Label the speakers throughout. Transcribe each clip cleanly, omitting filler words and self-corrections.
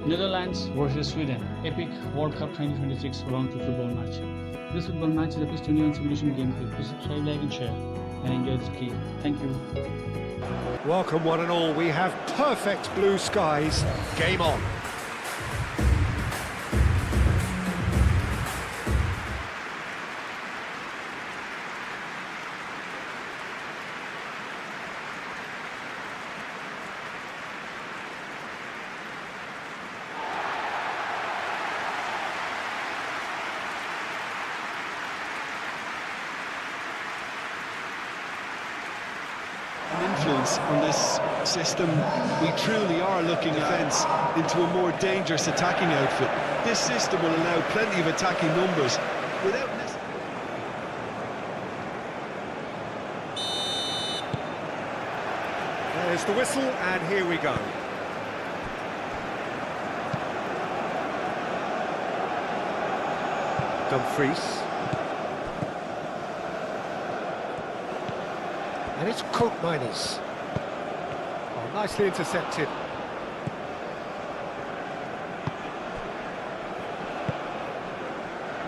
Speaker 1: Netherlands versus Sweden, epic World Cup 2026 round 2 football match. This football match is a PES 21 simulation gameplay. Please subscribe, like and share and enjoy this game. Thank you.
Speaker 2: Welcome one and all, we have perfect blue skies. Game on.
Speaker 3: Influence on this system. We truly are looking defence into a more dangerous attacking outfit. This system will allow plenty of attacking numbers without
Speaker 2: There's the whistle and here we go. Dumfries. And it's Koopmeiners. Oh, nicely intercepted.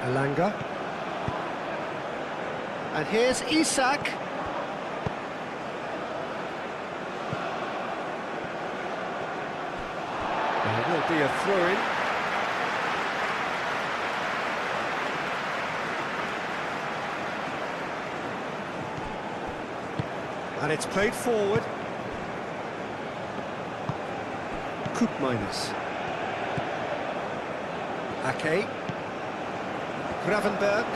Speaker 2: Elanga. And here's Isak. There will be a throw-in. And it's played forward. Koopmeiners. Ake. Gravenberg.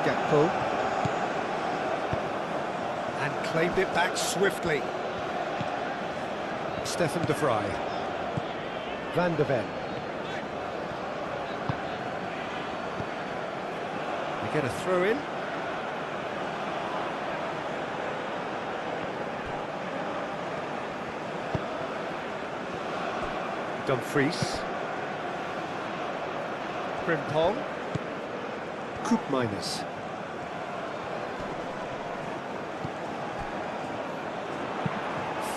Speaker 2: Gakpo. And claimed it back swiftly. Stefan de Vrij. Van de Ven. They get a throw-in. Dumfries. Frimpong. Koopmeiners.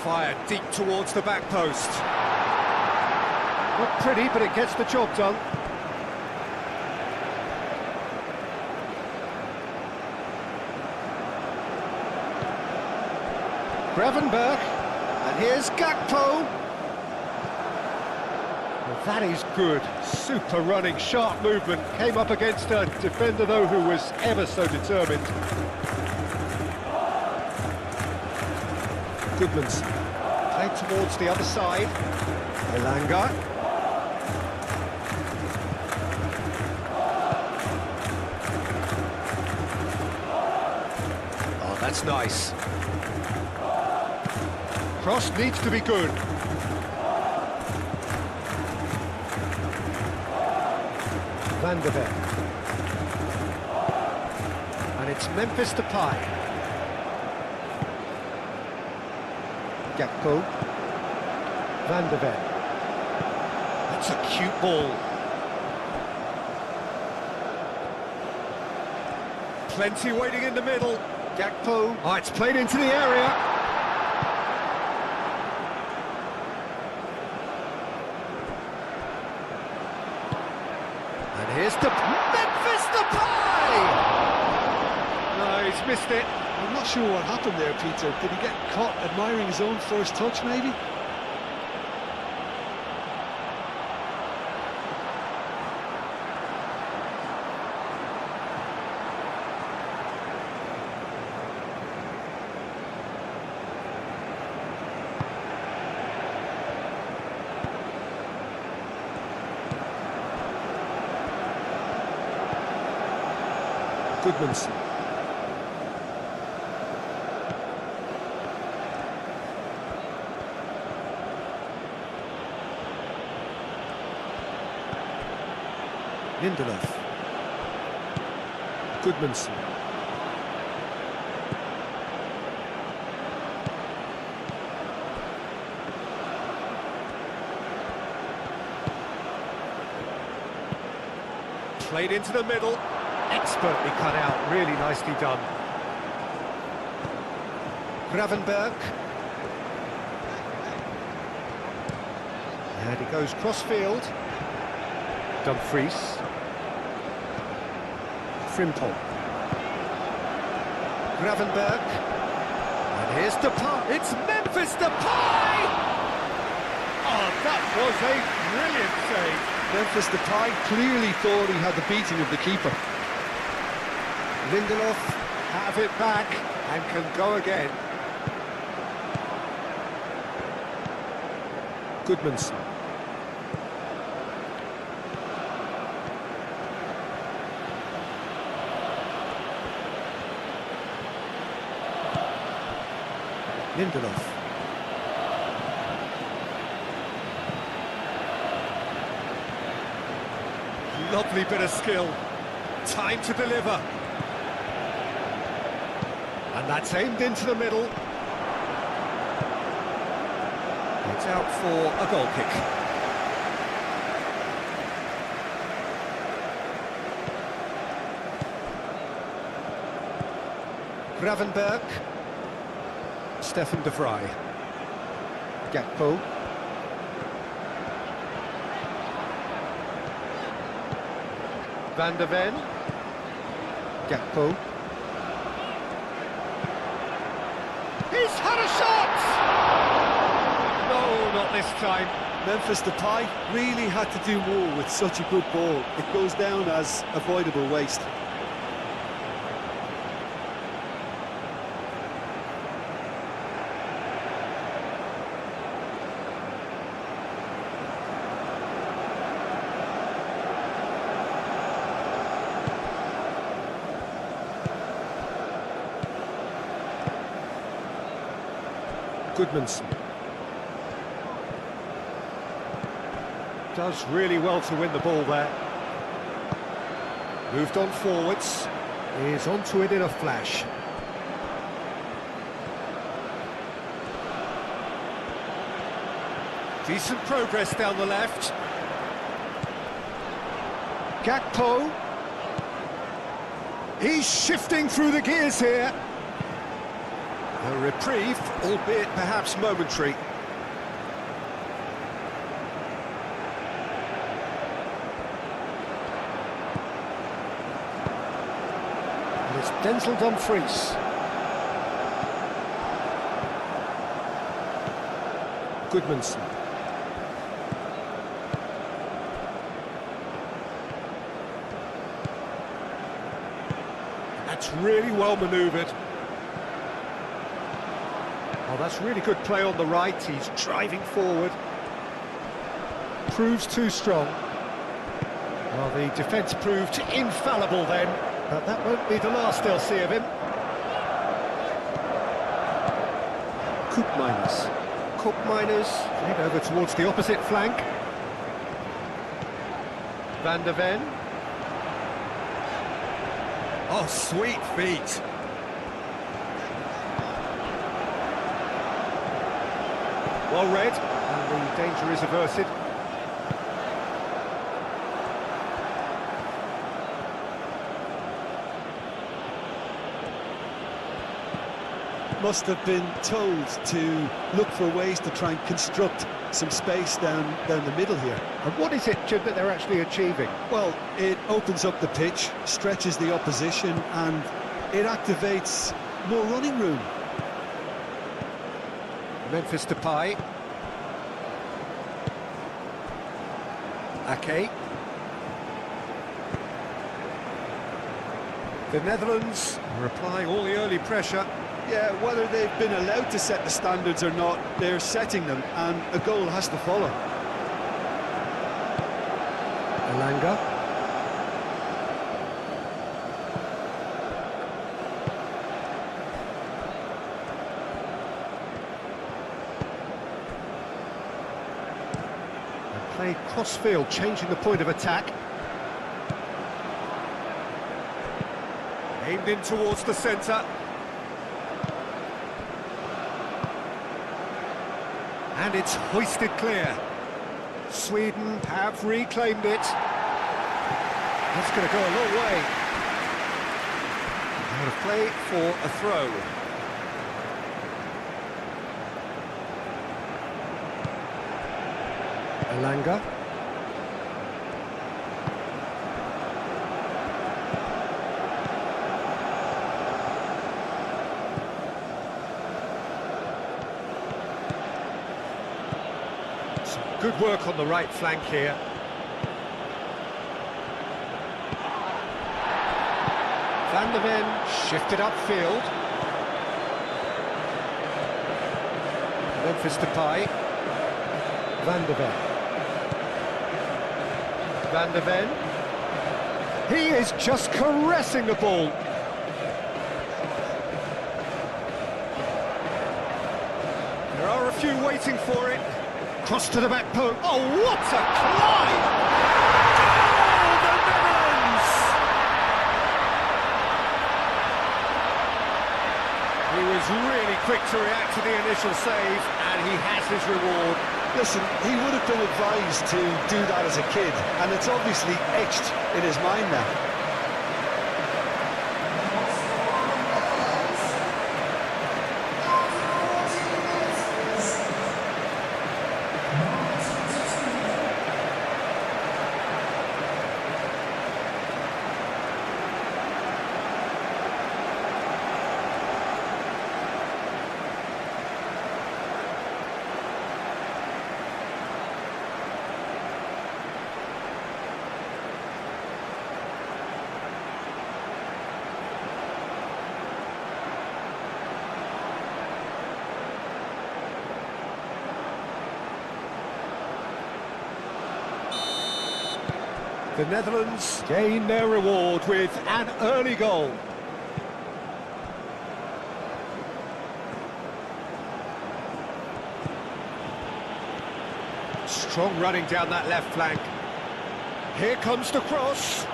Speaker 2: Fired deep towards the back post. Not pretty, but it gets the job done. Gravenberg. And here's Gakpo. That is good, super running, sharp movement, came up against a defender though who was ever so determined. Goodmanson, played towards the other side, Elanga. Oh, that's nice. Cross needs to be good. Van de Ven. And it's Memphis Depay. Gakpo. Van de Ven. That's a cute ball. Plenty waiting in the middle. Gakpo. Oh, it's played into the area. Here's Memphis Depay! No, he's missed it.
Speaker 3: I'm not sure what happened there, Peter. Did he get caught admiring his own first touch, maybe?
Speaker 2: Goodmanson. Lindelof. Goodmanson. Played into the middle. Expertly cut out, really nicely done. Gravenberg. And he goes cross-field. Dumfries. Frimpong. Gravenberg. And here's Depay. It's Memphis Depay! Oh, that was a brilliant save.
Speaker 3: Memphis Depay clearly thought he had the beating of the keeper.
Speaker 2: Lindelof have it back and can go again. Goodmanson. Lindelof. Lovely bit of skill. Time to deliver. And that's aimed into the middle. It's out for a goal kick. Gravenberg. Stefan de Vrij. Gakpo. Van der Ven. Gakpo. He's had a shot! No, not this time.
Speaker 3: Memphis Depay really had to do more with such a good ball. It goes down as avoidable waste.
Speaker 2: Goodmanson. Does really well to win the ball there. Moved on forwards. Is onto it in a flash. Decent progress down the left. Gakpo. He's shifting through the gears here. A reprieve, albeit perhaps momentary. And it's Denzel Dumfries. Goodmanson. That's really well manoeuvred. Oh, that's really good play on the right. He's driving forward. Proves too strong. Well, the defence proved infallible then, but that won't be the last they'll see of him. Koopmeiners played over towards the opposite flank. Van der Ven. Oh, sweet feet. Well read, and the danger is averted.
Speaker 3: Must have been told to look for ways to try and construct some space down the middle here.
Speaker 2: And what is it, Jim, that they're actually achieving?
Speaker 3: Well, it opens up the pitch, stretches the opposition, and it activates more running room.
Speaker 2: Memphis Depay. Ake. The Netherlands are applying all the early pressure.
Speaker 3: Yeah, whether they've been allowed to set the standards or not, they're setting them, and a goal has to follow.
Speaker 2: Elanga. And played cross-field, changing the point of attack. Aimed in towards the centre. And it's hoisted clear. Sweden have reclaimed it. That's going to go a long way. Out of play for a throw. Elanga. Some good work on the right flank here. Van der Ven shifted upfield. Memphis Depay. Van der Ven. Van der Ven. He is just caressing the ball. There are a few waiting for it. Cross to the back post. Oh, what a climb! Oh, the Netherlands! He was really quick to react to the initial save, and he has his reward.
Speaker 3: Listen, he would have been advised to do that as a kid, and it's obviously etched in his mind now.
Speaker 2: The Netherlands gain their reward with an early goal. Strong running down that left flank. Here comes the cross.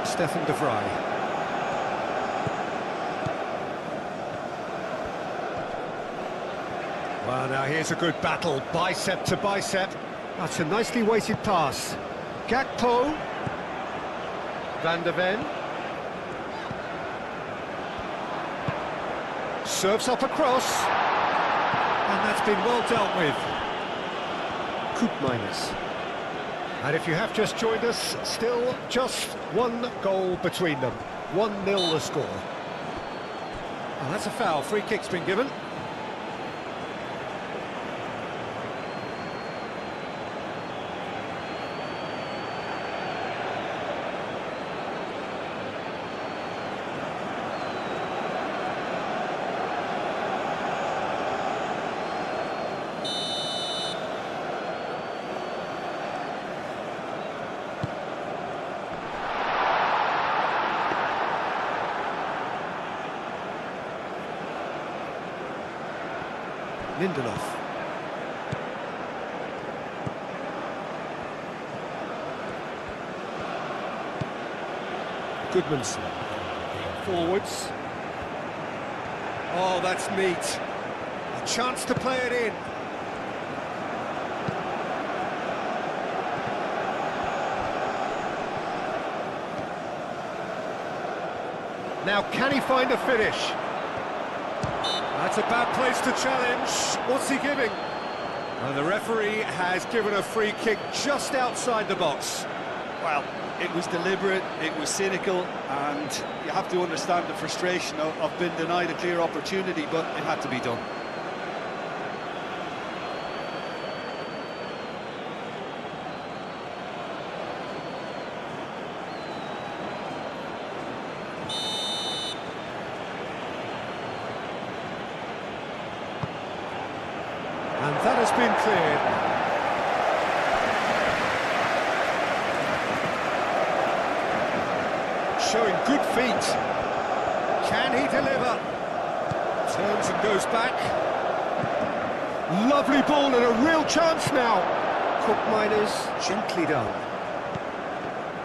Speaker 2: Stefan de Vrij. Well, now here's a good battle, bicep to bicep. That's a nicely weighted pass. Gakpo. Van der Ven. Serves up across. And that's been well dealt with. Koopmeiners. And if you have just joined us, still just one goal between them. 1-0 the score. Well, that's a foul. Free kick's been given. Lindelof. Goodmanson. Forwards. Oh, that's neat. A chance to play it in. Now, can he find a finish? That's a bad place to challenge. What's he giving? Well, the referee has given a free kick just outside the box.
Speaker 3: Well, it was deliberate, it was cynical, and you have to understand the frustration of being denied a clear opportunity, but it had to be done.
Speaker 2: And that has been cleared. Showing good feet. Can he deliver? Turns and goes back. Lovely ball and a real chance now. Koopmeiners, gently done.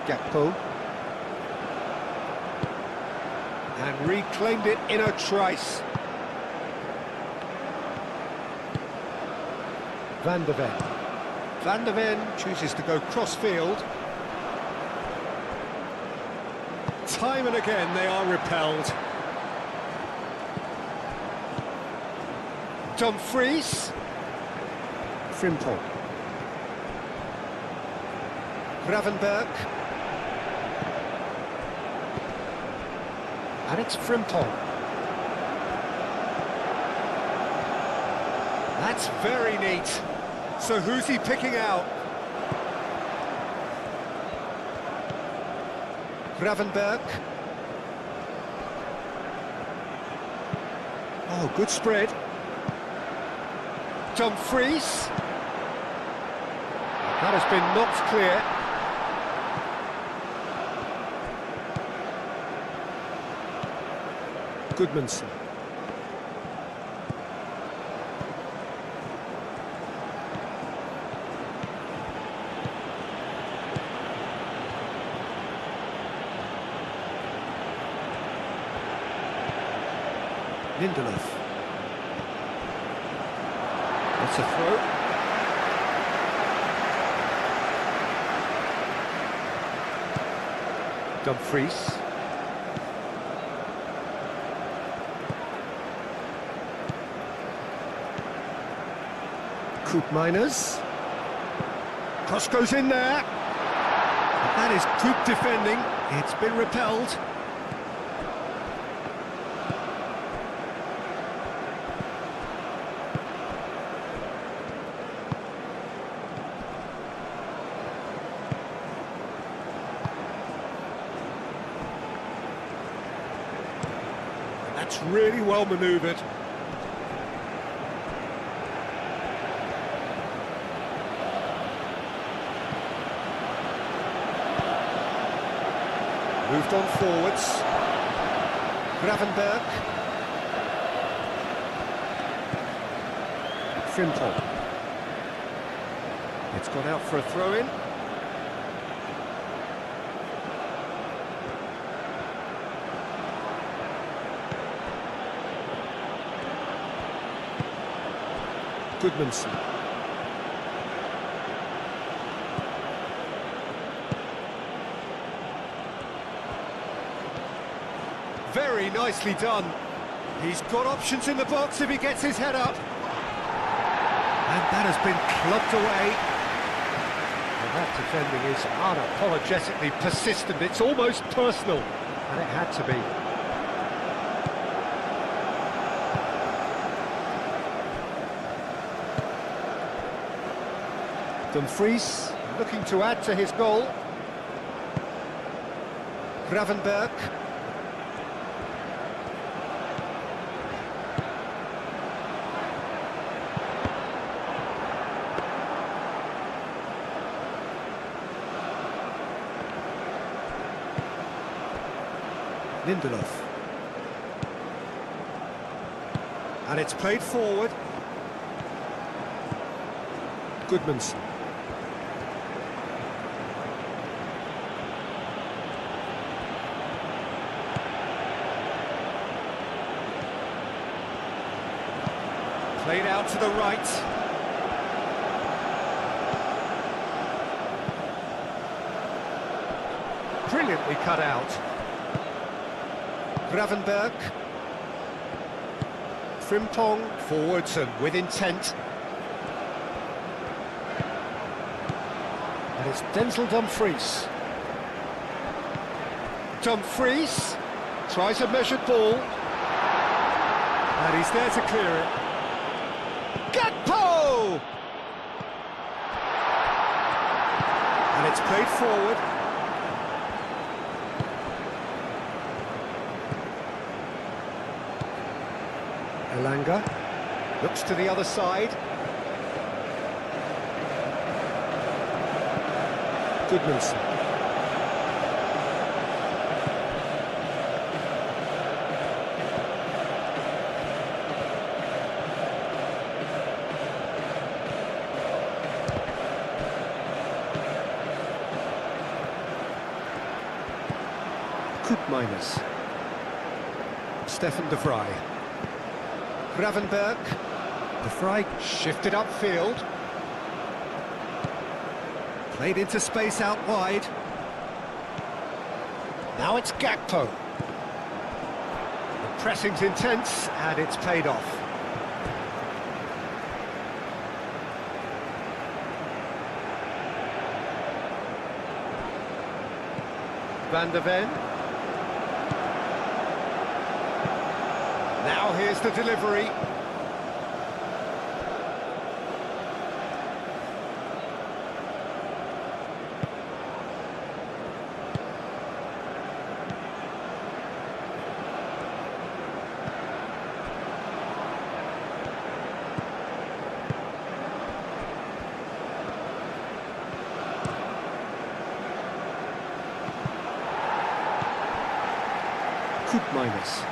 Speaker 2: Gakpo. And reclaimed it in a trice. Van der Ven. Van der Ven chooses to go cross-field. Time and again they are repelled. Dumfries. Frimpong. Gravenberg. And it's Frimpong. That's very neat. So who's he picking out? Gravenberg. Oh, good spread. Dumfries. That has been knocked clear. Goodmanson. Lindelof. That's a throw. Dumfries. Koopmeiners. Cross goes in there. That is good defending. It's been repelled. That's really well manoeuvred. Moved on forwards. Gravenberg. Frimpong. It's gone out for a throw-in. Goodmanson. Very nicely done. He's got options in the box if he gets his head up. And that has been clubbed away. And that defending is unapologetically persistent. It's almost personal. And it had to be. Dumfries looking to add to his goal. Gravenberg. Lindelof. And it's played forward. Goodmanson. Played out to the right. Brilliantly cut out. Gravenberg. Frimpong forwards and with intent. And it's Denzel Dumfries. Dumfries tries a measured ball. And he's there to clear it. Gakpo! And it's played forward. Elanga looks to the other side. Goodmanson. Koopmeiners. Stefan de Vrij. Gravenberg. De Vrij shifted upfield. Played into space out wide. Now it's Gakpo. The pressing's intense and it's paid off. Van der Ven. Now here's the delivery. Minus.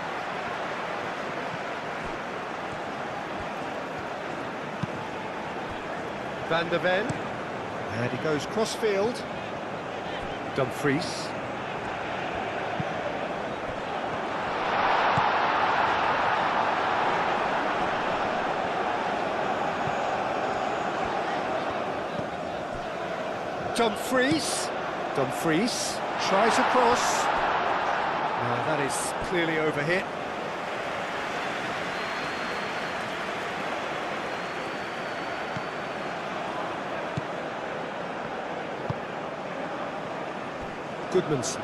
Speaker 2: Van der Ven. And he goes cross-field. Dumfries. Dumfries tries across. Now that is clearly overhit. Goodmanson.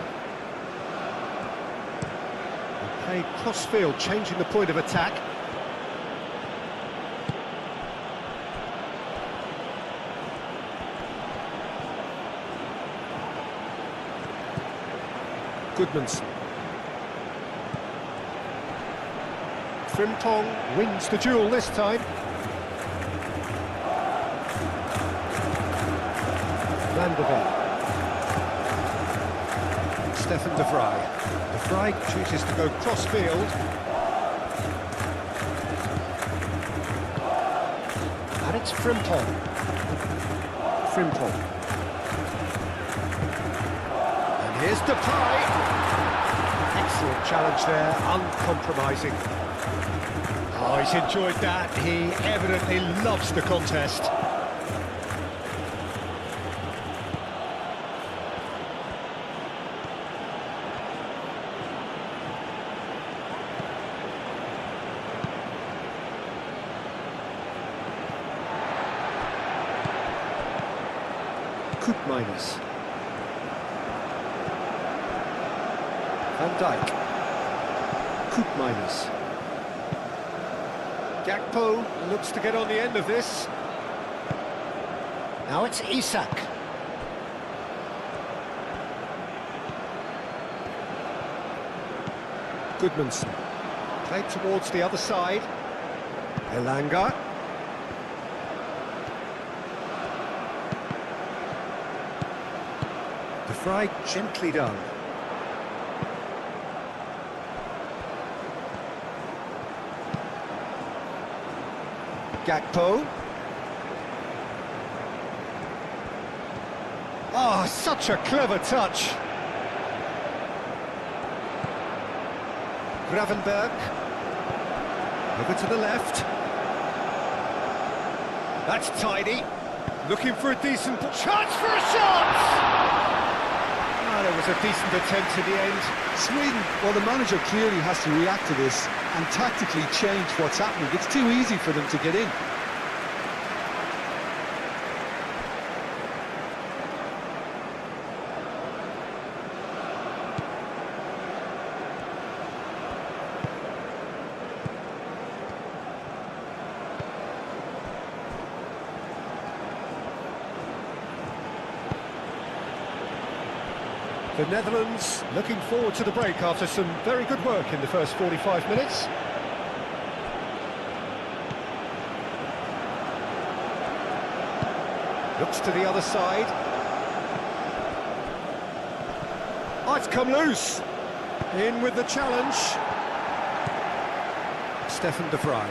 Speaker 2: Played cross-field, changing the point of attack. Goodmanson. Frimpong wins the duel this time. Van der Ven. Stefan de Vrij. De Vrij chooses to go cross-field. And it's Frimpong. And here's Depay. Excellent challenge there, uncompromising. Oh, he's enjoyed that. He evidently loves the contest. Minus. Van Dijk. Minus. Gakpo looks to get on the end of this. Now it's Isak. Goodmanson. Played towards the other side. Elanga. De Vrij gently done. Gakpo. Oh, such a clever touch. Gravenberg. Over to the left. That's tidy. Looking for a decent chance for a shot! Oh, there was a decent attempt in the end.
Speaker 3: Sweden, well, the manager clearly has to react to this and tactically change what's happening. It's too easy for them to get in.
Speaker 2: The Netherlands looking forward to the break after some very good work in the first 45 minutes. Looks to the other side. Oh, it's come loose. In with the challenge. Stefan de Vrij.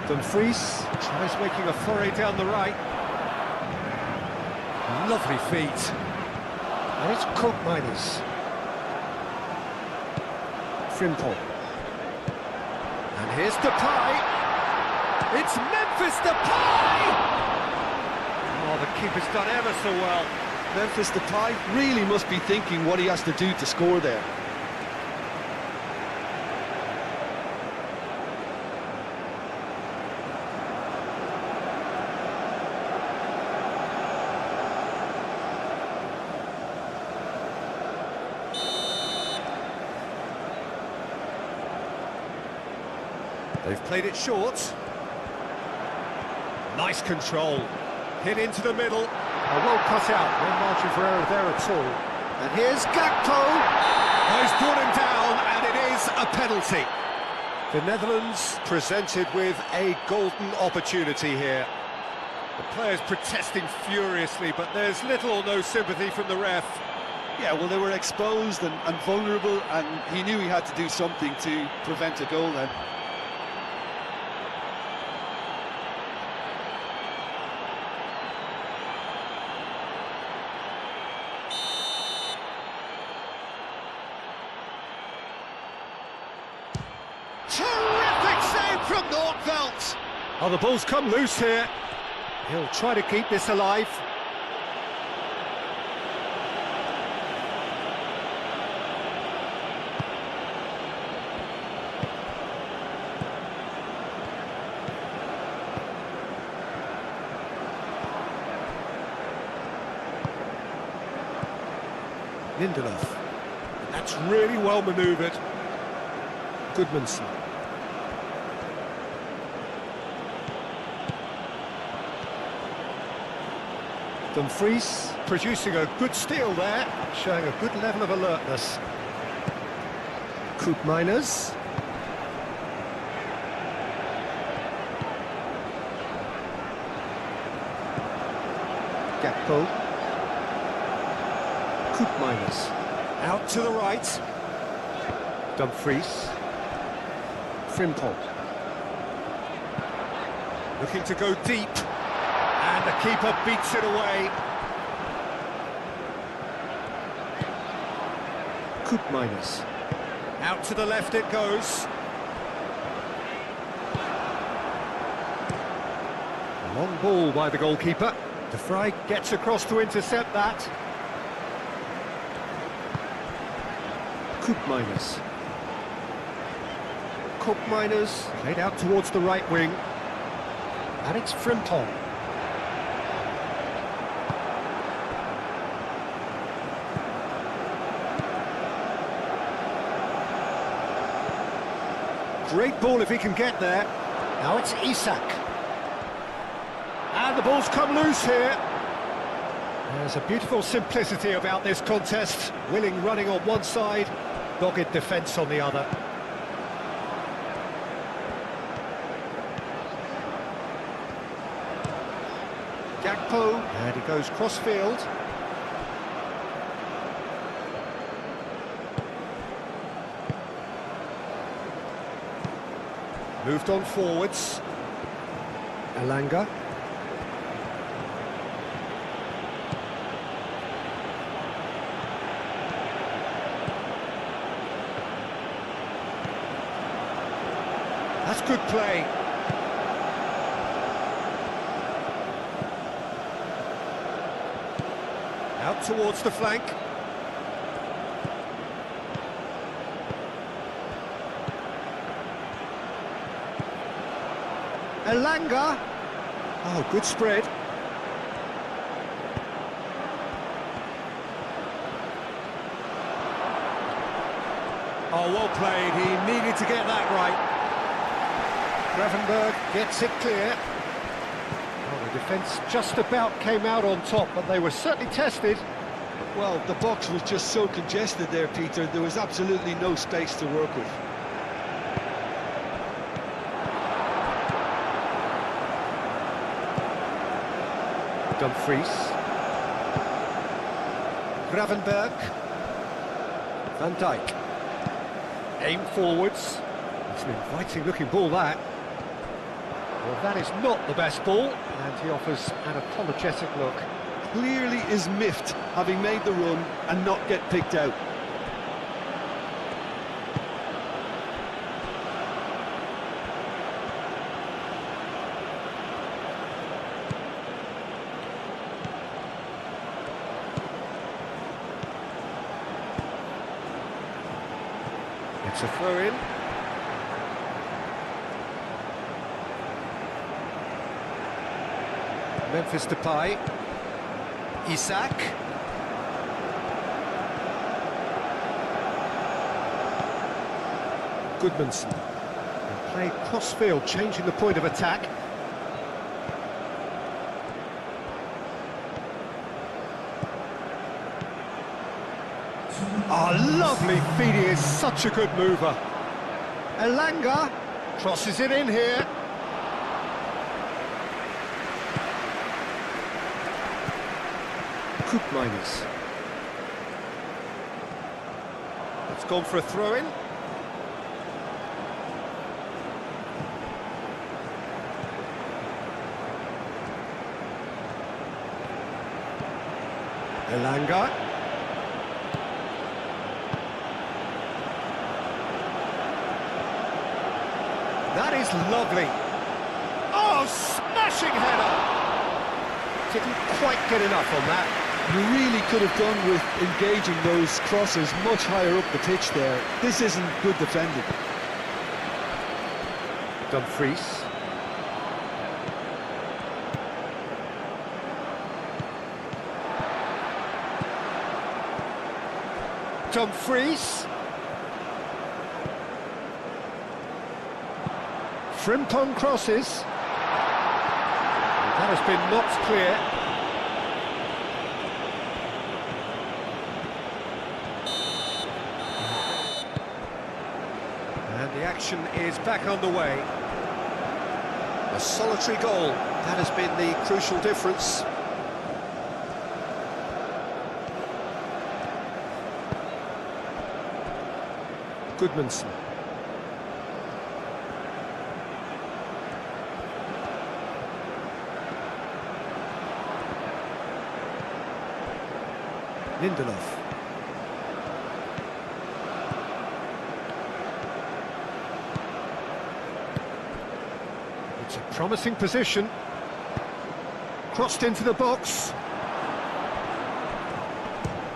Speaker 2: Dumfries tries making a foray down the right. Lovely feet. And it's Minus. Frimpong. And here's Depay. It's Memphis Depay! Oh, the keeper's done ever so well.
Speaker 3: Memphis Depay really must be thinking what he has to do to score there.
Speaker 2: They've played it short. Nice control. Hit into the middle. Well cut out. No margin for error there at all. And here's Gakpo. Oh, he's brought him down, and it is a penalty. The Netherlands presented with a golden opportunity here. The players protesting furiously, but there's little or no sympathy from the ref.
Speaker 3: Yeah, well, they were exposed and vulnerable, and he knew he had to do something to prevent a goal then.
Speaker 2: Terrific save from Nordveld. Oh, the ball's come loose here. He'll try to keep this alive. Lindelof. That's really well manoeuvred. Goodmanson. Dumfries producing a good steal there, showing a good level of alertness. Koopmeiners. Gakpo. Koopmeiners. Out to the right. Dumfries. Frimpong. Looking to go deep. And the keeper beats it away. Koopmeiners. Out to the left it goes. Long ball by the goalkeeper. De Vrij gets across to intercept that. Koopmeiners. Koopmeiners played out towards the right wing. And it's Frimpong. Great ball if he can get there. Now it's Isak. And the ball's come loose here. There's a beautiful simplicity about this contest. Willing running on one side, dogged defence on the other. Gakpo, and he goes cross-field. Moved on forwards. Elanga. That's good play. Out towards the flank. Elanga. Oh, good spread. Oh, well played. He needed to get that right. Gravenberg gets it clear. Oh, the defence just about came out on top, but they were certainly tested.
Speaker 3: Well, the box was just so congested there, Peter. There was absolutely no space to work with.
Speaker 2: Dumfries. Gravenberg. Van Dijk. Aim forwards. It's an inviting looking ball, that. Well, that is not the best ball, and he offers an apologetic look.
Speaker 3: Clearly is miffed, having made the run and not get picked out.
Speaker 2: It's a throw-in. Memphis Depay. Isak. Goodmanson. Play cross-field, changing the point of attack. Oh, lovely feed, he is such a good mover. Elanga crosses it in here. Minus. It's gone for a throw-in. Elanga. That is lovely. Oh, smashing header! Didn't quite get enough on that.
Speaker 3: You really could have done with engaging those crosses much higher up the pitch there. This isn't good defending.
Speaker 2: Dumfries. Dumfries. Frimpong crosses. That has been knocked clear. The action is back underway. A solitary goal, that has been the crucial difference. Goodmanson. Lindelof. It's a promising position. Crossed into the box.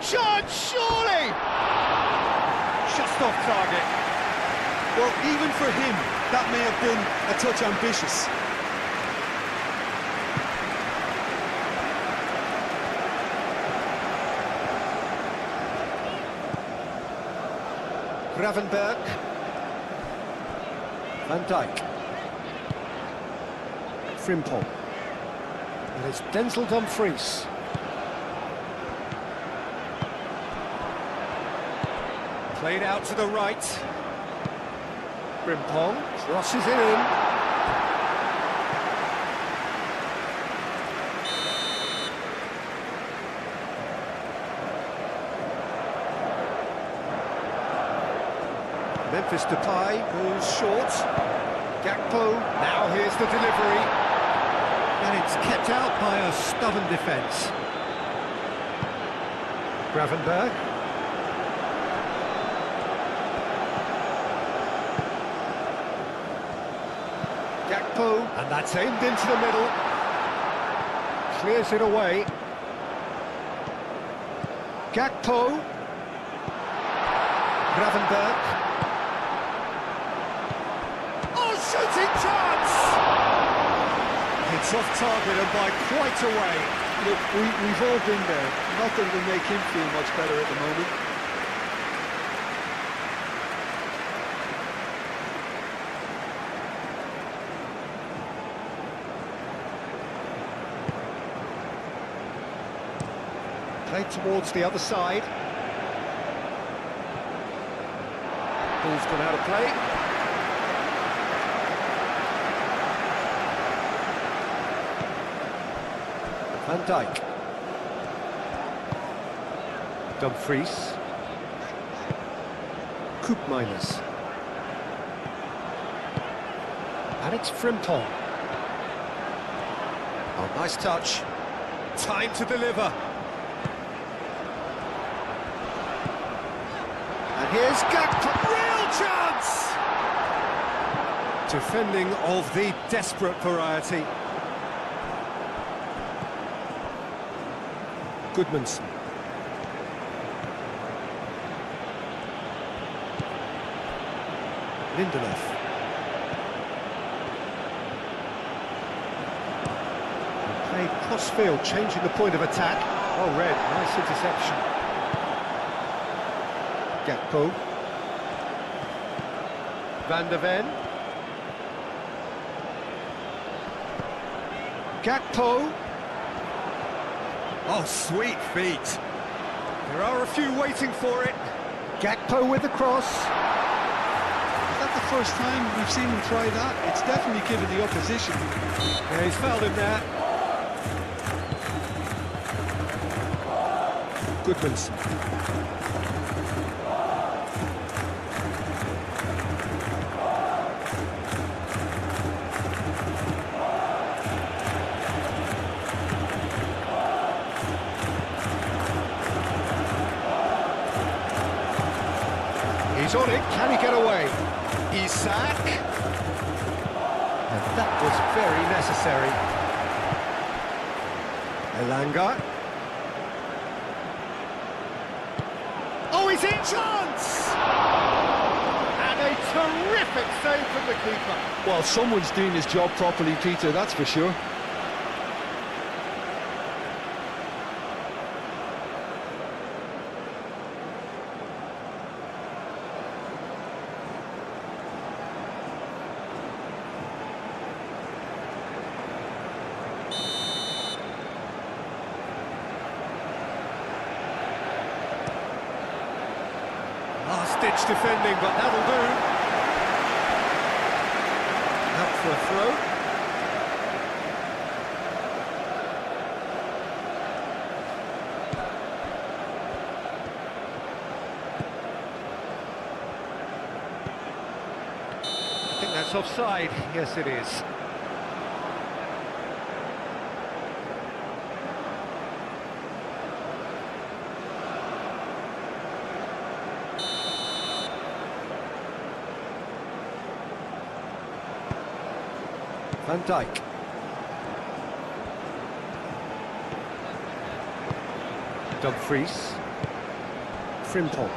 Speaker 2: Shot, surely! Just off target.
Speaker 3: Well, even for him, that may have been a touch ambitious.
Speaker 2: Gravenberg. Van Dijk. Frimpong. And it's Denzel Dumfries. Played out to the right. Frimpong crosses it in. Memphis Depay goes short. Gakpo, now here's the delivery. And it's kept out by a stubborn defence. Gravenberg. Gakpo, and that's aimed into the middle. Clears it away. Gakpo. Gravenberg. Oh, shooting chance! It's off target and by quite a way.
Speaker 3: Look, we've all been there. Nothing will make him feel much better at the moment.
Speaker 2: Played towards the other side. Ball's gone out of play. Van Dijk. Dumfries. Koopmeiners. And it's Frimpong. Oh, nice touch. Time to deliver. And here's Gakpo. Real chance! Defending of the desperate variety. Goodmanson. Lindelof. Played cross-field, changing the point of attack. Oh, red, nice interception. Gakpo. Van der Ven. Gakpo. Oh, sweet feet. There are a few waiting for it. Gakpo with the cross.
Speaker 3: Is that the first time we've seen him try that? It's definitely given the opposition.
Speaker 2: Yeah, he's fouled him there. Goodmanson. He's on it, can he get away? Isak. And that was very necessary. Elanga. Oh, he's in! Chance! And a terrific save from the keeper.
Speaker 3: Well, someone's doing his job properly, Peter, that's for sure.
Speaker 2: Last-ditch defending, but that'll do. Out for a throw. I think that's offside. Yes, it is. Van Dijk. Dumfries. Frimpong.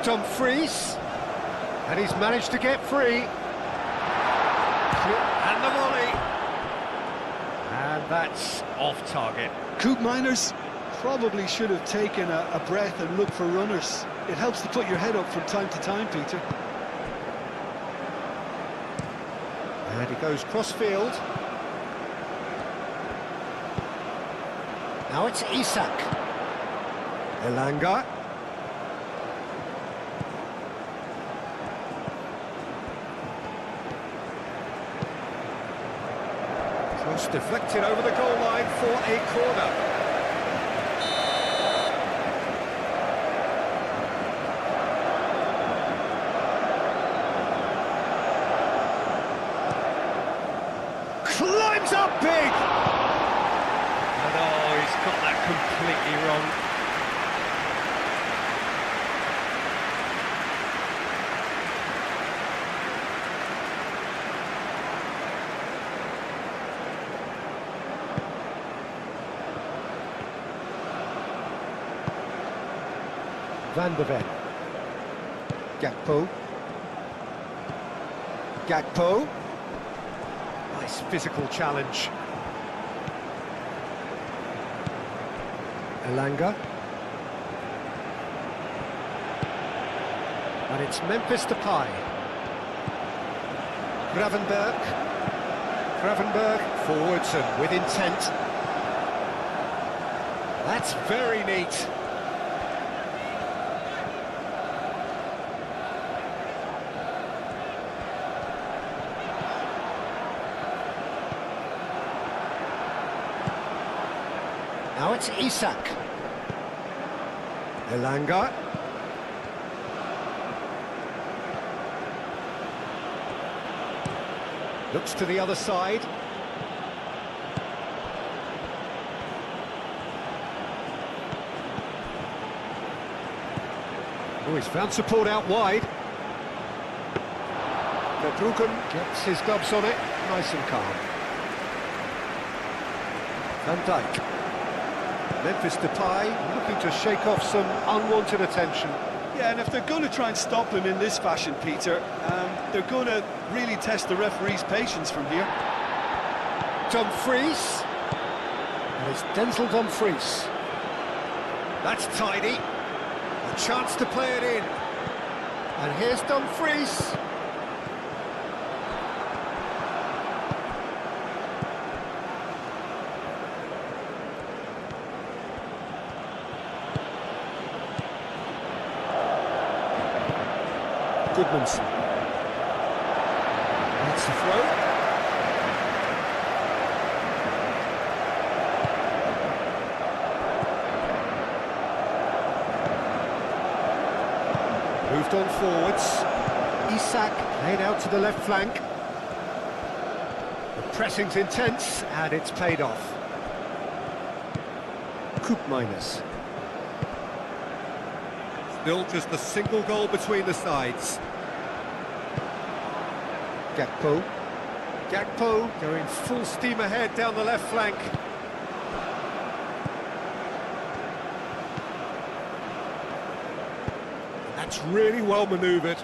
Speaker 2: Dumfries. And he's managed to get free. And the volley. And that's off target.
Speaker 3: Coop Miners probably should have taken a breath and looked for runners. It helps to put your head up from time to time, Peter.
Speaker 2: And he goes cross-field. Now it's Isak. Elanga. Cross deflected over the goal line for a corner. Climbs up big! And oh, he's got that completely wrong. Van de Ven. Gakpo. Gakpo. Nice physical challenge. Elanga. And it's Memphis Depay. Gravenberg. Gravenberg forwards and with intent. That's very neat. Now it's Isak. Elanga. Looks to the other side. Oh, he's found support out wide. Verbruggen gets his gloves on it, nice and calm. Van Dijk. Memphis Depay looking to shake off some unwanted attention.
Speaker 3: Yeah, and if they're going to try and stop him in this fashion, Peter, they're going to really test the referee's patience from here.
Speaker 2: Dumfries. And it's Denzel Dumfries. That's tidy. A chance to play it in. And here's Dumfries. Goodmanson. That's the throw. Moved on forwards. Isak played out to the left flank. The pressing's intense and it's paid off. Koopmeiners. Still just a single goal between the sides. Gakpo. Gakpo going full steam ahead down the left flank. That's really well manoeuvred.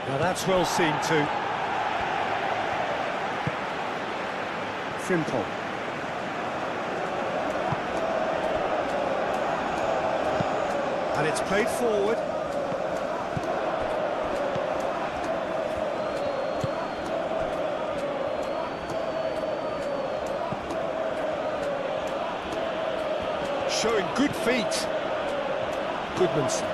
Speaker 2: Now that's well seen too. Frimpong. And it's played forward. Showing good feet. Goodmanson.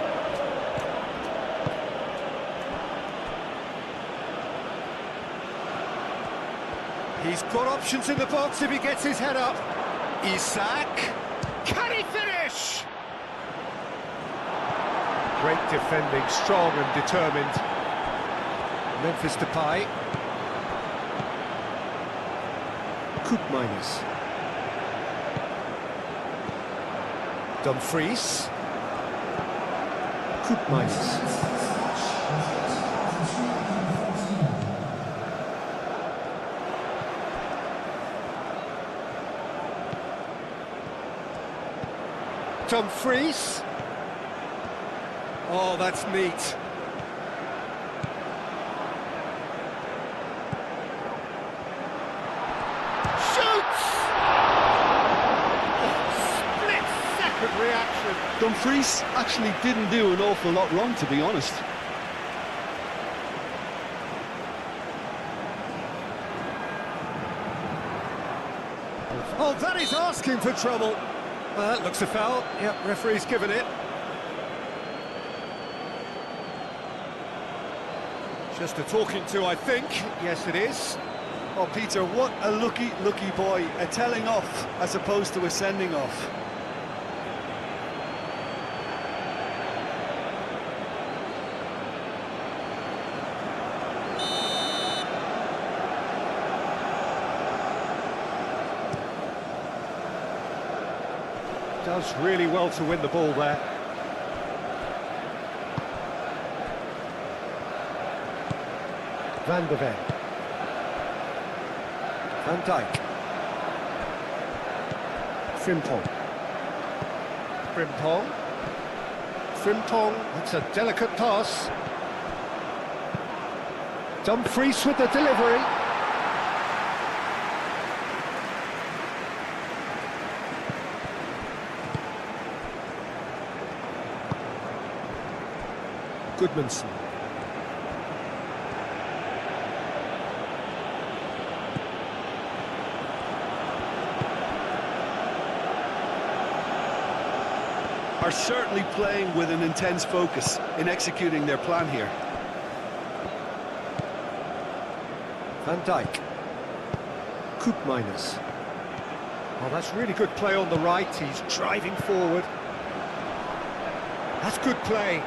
Speaker 2: He's got options in the box if he gets his head up. Isak. Can he finish? Great defending, strong and determined. Memphis Depay. Koopmeiners. Dumfries. Koopmeiners. Dumfries. Oh, that's neat. Shoots! Oh, split-second reaction.
Speaker 3: Dumfries actually didn't do an awful lot wrong, to be honest.
Speaker 2: Oh, that is asking for trouble. Well, that looks a foul. Yep, referee's given it. Just a talking to, I think. Yes, it is.
Speaker 3: Oh, Peter, what a lucky boy. A telling off as opposed to a sending off.
Speaker 2: Does really well to win the ball there. Van de Ven. Van Dijk. Frimpong. Frimpong. Frimpong, that's a delicate pass. Dumfries with the delivery. Goodmanson.
Speaker 3: Are certainly playing with an intense focus in executing their plan here.
Speaker 2: Van Dijk. Koopmeiners. Oh, that's really good play on the right. He's driving forward. That's good play.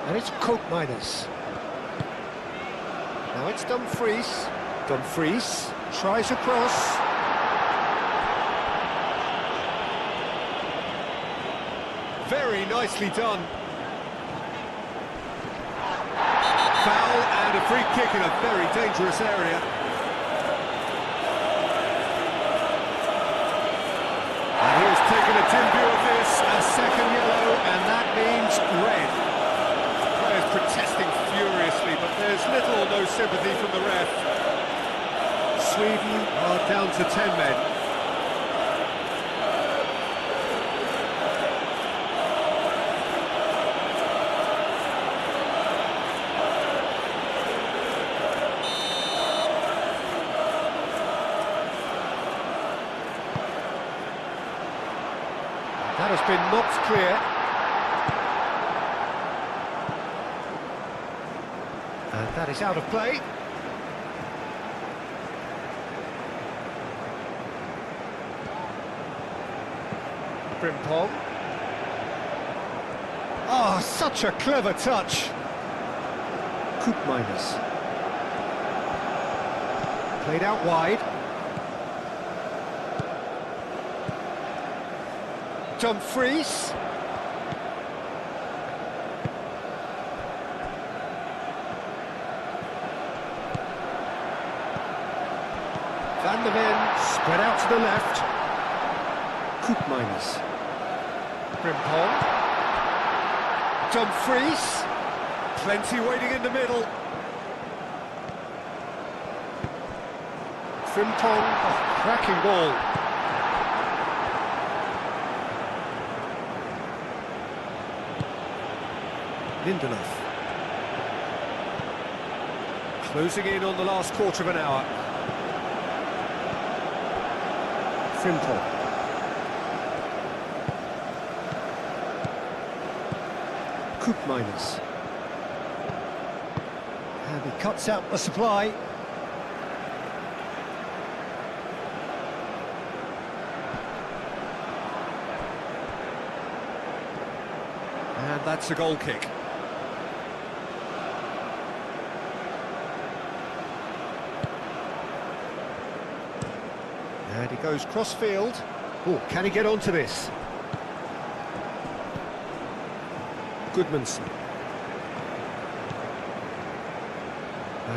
Speaker 2: And it's Koopmeiners. Now it's Dumfries. Dumfries tries across. Very nicely done. Foul and a free kick in a very dangerous area. And he's taken a dim view of this, a second yellow, and that means red. Players protesting furiously, but floor, no sympathy from the ref. Sweden are down to 10 men. That has been knocked clear. And that is out of play. Frimpong. Oh, such a clever touch. Koopmeiners. Played out wide. Dumfries. Van der Ven spread out to the left. Koopmeiners. Frimpong. Dumfries. Plenty waiting in the middle. Frimpong, oh, cracking ball. Lindelof. Closing in on the last quarter of an hour. Frimpong. Koopmeiners. And he cuts out the supply. And that's a goal kick. And he goes cross-field. Oh, can he get onto this? Goodmanson.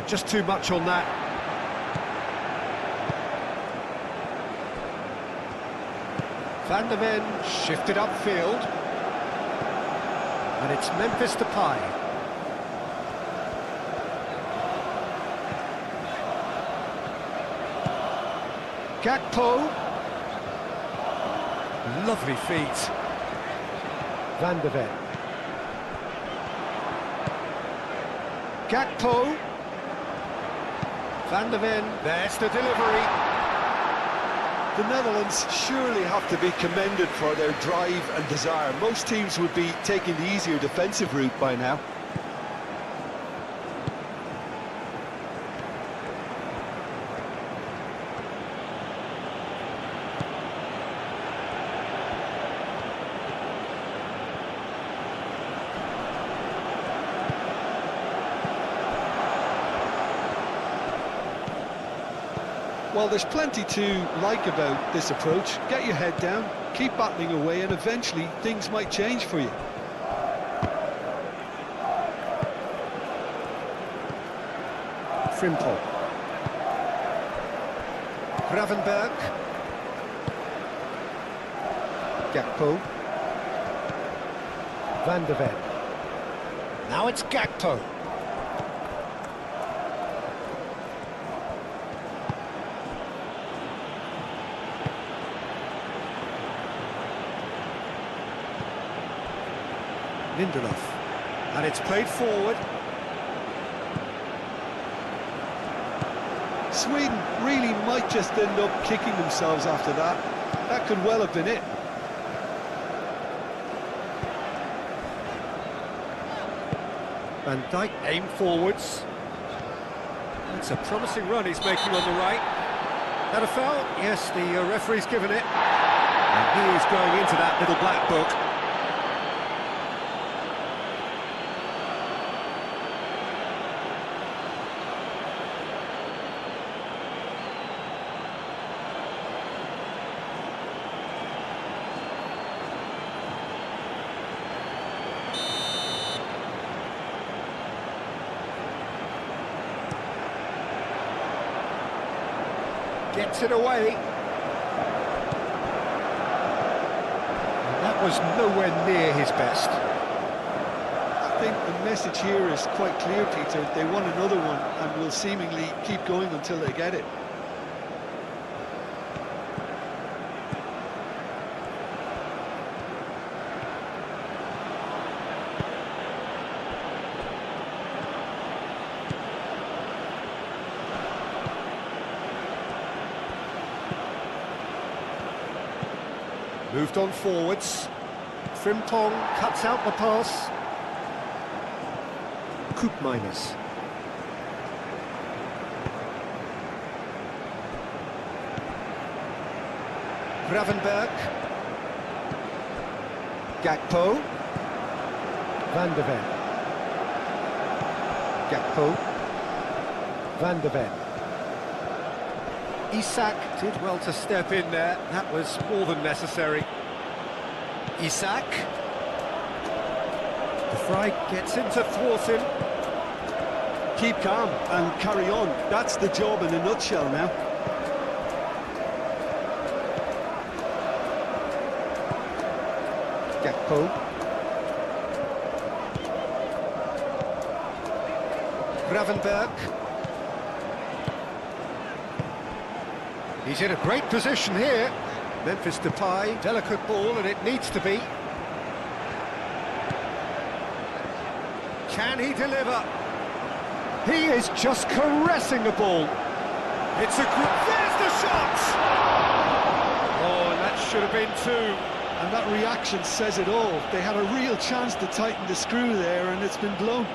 Speaker 2: Just too much on that. Van der Ven shifted upfield. And it's Memphis Depay. Gakpo. Lovely feet. Van der Ven. Gakpo. Van der Ven, there's the delivery.
Speaker 3: The Netherlands surely have to be commended for their drive and desire. Most teams would be taking the easier defensive route by now. Well, there's plenty to like about this approach. Get your head down, keep battling away, and eventually things might change for you.
Speaker 2: Frimpong. Gravenberg. Gakpo. Van der Ven. Now it's Gakpo. Lindelof. And it's played forward.
Speaker 3: Sweden really might just end up kicking themselves after that. That could well have been it.
Speaker 2: Van Dijk aimed forwards. It's a promising run he's making on the right. That a foul? Yes, the referee's given it. And he is going into that little black book. Gets it away. And that was nowhere near his best.
Speaker 3: I think the message here is quite clear, Peter. They want another one and will seemingly keep going until they get it.
Speaker 2: Moved on forwards. Frimpong cuts out the pass. Koopmeiners. Gravenberg. Gakpo. Van de Ven. Gakpo. Van de Ven. Isak did well to step in there. That was more than necessary. Isak. The Fry gets in to thwart him.
Speaker 3: Keep calm and carry on. That's the job in a nutshell now.
Speaker 2: Gakpo. Gravenberg. He's in a great position here. Memphis Depay, delicate ball, and it needs to be. Can he deliver? He is just caressing the ball. It's a good... There's the shot! Oh, and that should have been two.
Speaker 3: And that reaction says it all. They had a real chance to tighten the screw there, and it's been blown.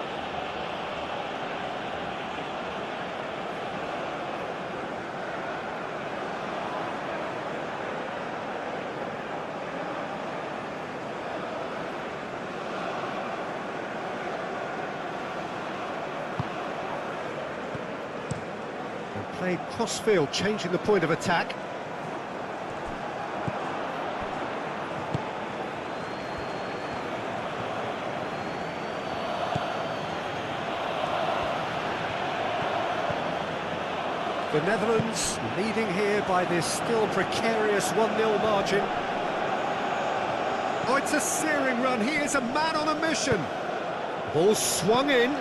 Speaker 2: Played cross-field, changing the point of attack. The Netherlands leading here by this still precarious 1-0 margin. Oh, it's a searing run. He is a man on a mission. Ball swung in.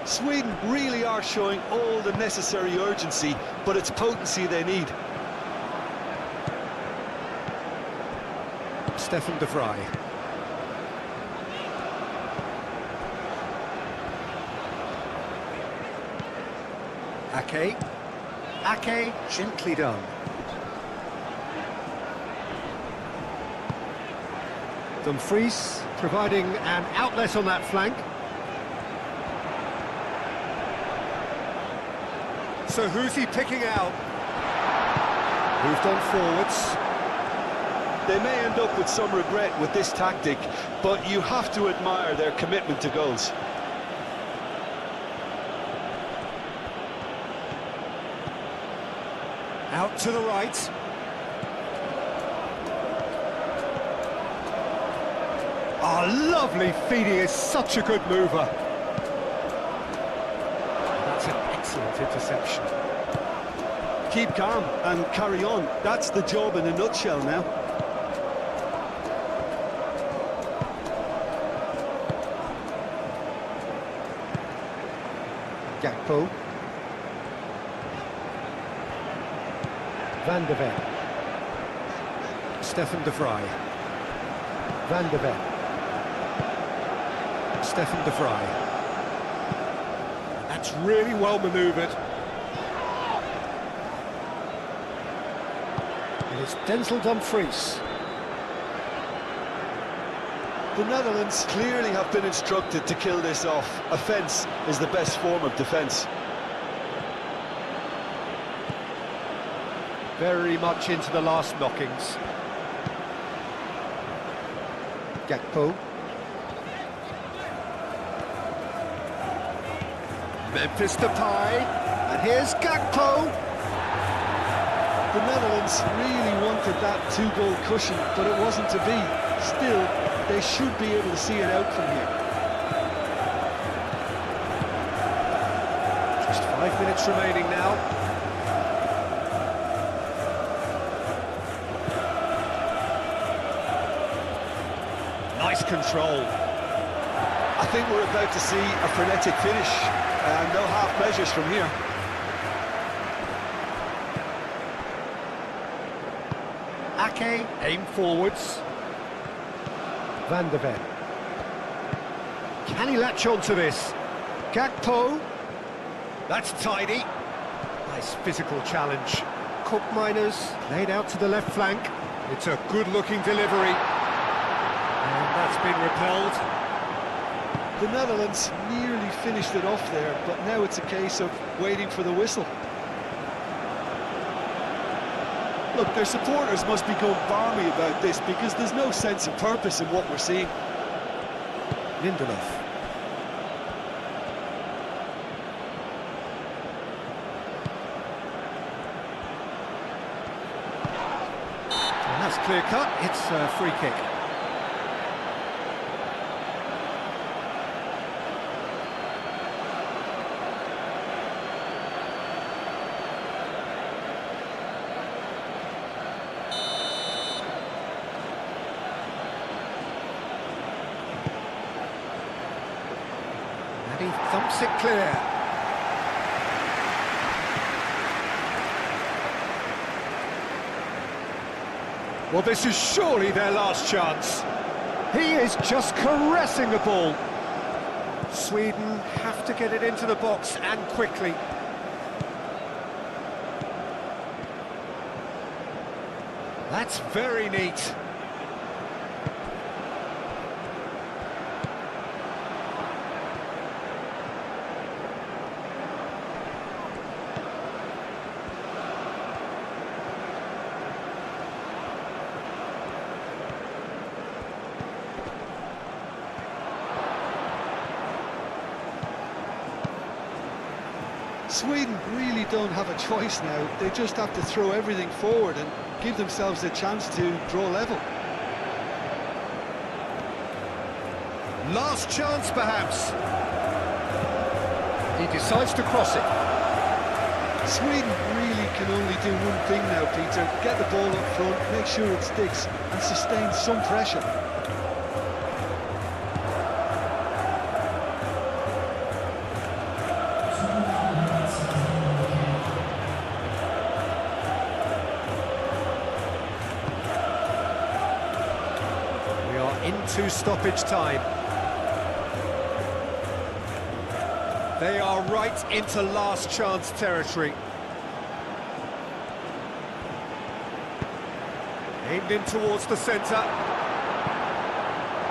Speaker 3: Sweden really are showing all the necessary urgency, but it's potency they need.
Speaker 2: Stefan de Vrij. Ake. Ake, gently done. Dumfries providing an outlet on that flank. So who's he picking out? Moved on forwards.
Speaker 3: They may end up with some regret with this tactic, but you have to admire their commitment to goals.
Speaker 2: Out to the right. Oh, lovely feed. He is such a good mover. That's an excellent interception.
Speaker 3: Keep calm and carry on. That's the job in a nutshell now.
Speaker 2: Gakpo. Van de Ven. Stefan de Vrij. Van de Ven. Stefan de Vrij. That's really well manoeuvred. It is Denzel Dumfries.
Speaker 3: The Netherlands clearly have been instructed to kill this off. Offence is the best form of defence.
Speaker 2: Very much into the last knockings. Gakpo. Memphis Depay. And here's Gakpo.
Speaker 3: The Netherlands really wanted that two-goal cushion, but it wasn't to be. Still, they should be able to see it out from here.
Speaker 2: Just 5 minutes remaining now.
Speaker 3: nice control. I think we're about to see a frenetic finish, and no half measures from here.
Speaker 2: Ake, aim forwards. Van der Ven. Can he latch on to this? Gakpo. That's tidy. Nice physical challenge. Cook Miners laid out to the left flank. It's a good-looking delivery. And that's been repelled.
Speaker 3: The Netherlands nearly finished it off there, but now it's a case of waiting for the whistle. Look, their supporters must be going balmy about this because there's no sense of purpose in what we're seeing.
Speaker 2: Lindelof. And that's clear cut, it's a free kick. He thumps it clear. Well, this is surely their last chance. He is just caressing the ball. Sweden have to get it into the box and quickly. That's very neat.
Speaker 3: Sweden really don't have a choice now. They just have to throw everything forward and give themselves a chance to draw level.
Speaker 2: Last chance, perhaps. He decides to cross it.
Speaker 3: Sweden really can only do one thing now, Peter. Get the ball up front, make sure it sticks, and sustain some pressure.
Speaker 2: Into stoppage time. They are right into last chance territory. Aimed in towards the centre.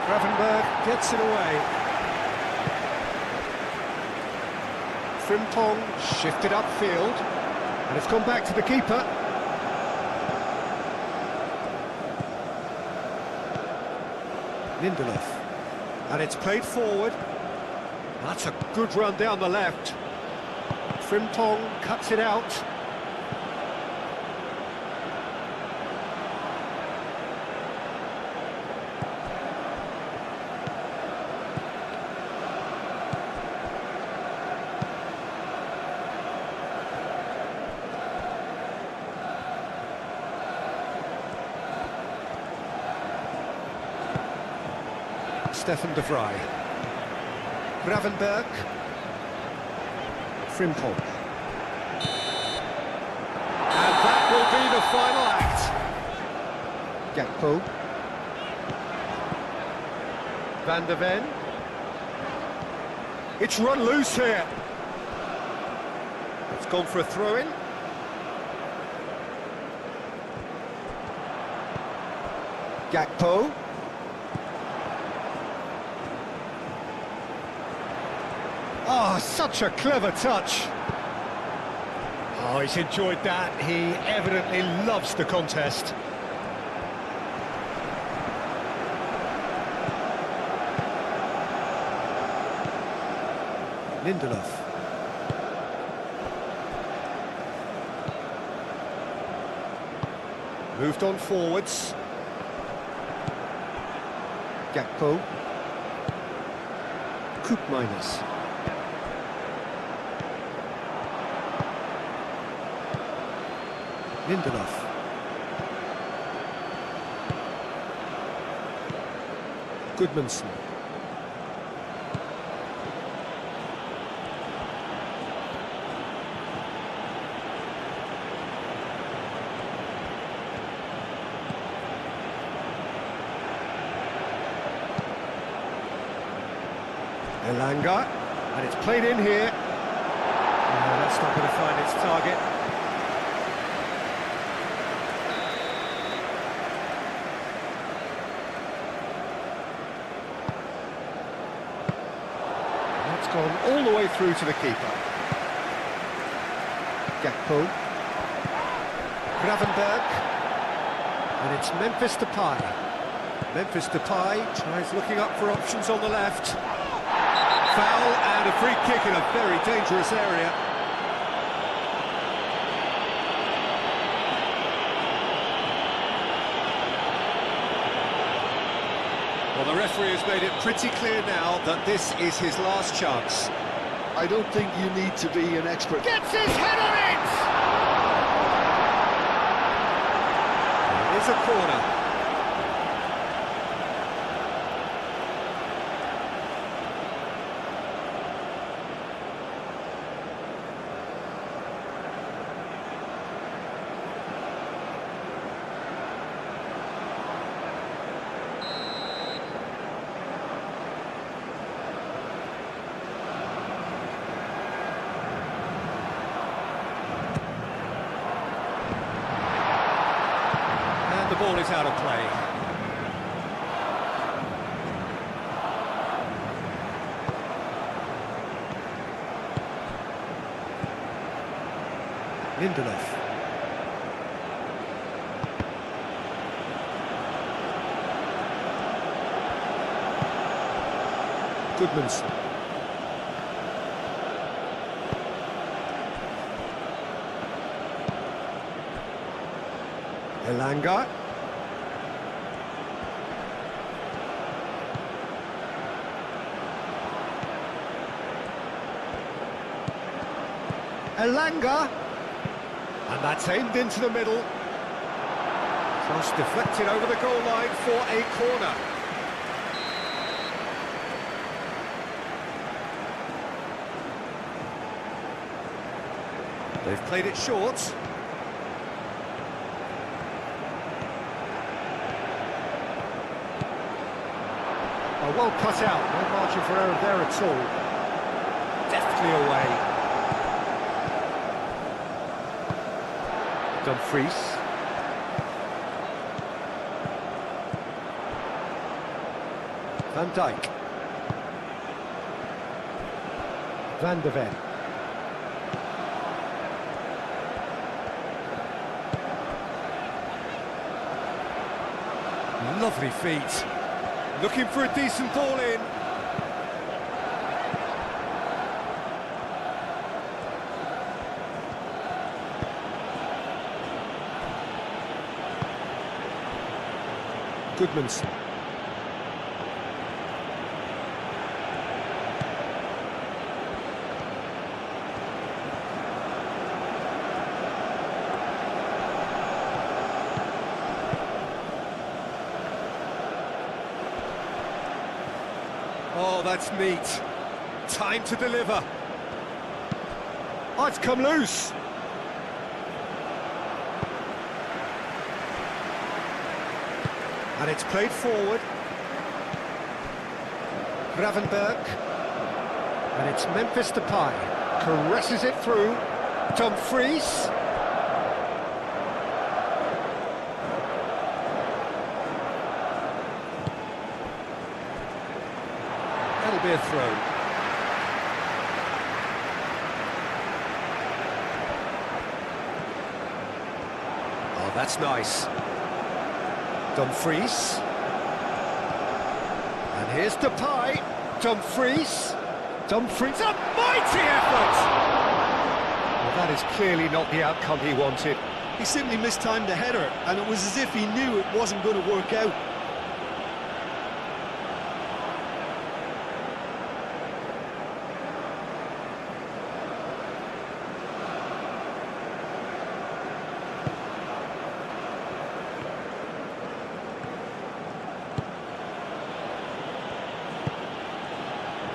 Speaker 2: Gravenberg gets it away. Frimpong shifted upfield, and it's gone back to the keeper. Lindelof, and it's played forward. That's a good run down the left. Frimpong cuts it out. Stefan de Vrij. Gravenberg. Frimpong. And that will be the final act. Gakpo. Van der Ven. It's run loose here. It's gone for a throw-in. Gakpo. Oh, such a clever touch. Oh, he's enjoyed that. He evidently loves the contest. Lindelof. Moved on forwards. Gakpo. Koopmeiners. Lindelof. Goodmanson. Elanga, and it's played in here. No, that's not going to find its target. That's gone all the way through to the keeper. Gakpo. Gravenberg. And it's Memphis Depay. Memphis Depay tries looking up for options on the left. Foul and a free kick in a very dangerous area. Well, the referee has made it pretty clear now that this is his last chance.
Speaker 3: I don't think you need to be an expert.
Speaker 2: Gets his head on it! It is a corner. The ball is out of play. Lindelof. Goodmanson. Elanga. Elanga, and that's aimed into the middle. Cross deflected over the goal line for a corner. They've played it short. Oh, well cut out, no margin for error there at all. Deftly away. Dumfries. Van Dijk. Van de Ven. Lovely feet. Looking for a decent ball in. Goodmanson. Oh, that's neat. Time to deliver. Oh, it's come loose. And it's played forward. Gravenberg. And it's Memphis Depay. Caresses it through. Dumfries. That'll be a throw. Oh, that's nice. Dumfries. And here's Depay. Dumfries. Dumfries. A mighty effort! Well, that is clearly not the outcome he wanted.
Speaker 3: He simply mistimed the header, and it was as if he knew it wasn't going to work out.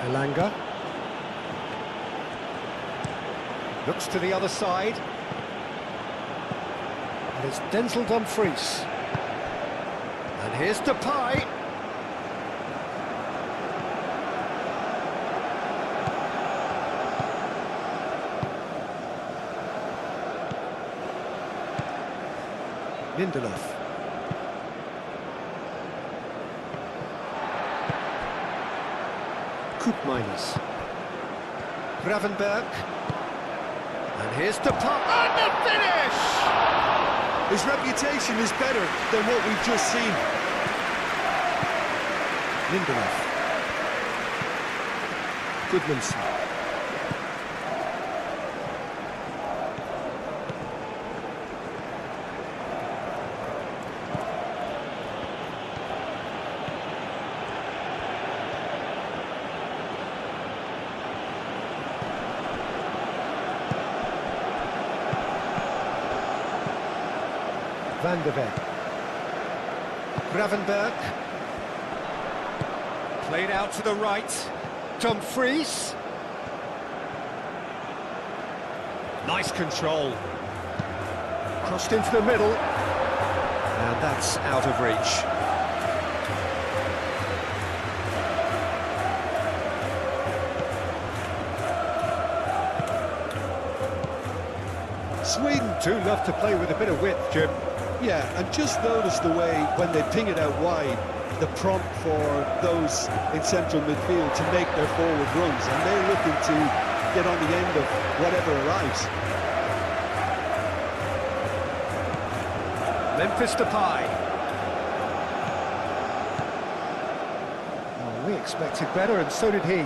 Speaker 2: Elanga. Looks to the other side. And it's Denzel Dumfries. And here's Depay. Lindelof. Koopmeiners. Gravenberg. And here's Depay. And the finish!
Speaker 3: His reputation is better than what we've just seen.
Speaker 2: Lindelof. Goodmanson. Van de Ven. Gravenberg. Played out to the right. Dumfries. Nice control. Crossed into the middle. And that's out of reach. Sweden do love to play with a bit of width, Jim.
Speaker 3: Yeah, and just notice the way, when they ping it out wide, the prompt for those in central midfield to make their forward runs, and they're looking to get on the end of whatever arrives.
Speaker 2: Memphis Depay. Oh, we expected better, and so did he.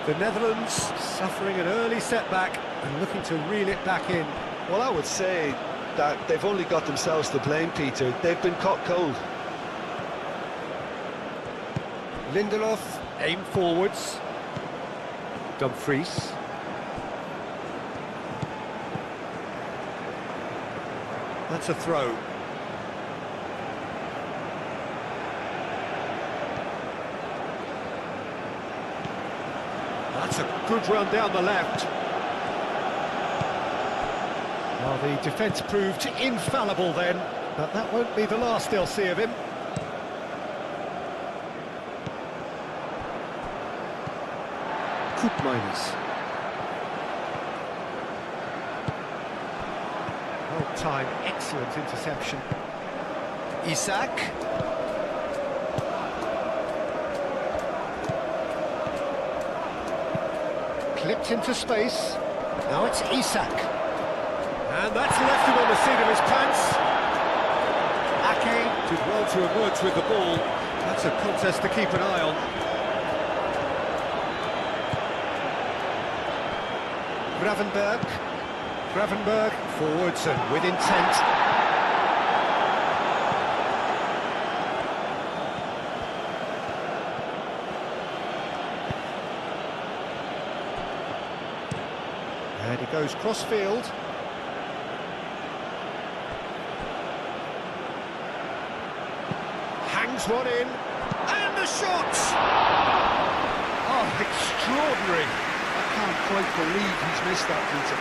Speaker 2: The Netherlands suffering an early setback and looking to reel it back in.
Speaker 3: Well, I would say that they've only got themselves to blame, Peter. They've been caught cold.
Speaker 2: Lindelof, aim forwards. Dumfries. That's a throw. That's a good run down the left. Well, the defence proved infallible then, but that won't be the last they'll see of him. Koopmeiners. Well timed, excellent interception. Isak. Clipped into space. Now it's Isak. And that's left him on the seat of his pants. Ake did well to emerge with the ball. That's a contest to keep an eye on. Gravenberg forwards and with intent. And he goes cross-field. Hangs one in. And the shot! Oh, extraordinary.
Speaker 3: I can't quite believe he's missed that, Peter.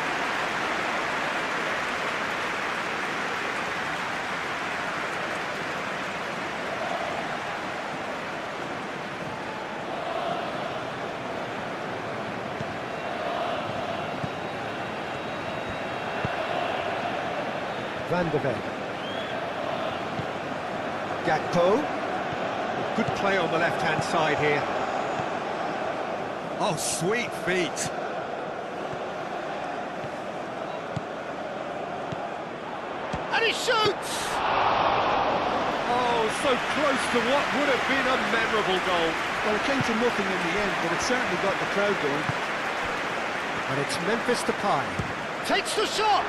Speaker 2: Van de Ven. Gakpo. Good play on the left-hand side here. Oh, sweet feet. And he shoots! Oh, so close to what would have been a memorable goal.
Speaker 3: Well, it came to nothing in the end, but it certainly got the crowd going.
Speaker 2: And it's Memphis Depay. Takes the shot!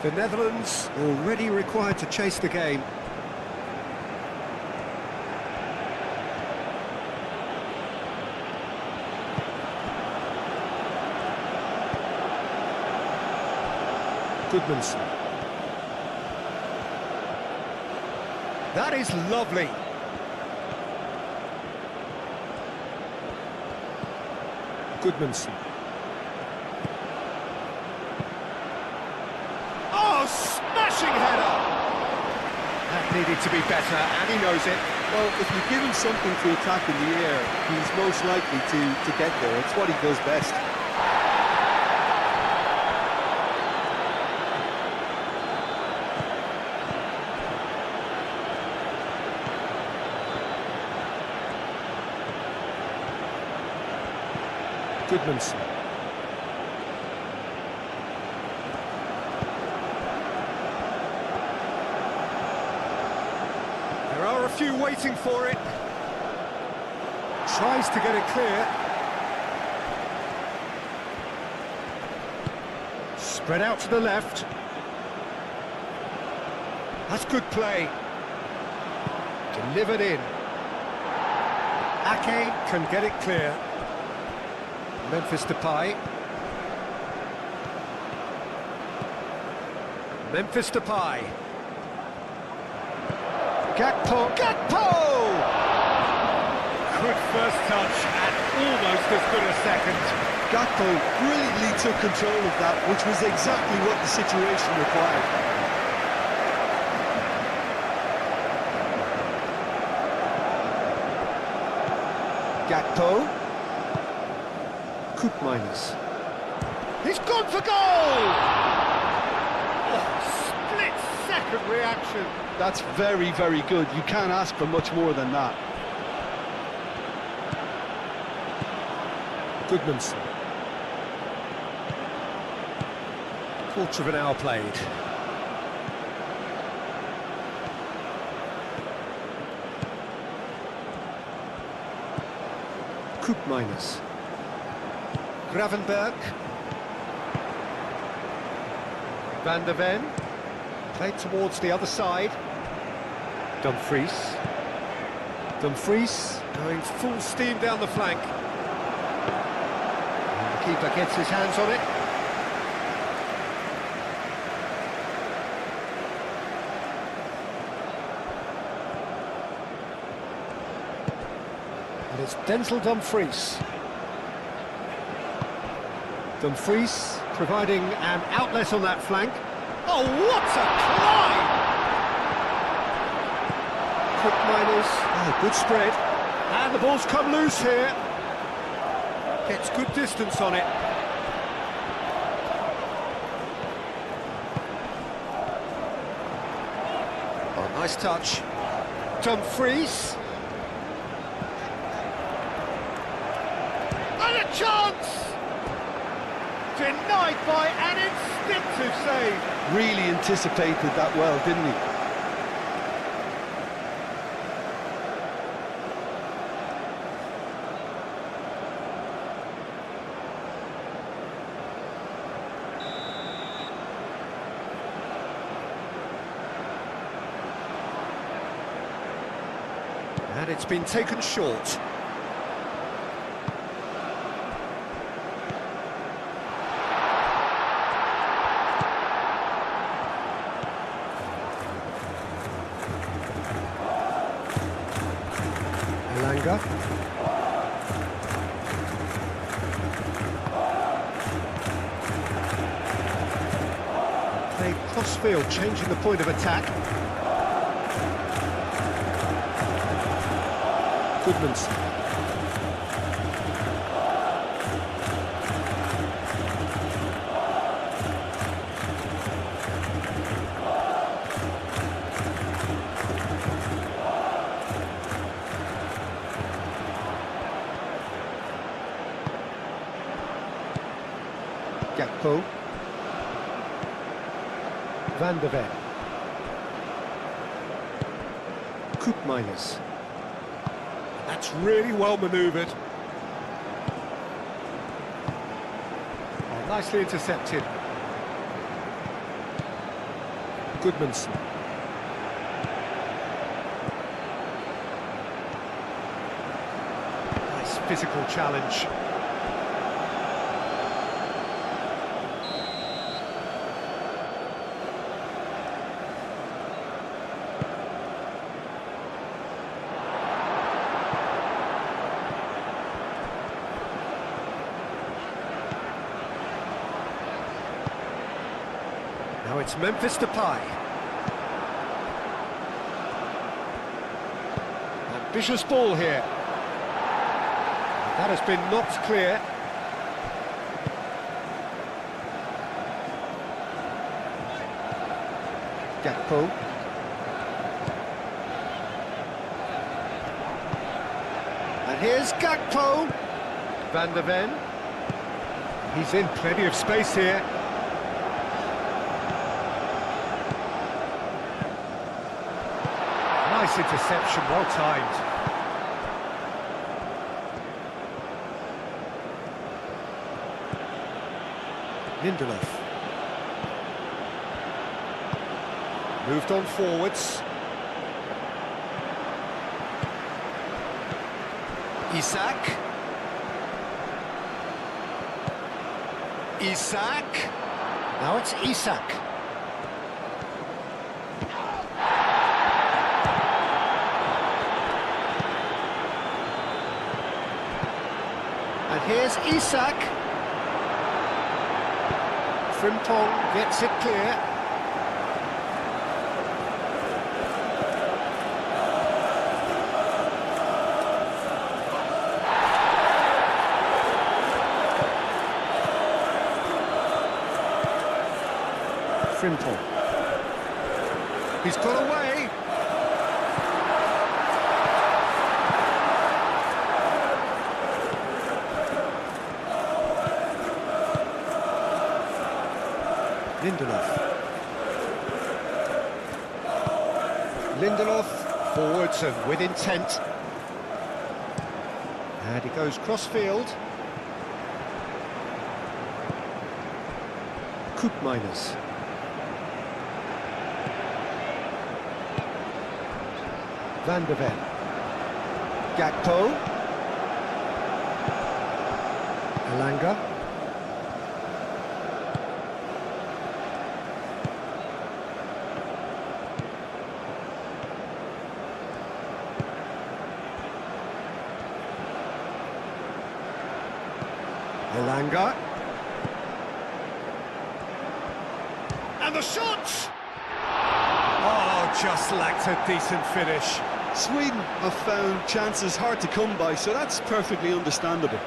Speaker 2: The Netherlands already required to chase the game. Goodmanson. That is lovely. Goodmanson. Oh, smashing header! That needed to be better, and he knows it.
Speaker 3: Well, if you give him something to attack in the air, he's most likely to get there. It's what he does best.
Speaker 2: Goodmanson. There are a few waiting for it. Tries to get it clear. Spread out to the left. That's good play. Delivered in. Ake can get it clear. Memphis Depay. Memphis Depay. Gakpo. Gakpo! Good first touch and almost as good a second.
Speaker 3: Gakpo brilliantly took control of that, which was exactly what the situation required.
Speaker 2: Gakpo. Minus. He's gone for goal! Oh, split-second reaction.
Speaker 3: That's very, very good. You can't ask for much more than that.
Speaker 2: Goodmanson. Quarter of an hour played. Minus. Gravenberg. Van der Ven. Played towards the other side. Dumfries. Dumfries going full steam down the flank. And the keeper gets his hands on it. And it's Denzel Dumfries. Dumfries providing an outlet on that flank. Oh, what a climb! Quick miners. Oh, good spread. And the ball's come loose here. Gets good distance on it. Oh, nice touch. Dumfries. And a chance! Denied by an instinctive save.
Speaker 3: Really anticipated that well, didn't he?
Speaker 2: And it's been taken short. Elanga. Played cross-field, changing the point of attack. Goodmanson. Gakpo. Van der Ven. Koopmeiners. That's really well manoeuvred. Oh, nicely intercepted. Goodmanson. Nice physical challenge. Now it's Memphis Depay. Ambitious ball here. That has been knocked clear. Gakpo. And here's Gakpo. Van der Ven. He's in plenty of space here. Nice interception, well timed. Lindelof. Moved on forwards. Isak. Now it's Isak. And here's Isak. Frimpong gets it clear. Frimpong. He's got away. Lindelof, forwards and with intent. And he goes cross-field. Koopmeiners. Van der Ven. Gakpo. Elanga. Elanga. And the shot! Oh, just lacked a decent finish.
Speaker 3: Sweden have found chances hard to come by, so that's perfectly understandable.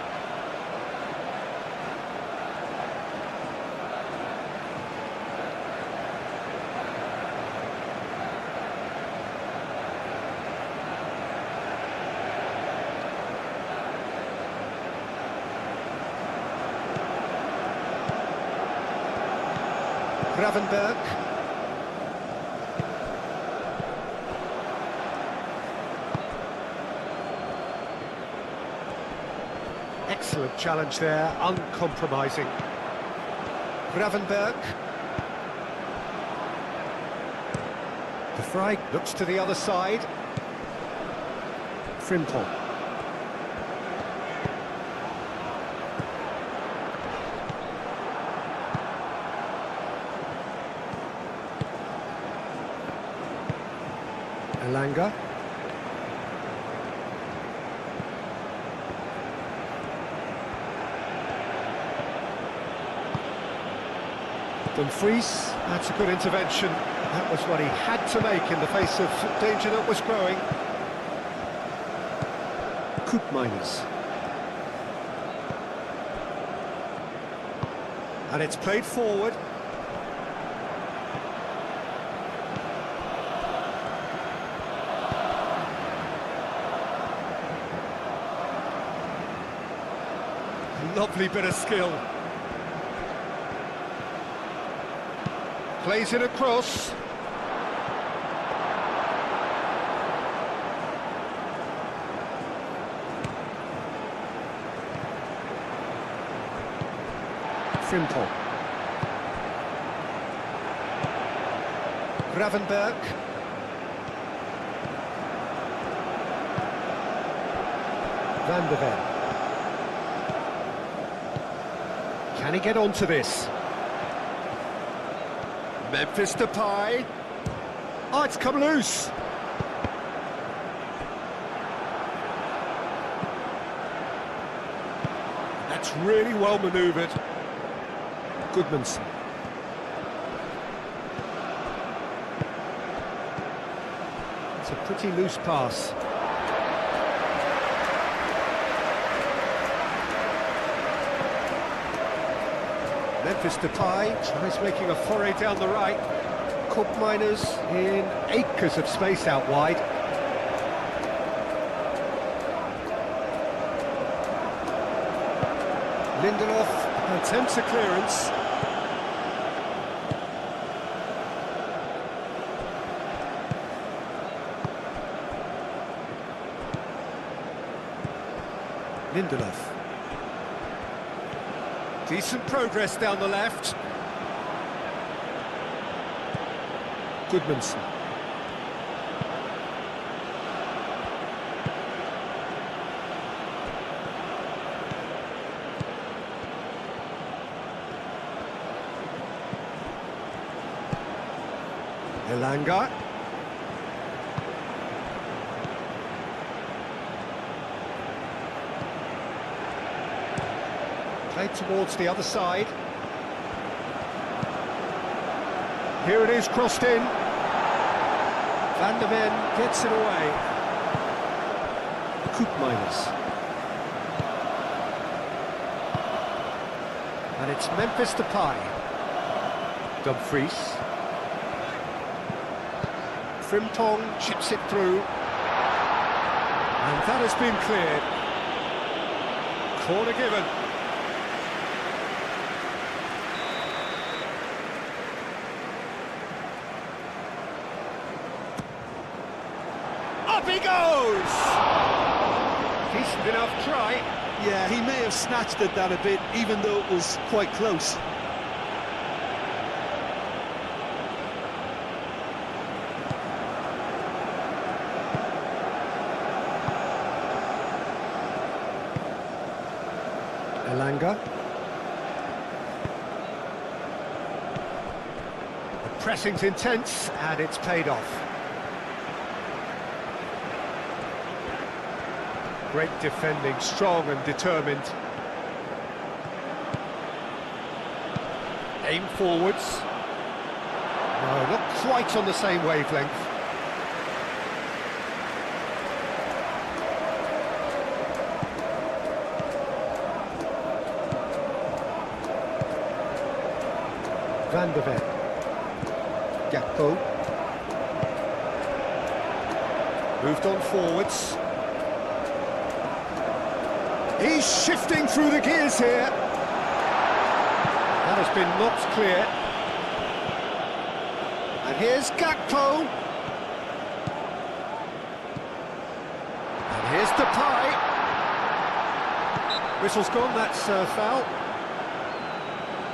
Speaker 2: Gravenberg. Excellent challenge there, uncompromising. Gravenberg. De Vrij looks to the other side. Frimpong. Elanga. Dumfries, that's a good intervention. That was what he had to make in the face of danger that was growing. Koopmeiners. And it's played forward. Lovely bit of skill. Plays it across. Frimpong. Gravenberg. Van der Ven. Can he get onto this? Memphis Depay. Oh, it's come loose. That's really well manoeuvred. Goodmanson. It's a pretty loose pass. Memphis Depay tries making a foray down the right. Koopmeiners in acres of space out wide. Lindelof attempts a clearance. Lindelof. Decent progress down the left. Goodmanson. Elanga. Played towards the other side. Here it is, crossed in. Van der Ven gets it away. Koopmeiners. And it's Memphis Depay. Dumfries. Frimtong chips it through. And that has been cleared. Corner given. Up he goes! Decent enough try.
Speaker 3: Yeah, he may have snatched at that a bit, even though it was quite close.
Speaker 2: Elanga. The pressing's intense, and it's paid off. Great defending, strong and determined. Aim forwards. No, not quite on the same wavelength. Van der Ven. Gakpo. Moved on forwards. He's shifting through the gears here. That has been knocked clear. And here's Gakpo. And here's Depay. Whistle's gone, that's foul.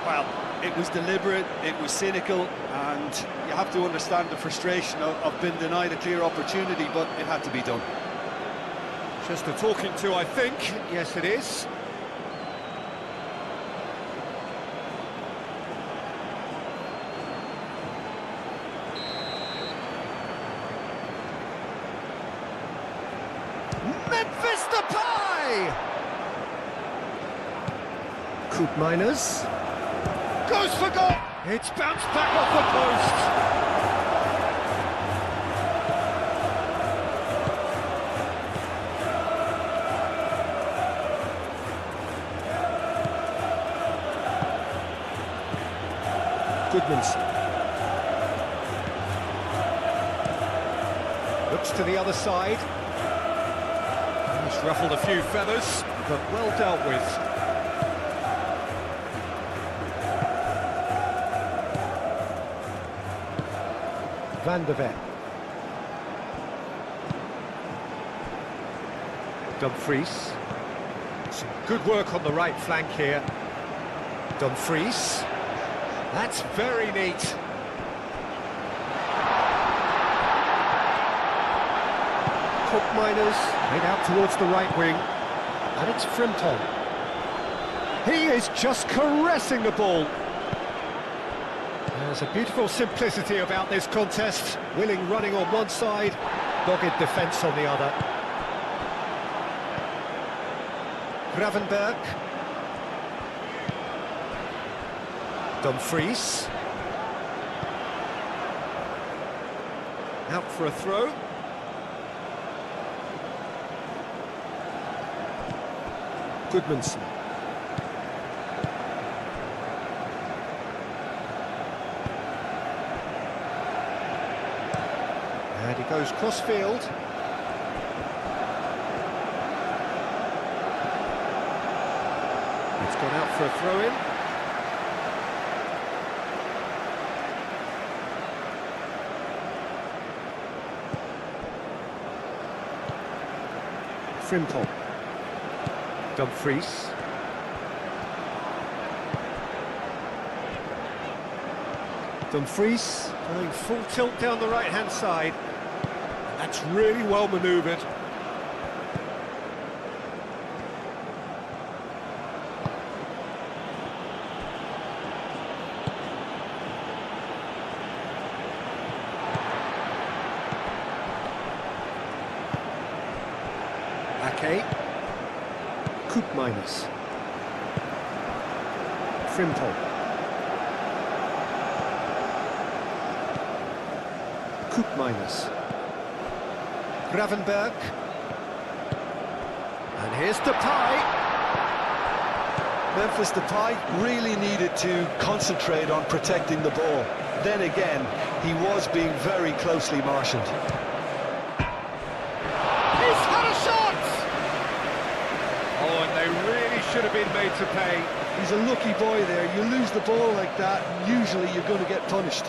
Speaker 3: Well, it was deliberate, it was cynical, and you have to understand the frustration of being denied a clear opportunity, but it had to be done.
Speaker 2: Just a talking to, I think. Yes, it is. Memphis Depay! Koopmeiners. Goes for goal! It's bounced back off the post. Goodmanson. Looks to the other side. He's ruffled a few feathers, but well dealt with. Van der Ven. Dumfries. Some good work on the right flank here. Dumfries. That's very neat. Miners played out towards the right wing, and it's Frimpong. He is just caressing the ball. There's a beautiful simplicity about this contest. Willing running on one side, dogged defence on the other. Gravenberg. Dumfries. Out for a throw. Goodmanson. And he goes cross-field. It's gone out for a throw-in. Frimpong. Dumfries. Dumfries going full tilt down the right-hand side. That's really well manoeuvred. Ake. Miners. Frimpong. Miners. Gravenberg. And here's Depay.
Speaker 3: Memphis Depay really needed to concentrate on protecting the ball. Then again, he was being very closely marshalled.
Speaker 2: He's had a shot! Oh, and they really should have been made to pay.
Speaker 3: He's a lucky boy there. You lose the ball like that, usually you're going to get punished.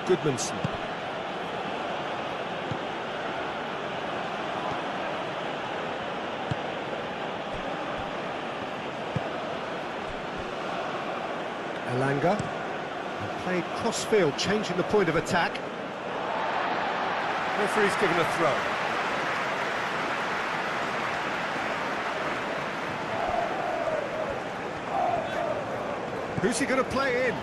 Speaker 2: Goodmanson. Elanga. Played cross-field, changing the point of attack. Referee's given a throw. Who's he going to play in?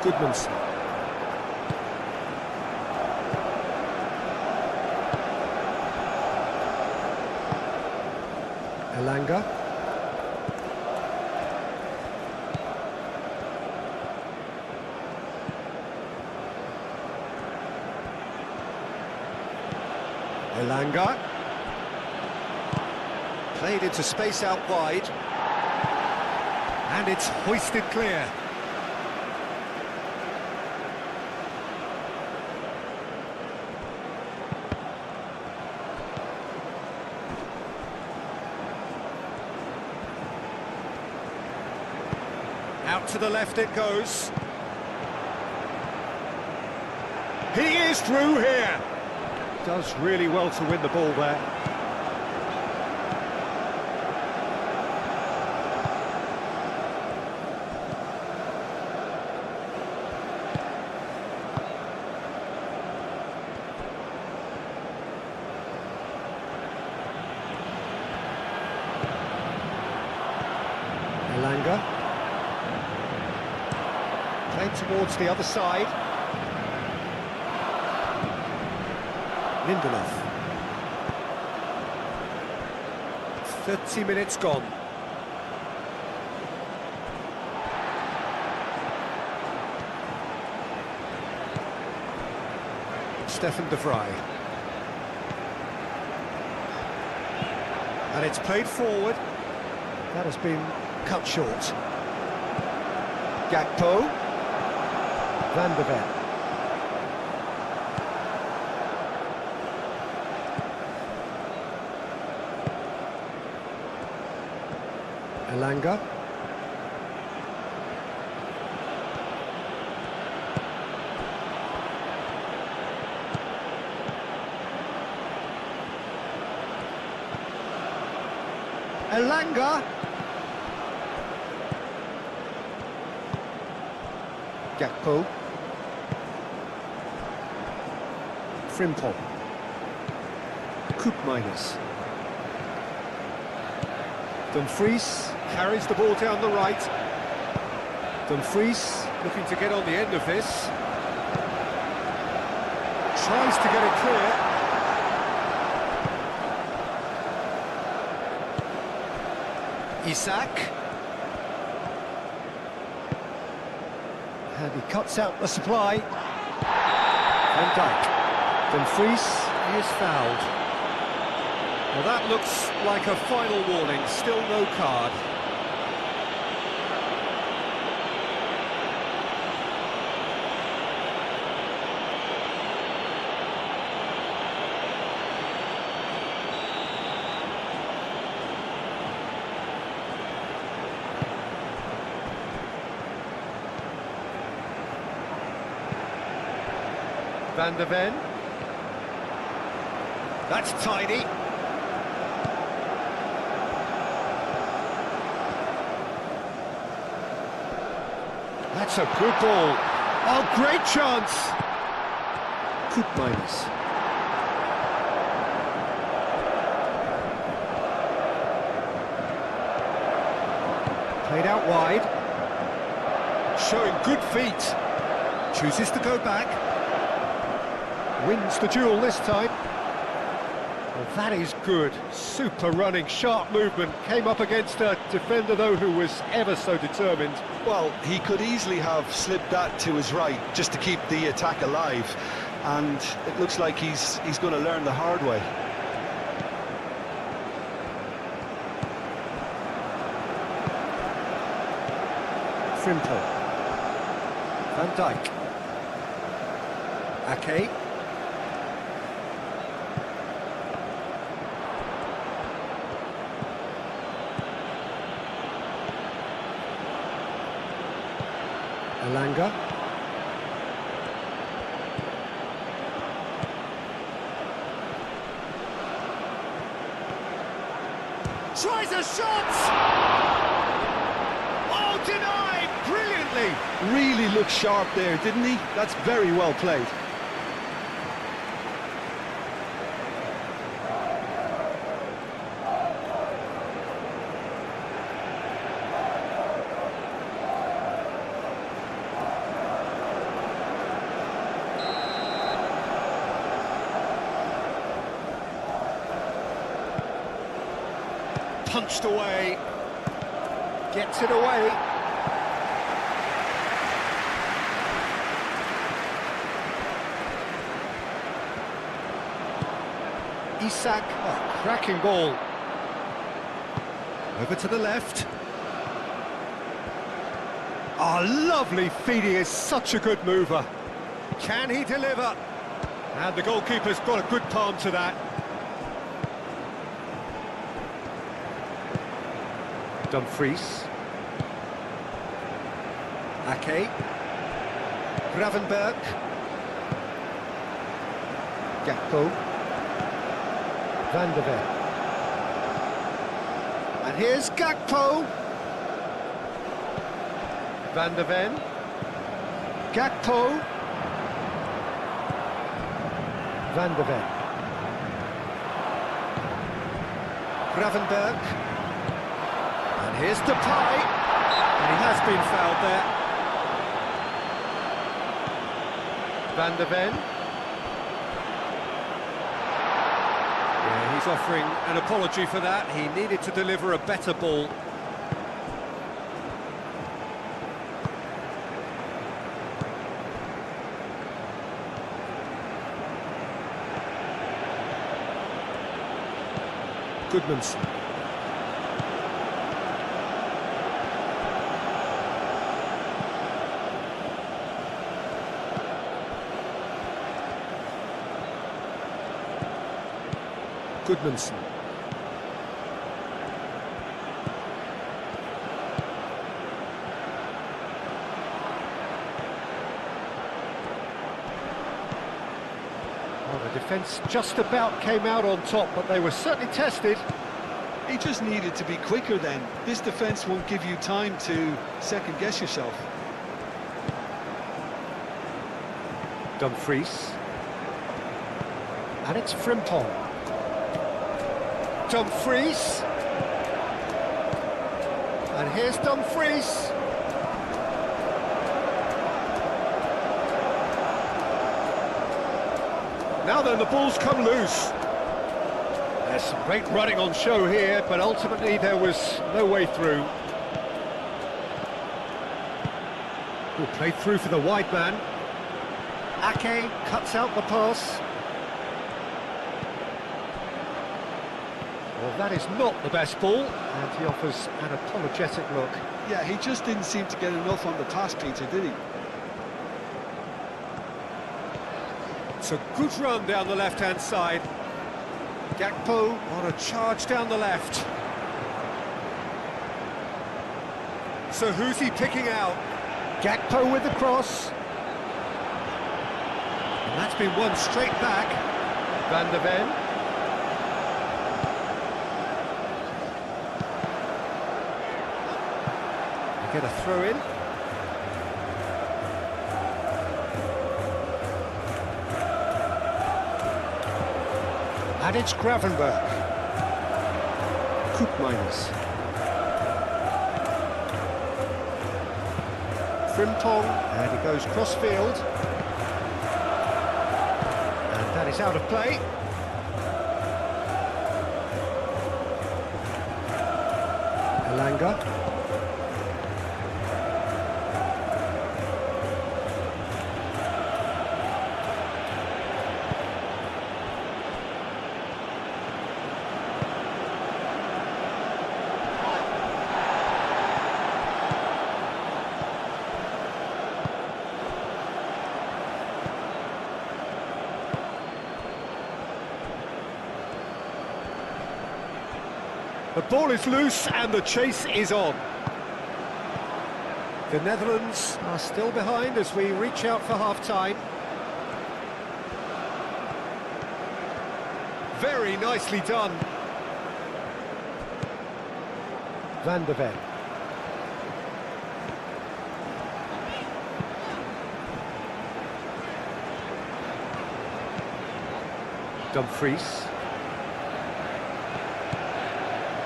Speaker 2: Goodmanson. Elanga. Elanga. Played into space out wide. And it's hoisted clear. Out to the left it goes. He is through here. Does really well to win the ball there. Elanga. Played towards the other side. Lindelof. 30 minutes gone. Stefan de Vrij. And it's played forward. That has been cut short. Gakpo. Van de Ven. Elanga. Elanga. Gakpo. Frimpong. Koopmeiners. Dumfries carries the ball down the right. Dumfries looking to get on the end of this. Tries to get it clear. Isak. And he cuts out the supply. Van Dijk. Dumfries is fouled. Well, that looks like a final warning, still no card. Van der Ven. That's tidy. That's a good ball. Oh, great chance! Koopmeiners. Played out wide. Showing good feet. Chooses to go back. Wins the duel this time. Well, that is good. Super running, sharp movement. Came up against a defender, though, who was ever so determined.
Speaker 3: Well, he could easily have slipped that to his right just to keep the attack alive, and it looks like he's going to learn the hard way.
Speaker 2: Frimpong. Van Dijk. Ake. Elanga. Tries a shot! Oh, denied! Brilliantly!
Speaker 3: Really looked sharp there, didn't he? That's very well played.
Speaker 2: Punched away, gets it away. Isak, oh, cracking ball. Over to the left. Oh, lovely feed, he is such a good mover. Can he deliver? And the goalkeeper's got a good palm to that. Dumfries. Ake. Gravenberg. Gakpo. Van der Ven. And here's Gakpo. Van der Ven. Gakpo. Van der Ven. Gravenberg. And here's Depay. And he has been fouled there. Van der Ven. Yeah, he's offering an apology for that. He needed to deliver a better ball. Goodmanson. Goodmanson. Defence just about came out on top, but they were certainly tested.
Speaker 3: He just needed to be quicker then. This defence won't give you time to second-guess yourself.
Speaker 2: Dumfries. And it's Frimpong. Dumfries. And here's Dumfries. Now then, the ball's come loose. There's some great running on show here, but ultimately there was no way through. Who played through for the wide man. Ake cuts out the pass. Well, that is not the best ball, and he offers an apologetic look.
Speaker 3: Yeah, he just didn't seem to get enough on the pass, Peter, did he?
Speaker 2: It's a good run down the left-hand side. Gakpo on a charge down the left. So who's he picking out? Gakpo with the cross. And that's been won straight back. Van der Ven. They get a throw in. And it's Gravenberch. Koopmeiners. Frimpong, and he goes cross-field. And that is out of play. Elanga. The ball is loose and the chase is on. The Netherlands are still behind as we reach out for half-time. Very nicely done. Van der Ven. Dumfries.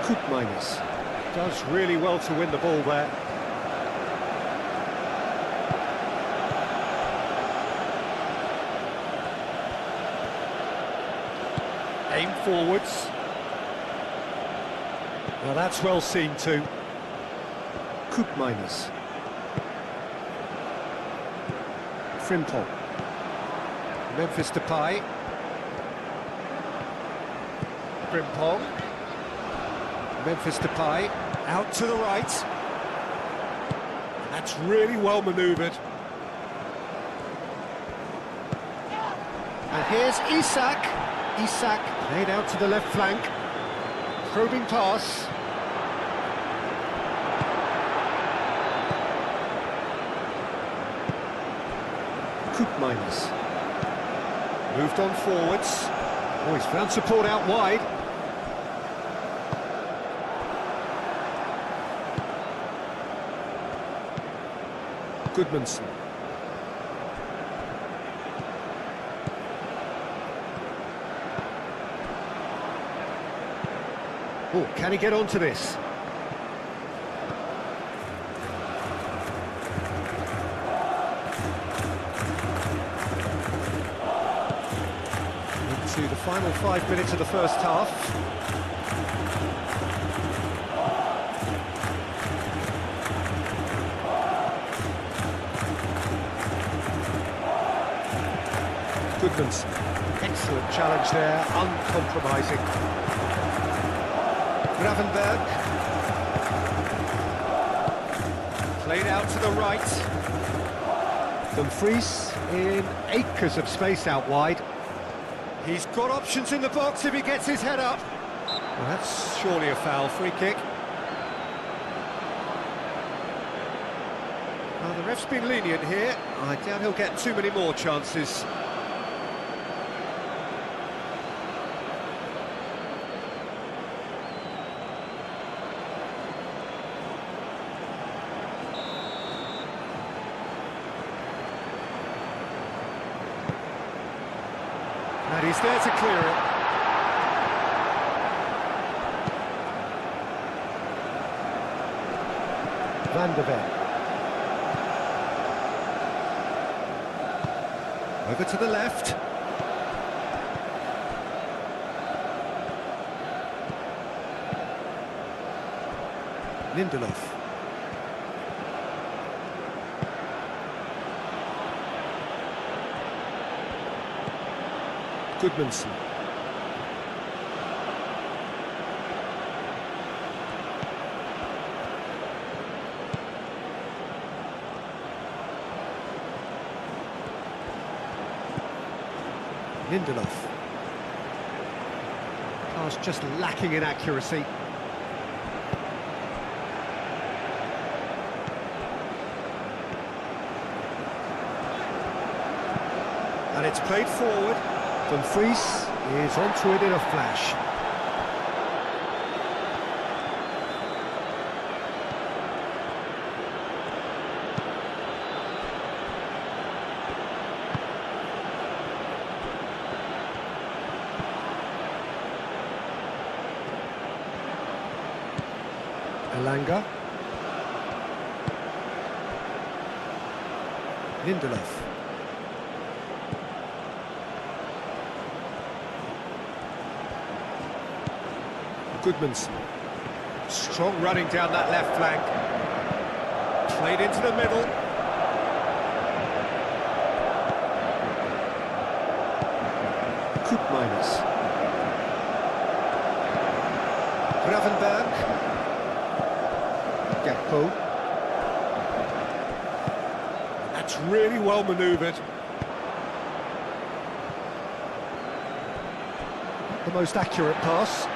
Speaker 2: Koopmeiners does really well to win the ball there. Aim forwards. Well, that's well seen too. Koopmeiners. Frimpong. Memphis Depay. Frimpong. Memphis Depay, out to the right. That's really well manoeuvred. And here's Isak. Isak played out to the left flank. Probing pass. Koopmeiners. Moved on forwards. Oh, he's found support out wide. Goodmanson. Oh, can he get onto this? Into the final 5 minutes of the first half. Goodmanson. Excellent challenge there, uncompromising. Gravenberch. Played out to the right. Dumfries in acres of space out wide. He's got options in the box if he gets his head up. Well, that's surely a foul, free kick. Well, the ref's been lenient here. I doubt he'll get too many more chances. And he's there to clear it. Van der Ven. Over to the left. Lindelof. Goodmanson. Lindelof. Pass just lacking in accuracy. And it's played forward. Dumfries is onto it in a flash. Elanga. Lindelof. Goodmanson. Strong running down that left flank. Played into the middle. Koopmeiners. Gravenberg. Gakpo. That's really well manoeuvred. The most accurate pass.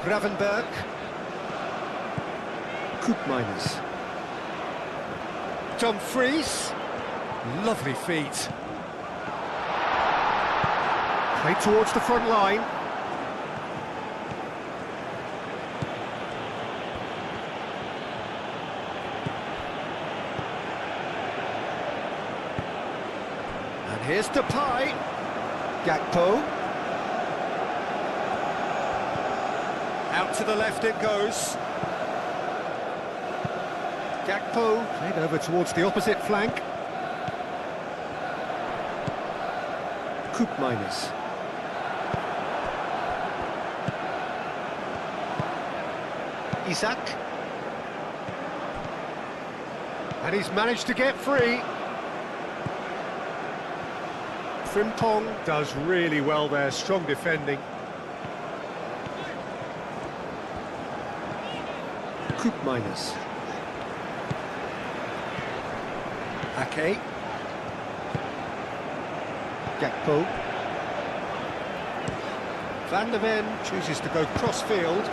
Speaker 2: Gravenberg. Koopmeiners. Dumfries. Lovely feet. Played towards the front line. And here's Depay. Gakpo. Out to the left it goes. Gakpo played over towards the opposite flank. Koopmeiners. Isak. And he's managed to get free. Frimpong does really well there, strong defending. Koopmeiners. Ake. Gakpo. Van der Ven chooses to go cross-field.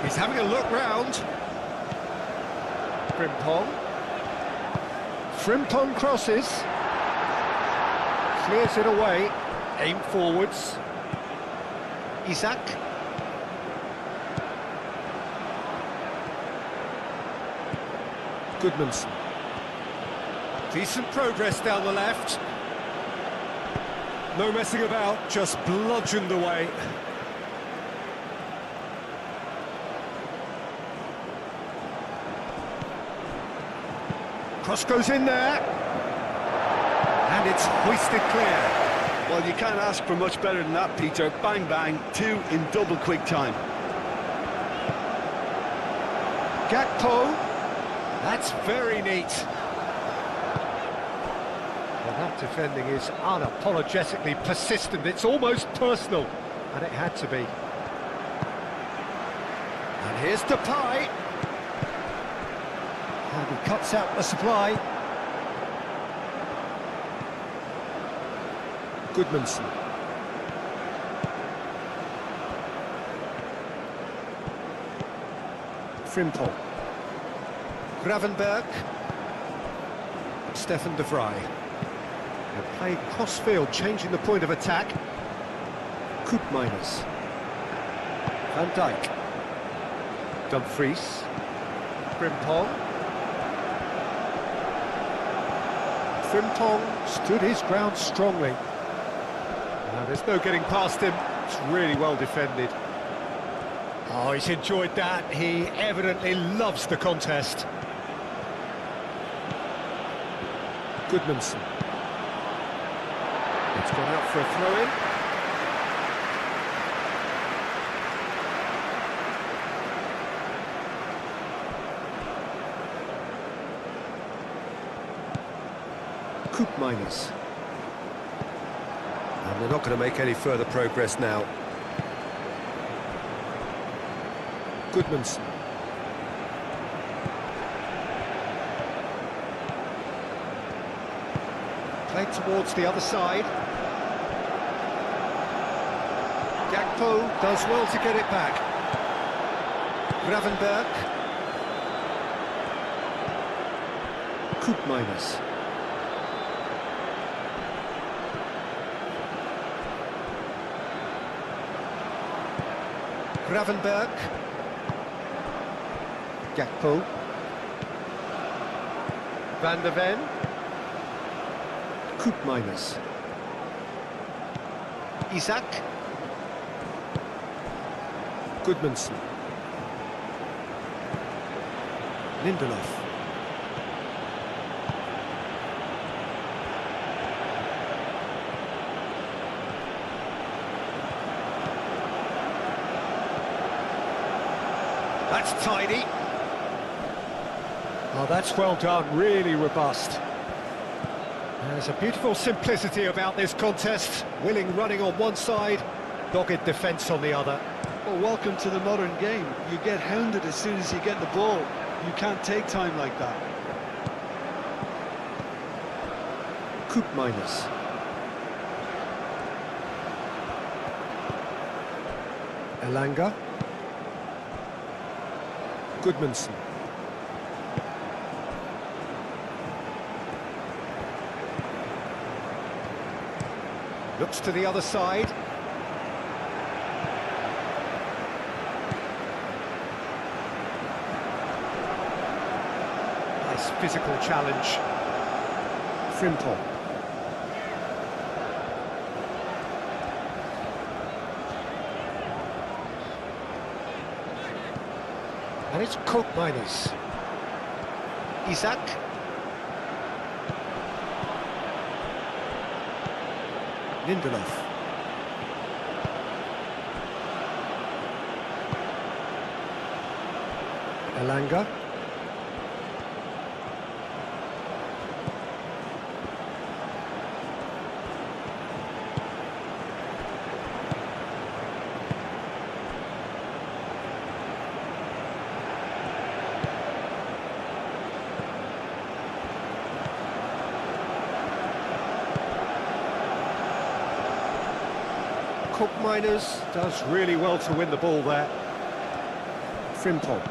Speaker 2: He's having a look round. Frimpong. Frimpong crosses. Clears it away. Aim forwards. Isak. Goodmanson. Decent progress down the left. No messing about, just bludgeoned away. Cross goes in there. And it's hoisted clear.
Speaker 3: Well, you can't ask for much better than that, Peter. Bang, bang, two in double quick time.
Speaker 2: Gakpo. That's very neat. Well, that defending is unapologetically persistent. It's almost personal, and it had to be. And here's Depay. And he cuts out the supply. Goodmanson. Frimpong. Gravenberg. Stefan de Vrij. They played cross-field, changing the point of attack. Koopmeiners. Van Dijk. Dumfries. Frimpong. Frimpong stood his ground strongly. There's no getting past him. It's really well defended. Oh, he's enjoyed that. He evidently loves the contest. Goodmanson. It's gone out for a throw-in. Koopmeiners. And they're not going to make any further progress now. Goodmanson. Played towards the other side. Gakpo does well to get it back. Gravenberg. Koopmeiners. Gravenberg. Gakpo. Van der Ven. Koopmeiners. Isaac. Goodmanson. Lindelof. That's tidy. Oh, that's well done, really robust. There's a beautiful simplicity about this contest. Willing running on one side, dogged defence on the other.
Speaker 3: Well, welcome to the modern game. You get hounded as soon as you get the ball. You can't take time like that.
Speaker 2: Koopmeiners. Elanga. Goodmanson. Looks to the other side. Nice physical challenge. Frimpong. And it's Koopmeiners. Isaac. Lindelof. Elanga. Koopmeiners does really well to win the ball there. Frimpong.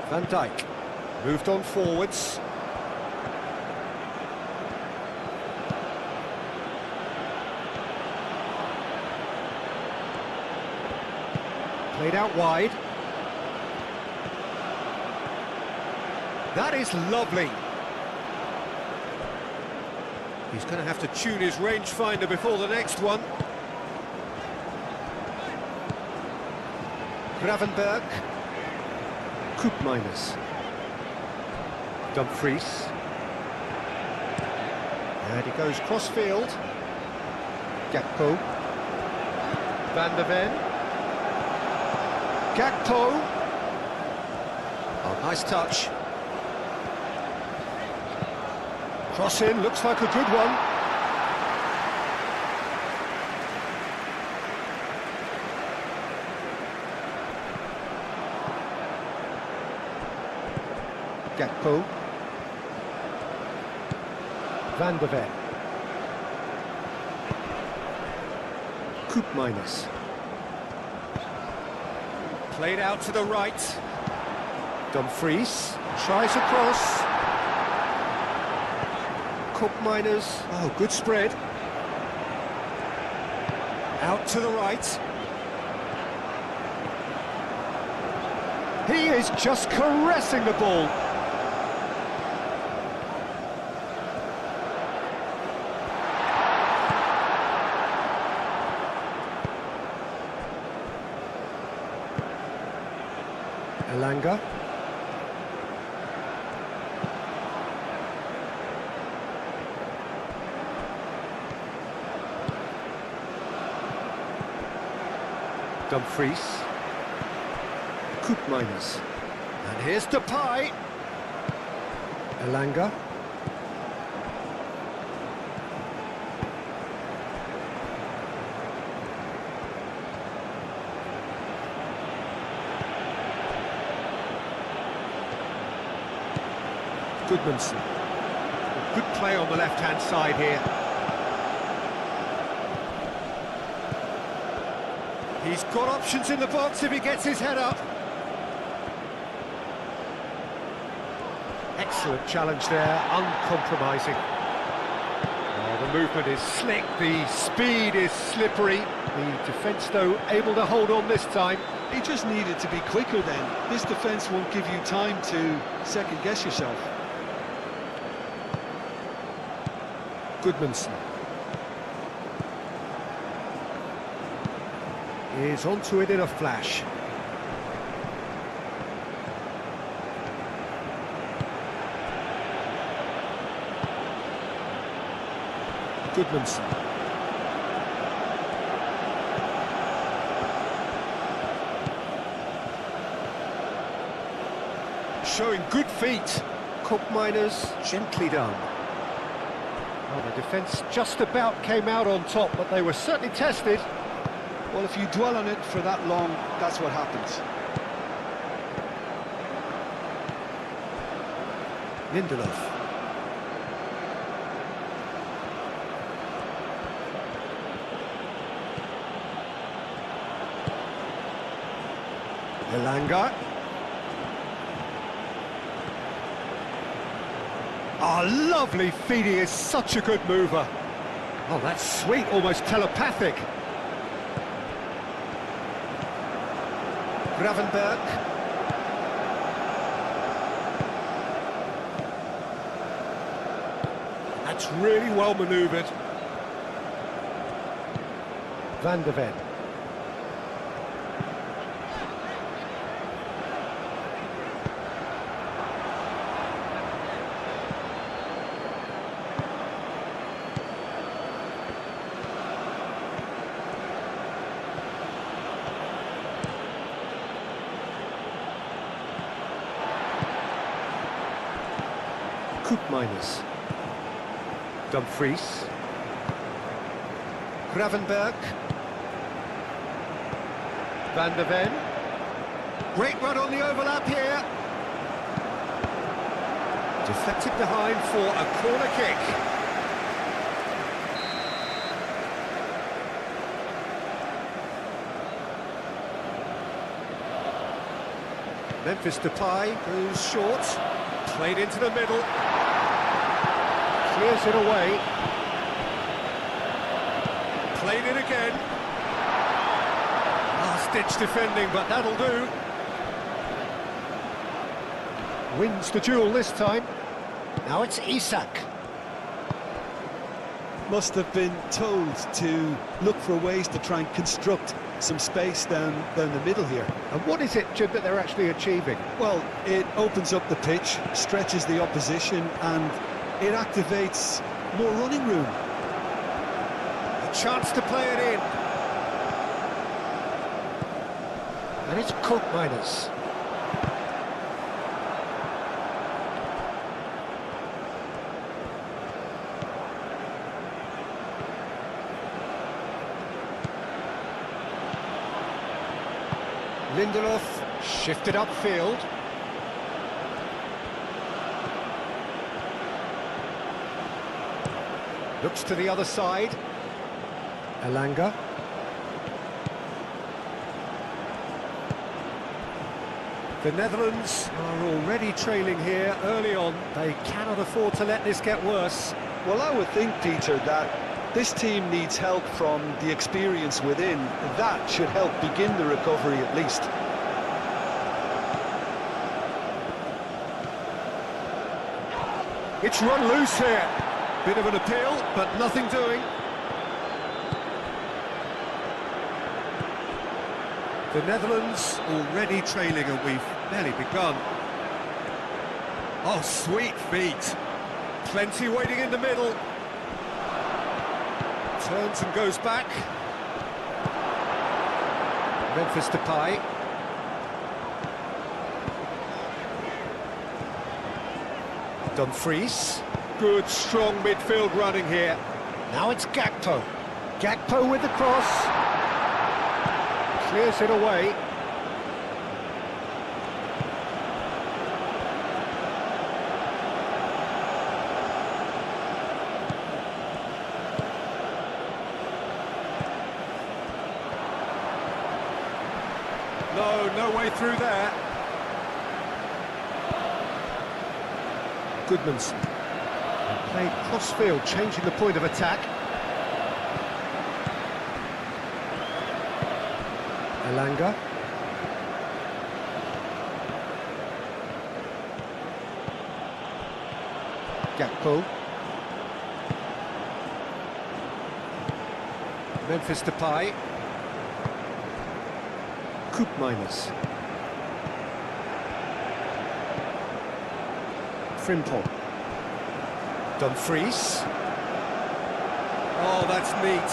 Speaker 2: Van Dijk. Moved on forwards. Played out wide. That is lovely. He's going to have to tune his rangefinder before the next one. Gravenberg. Koopmeiners. Dumfries. And he goes cross-field. Gakpo. Van der Ven. Gakpo. Oh, nice touch. Cross in, looks like a good one. Gakpo. Van der Ven. Koopmeiners. Played out to the right. Dumfries tries across. Koopmeiners. Oh, good spread. Out to the right. He is just caressing the ball. Elanga. Dumfries. Koopmeiners. And here's Depay. Elanga. Goodmanson. Good play on the left-hand side here. He's got options in the box if he gets his head up. Excellent challenge there, uncompromising. Oh, the movement is slick, the speed is slippery. The defence, though, able to hold on this time.
Speaker 3: He just needed to be quicker then. This defence won't give you time to second-guess yourself.
Speaker 2: Goodmanson. Is onto it in a flash. Goodmanson. Showing good feet. Koopmeiners gently done. Well, the defence just about came out on top, but they were certainly tested.
Speaker 3: Well, if you dwell on it for that long, that's what happens.
Speaker 2: Lindelof. Elanga. Oh, lovely feed, he is such a good mover. Oh, that's sweet, almost telepathic. Gravenberg. That's really well manoeuvred. Van de Ven. Koopmeiners. Dumfries. Gravenberg. Van de Ven. Great run on the overlap here. Deflected behind for a corner kick. Memphis Depay goes short. Played into the middle. Clears it away. Played it again. Last-ditch defending, but that'll do. Wins the duel this time. Now it's Isak.
Speaker 3: Must have been told to look for ways to try and construct some space down the middle here.
Speaker 2: And what is it, Jim, that they're actually achieving?
Speaker 3: Well, it opens up the pitch, stretches the opposition, and it activates more running room.
Speaker 2: A chance to play it in. And it's Koopmeiners. Lindelof shifted upfield. Looks to the other side. Elanga. The Netherlands are already trailing here early on. They cannot afford to let this get worse.
Speaker 3: Well, I would think, Peter, that this team needs help from the experience within. That should help begin the recovery at least.
Speaker 2: It's run loose here. Bit of an appeal, but nothing doing. The Netherlands already trailing, and we've barely begun. Oh, sweet feet. Plenty waiting in the middle. Turns and goes back. Memphis Depay. Dumfries. Good, strong midfield running here. Now it's Gakpo. Gakpo with the cross. Clears it away. No way through there. Goodmanson. Played cross-field, changing the point of attack. Elanga. Gakpo. Memphis Depay. Koopmeiners. Frimpong. Dumfries. Oh, that's neat.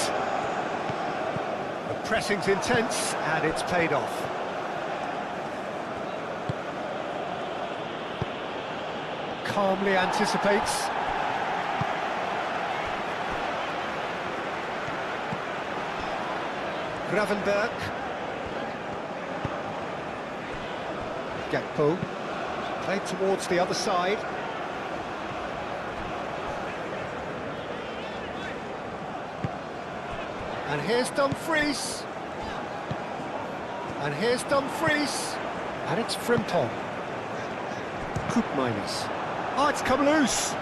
Speaker 2: The pressing's intense, and it's paid off. Calmly anticipates. Gravenberg. Gakpo. Played towards the other side. And here's Dumfries. And here's Dumfries. And it's Frimpong. Koopmeiners. Oh, it's come loose.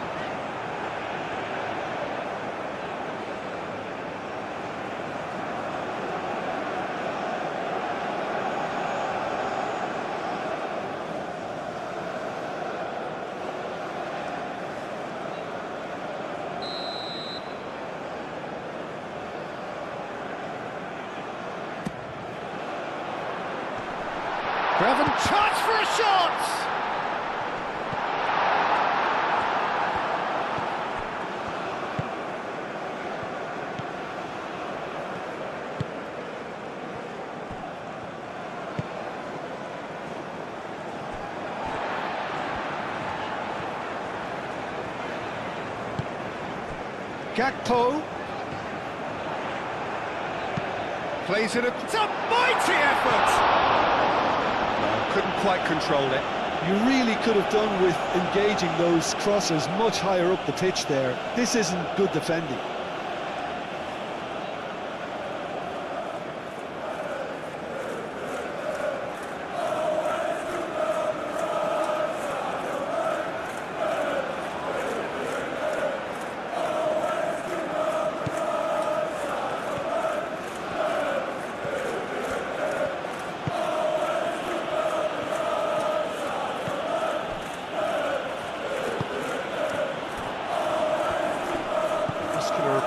Speaker 2: Graven touch for a shot! Gakpo plays it. It's a mighty effort! Couldn't quite control it.
Speaker 3: You really could have done with engaging those crosses much higher up the pitch there. This isn't good defending.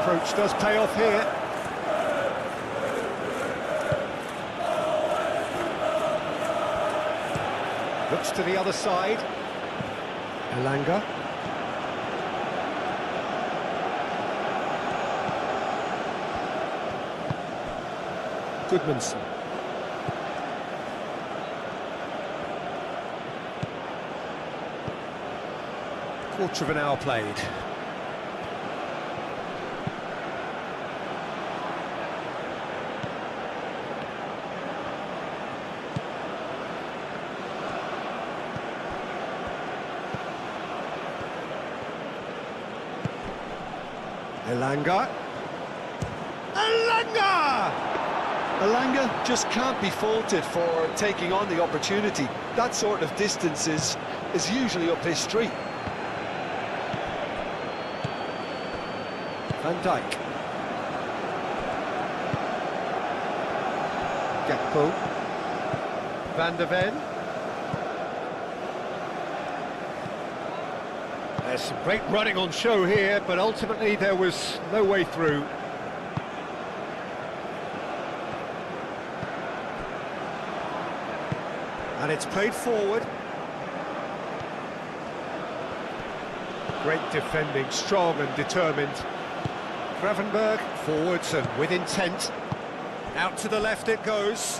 Speaker 2: Approach does pay off here. Looks to the other side. Elanga. Goodmanson. Quarter of an hour played. Elanga. Elanga!
Speaker 3: Elanga just can't be faulted for taking on the opportunity. That sort of distance is usually up his street.
Speaker 2: Van Dijk. Gakpo. Van der Ven. There's some great running on show here, but ultimately there was no way through. And it's played forward. Great defending, strong and determined. Gravenberg forwards and with intent. Out to the left it goes.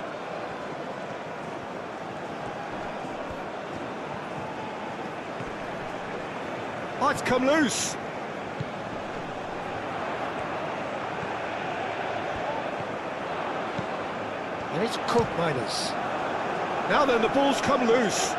Speaker 2: Oh, it's come loose. And it's Cook minus. Now then, the ball's come loose.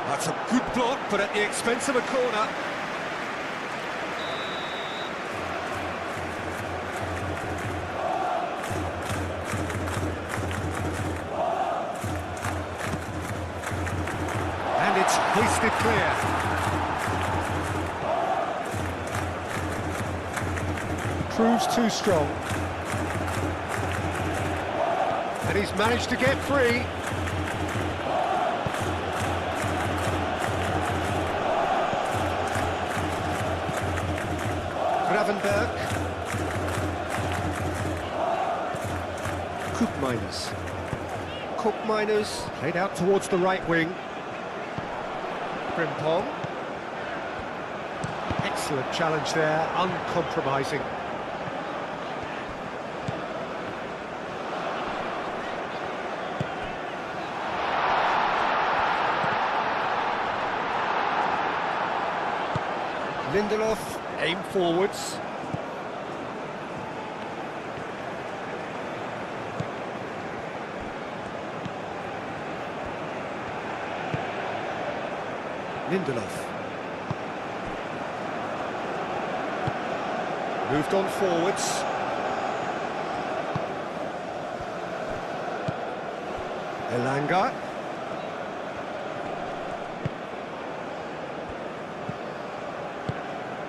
Speaker 2: That's a good block, but at the expense of a corner. And it's hoisted clear. Proves too strong. And he's managed to get free. Gravenberg. Cook minus. Cook minus. Played out towards the right wing. Frimpong. Excellent challenge there, uncompromising. Lindelof, aim forwards. Lindelof. Moved on forwards. Elanga.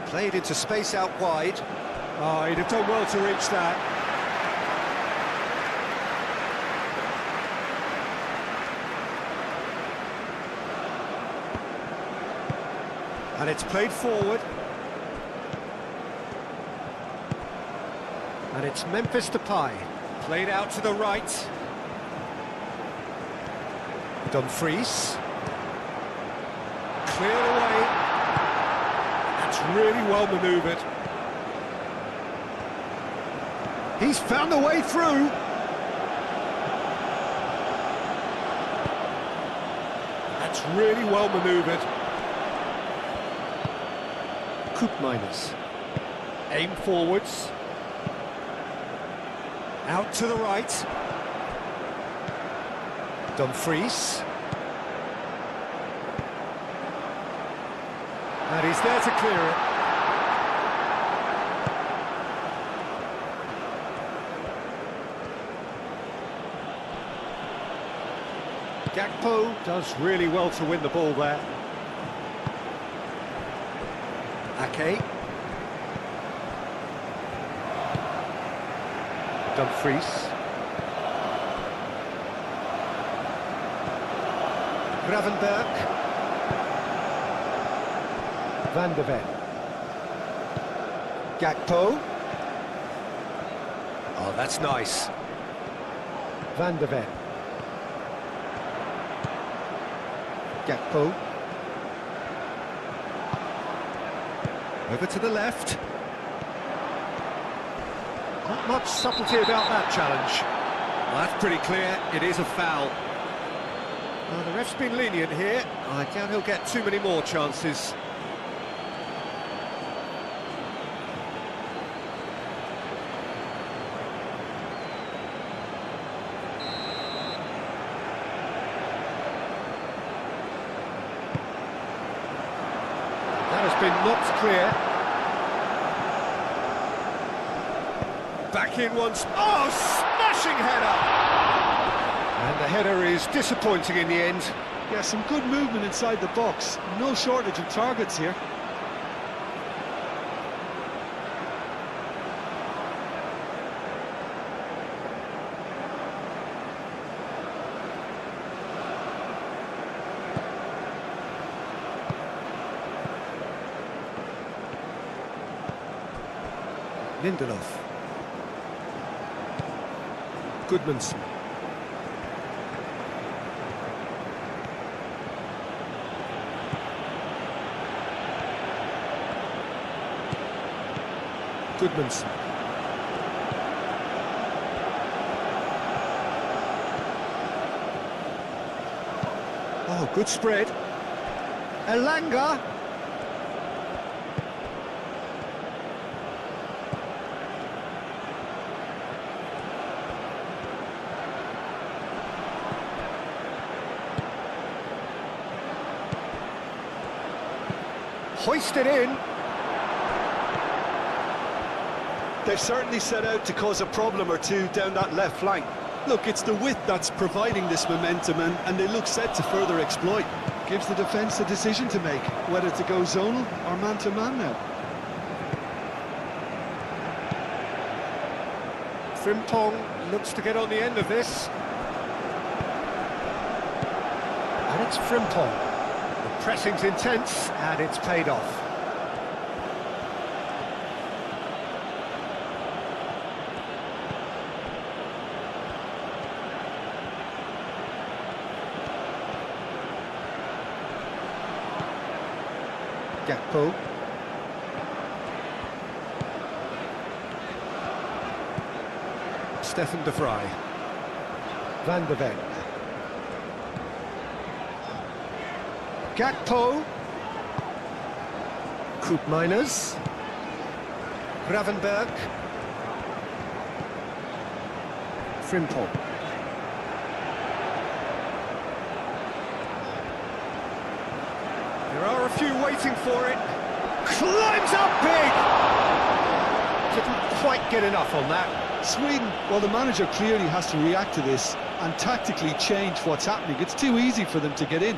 Speaker 2: Played into space out wide. Oh, he'd have done well to reach that. And it's played forward. And it's Memphis Depay. Played out to the right. Dumfries. Cleared away. That's really well manoeuvred. He's found a way through. That's really well manoeuvred. Coop minus. Aim forwards. Out to the right. Dumfries. And he's there to clear it. Gakpo does really well to win the ball there. Ake. Dumfries. Gravenberg. Van de Ven. Gakpo. Oh, that's nice. Van de Ven. Gakpo. Over to the left. Not much subtlety about that challenge. Well, that's pretty clear. It is a foul. Well, the ref's been lenient here. I doubt he'll get too many more chances. Been knocked clear. Back in once. Oh, smashing header! And the header is disappointing in the end.
Speaker 3: Yeah, some good movement inside the box. No shortage of targets here.
Speaker 2: Lindelof. Goodmanson. Goodmanson. Oh, good spread. Elanga. Hoisted in.
Speaker 3: They've certainly set out to cause a problem or two down that left flank. Look, it's the width that's providing this momentum, and they look set to further exploit. Gives the defence a decision to make, whether to go zonal or man-to-man now.
Speaker 2: Frimpong looks to get on the end of this. And it's Frimpong. The pressing's intense, and it's paid off. Gakpo. Stefan de Vrij. Van de Ven. Gakpo. Koopmeiners. Gravenberg. Frimpong. There are a few waiting for it. Climbs up big! Didn't quite get enough on that.
Speaker 3: Sweden, well, the manager clearly has to react to this and tactically change what's happening. It's too easy for them to get in.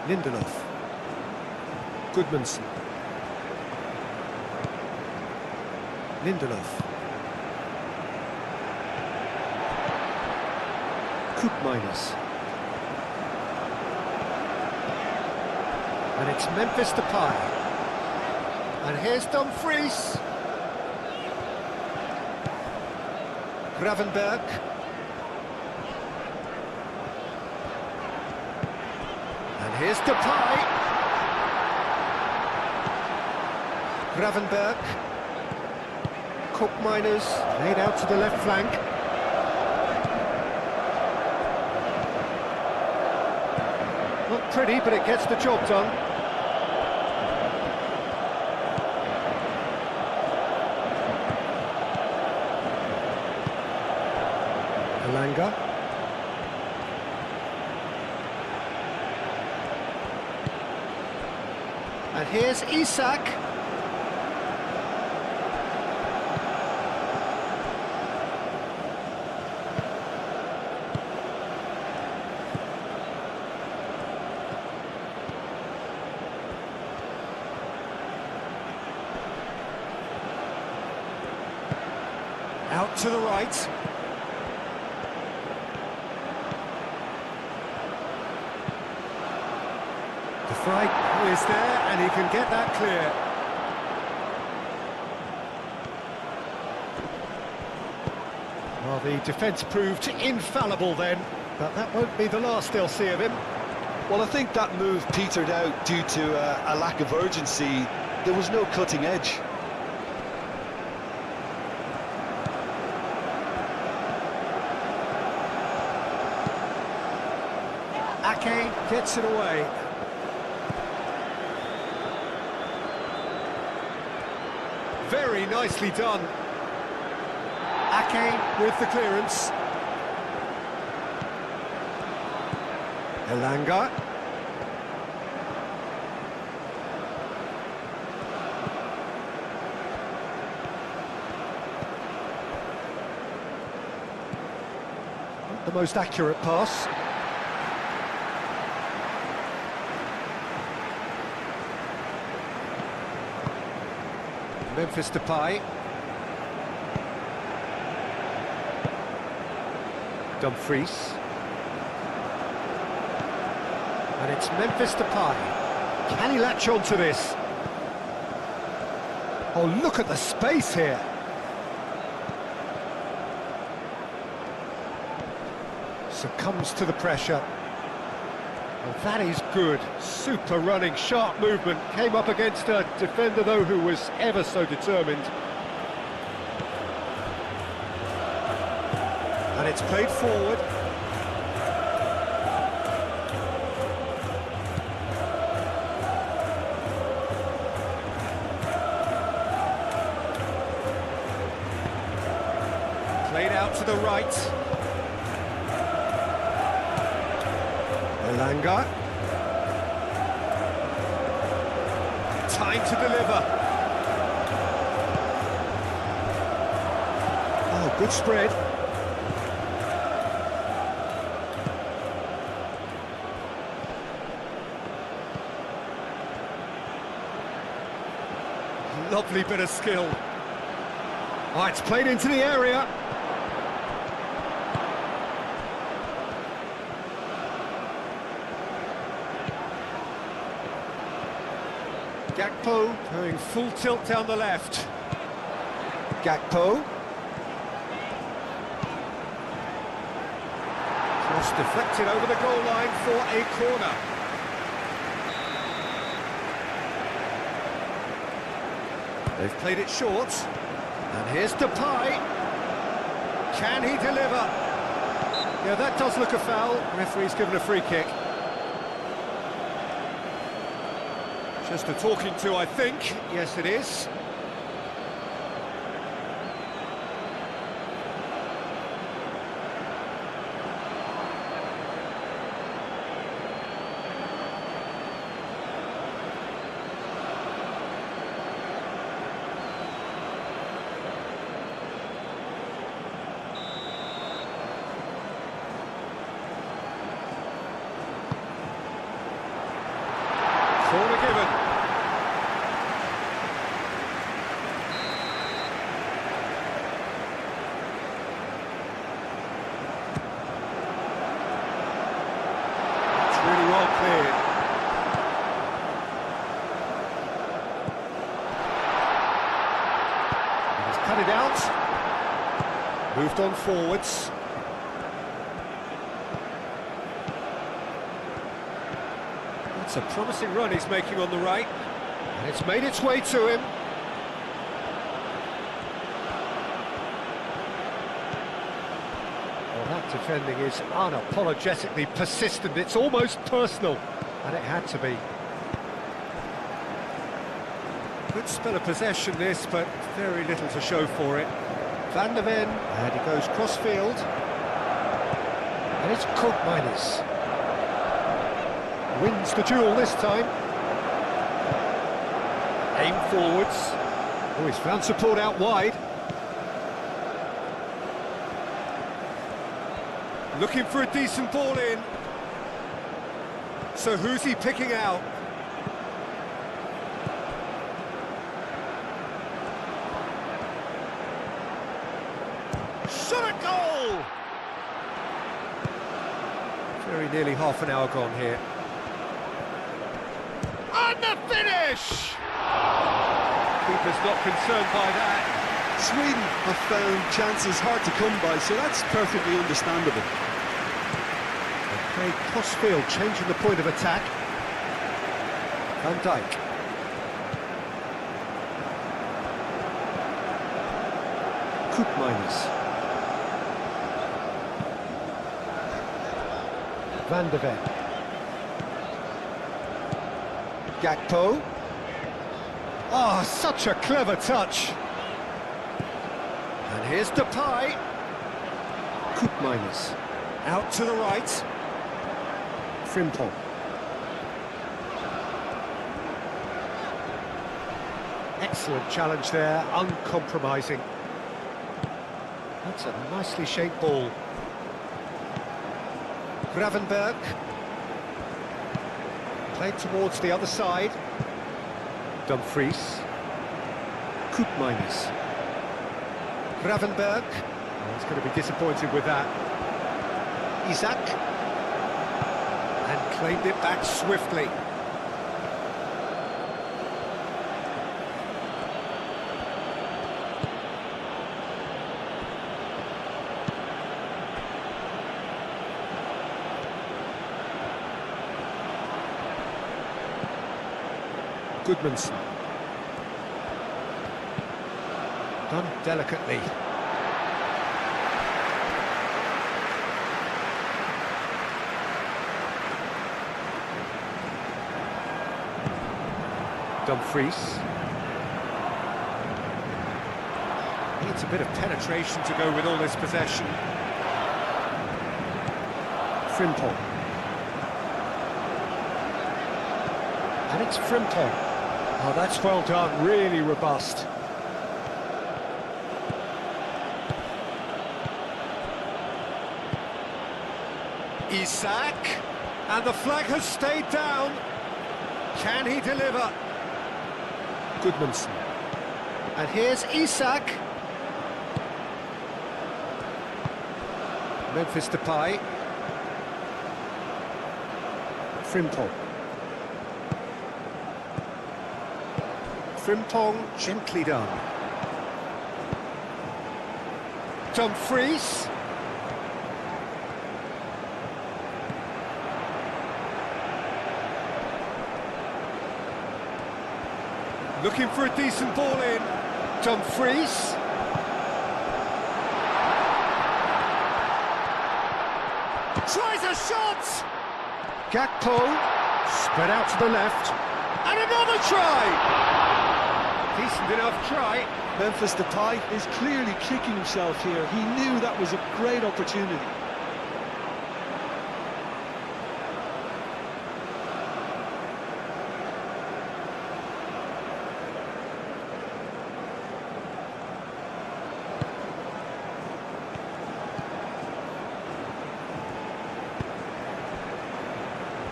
Speaker 2: Lindelof. Goodmanson. Lindelof. Koopmeiners. And it's Memphis Depay. And here's Dumfries. Gravenberg. And here's Depay. Gravenberg. Koopmeiners laid out to the left flank. Not pretty, but it gets the job done. Elanga. And here's Isak. Out to the right. De Vrij is there, and he can get that clear. Well, the defence proved infallible then, but that won't be the last they'll see of him.
Speaker 3: Well, I think that move petered out due to a lack of urgency. There was no cutting edge.
Speaker 2: Ake gets it away. Very nicely done. Ake with the clearance. Elanga. Not the most accurate pass. Memphis Depay. Dumfries. And it's Memphis Depay. Can he latch on to this? Oh, look at the space here. Succumbs to the pressure. Well, that is good. Super running, sharp movement. Came up against a defender, though, who was ever so determined. And it's played forward. Played out to the right. Elanga. Time to deliver. Oh, good spread. Lovely bit of skill. Oh, it's played into the area. Gakpo going full tilt down the left. Gakpo. Cross deflected over the goal line for a corner. They've played it short. And here's Depay. Can he deliver? Yeah, that does look a foul. Referee's given a free kick. Just a talking to, I think. Yes, it is. Corner given. Really well cleared. He's cut it out. Moved on forwards. That's a promising run he's making on the right. And it's made its way to him. That defending is unapologetically persistent. It's almost personal, and it had to be. Good spell of possession this, but very little to show for it. Van der Ven, and he goes cross-field. And it's Koopmeiners. Wins the duel this time. Aim forwards. Oh, he's found support out wide. Looking for a decent ball in. So who's he picking out? Shot a goal! Very nearly half an hour gone here. And the finish! Keeper's not concerned by that.
Speaker 3: Sweden have found chances hard to come by, so that's perfectly understandable.
Speaker 2: Okay, cross-field, changing the point of attack. Van Dijk. Koopmeiners. Van der Ven. Gakpo. Oh, such a clever touch. And Here's Depay. Koopmeiners. Out to the right. Frimpong. Excellent challenge there, uncompromising. That's a nicely shaped ball. Gravenberg. Played towards the other side. Dumfries. Koopmeiners. Gravenberg. Oh, he's going to be disappointed with that. Isaac. And claimed it back swiftly. Goodmanson. Done delicately. Dumfries. Needs a bit of penetration to go with all this possession. Frimpong. And it's Frimpong. Oh, that's well done, really robust. Isaac, and the flag has stayed down. Can he deliver? Goodmanson. And here's Isaac. Memphis Depay. Frimpong. Frimpong, gently done. Dumfries. Looking for a decent ball in. Dumfries. Tries a shot! Gakpo. Spread out to the left. And another try! Decent enough try.
Speaker 3: Memphis Depay is clearly kicking himself here. He knew that was a great opportunity.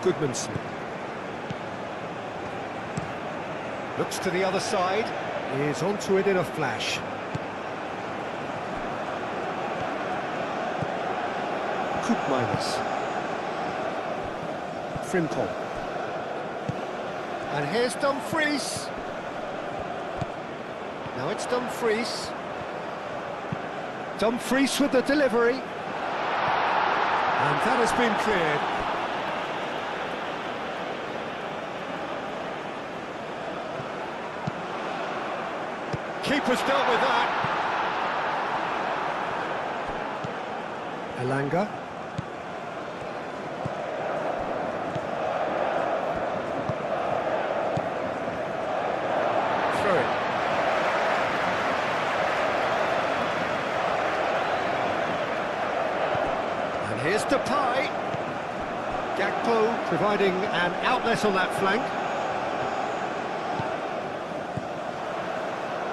Speaker 2: Goodmanson. Looks to the other side, is onto it in a flash. Koopmeiners. Frimpong. And here's Dumfries. Now it's Dumfries. Dumfries with the delivery. And that has been cleared. Keeper's dealt with that. Elanga. Throw it. And here's Depay. Gakpo providing an outlet on that flank.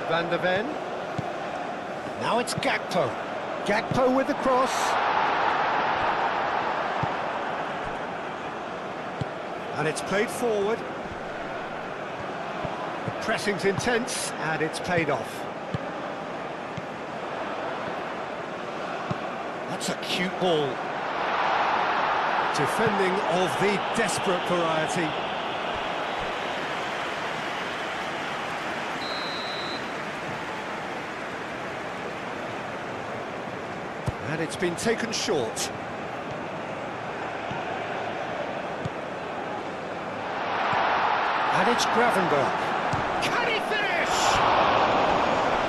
Speaker 2: Van der Ven. Now it's Gakpo. Gakpo with the cross. And it's played forward. The pressing's intense, and it's paid off. That's a cute ball. Defending of the desperate variety. And it's been taken short. And it's Gravenberg. Can he finish?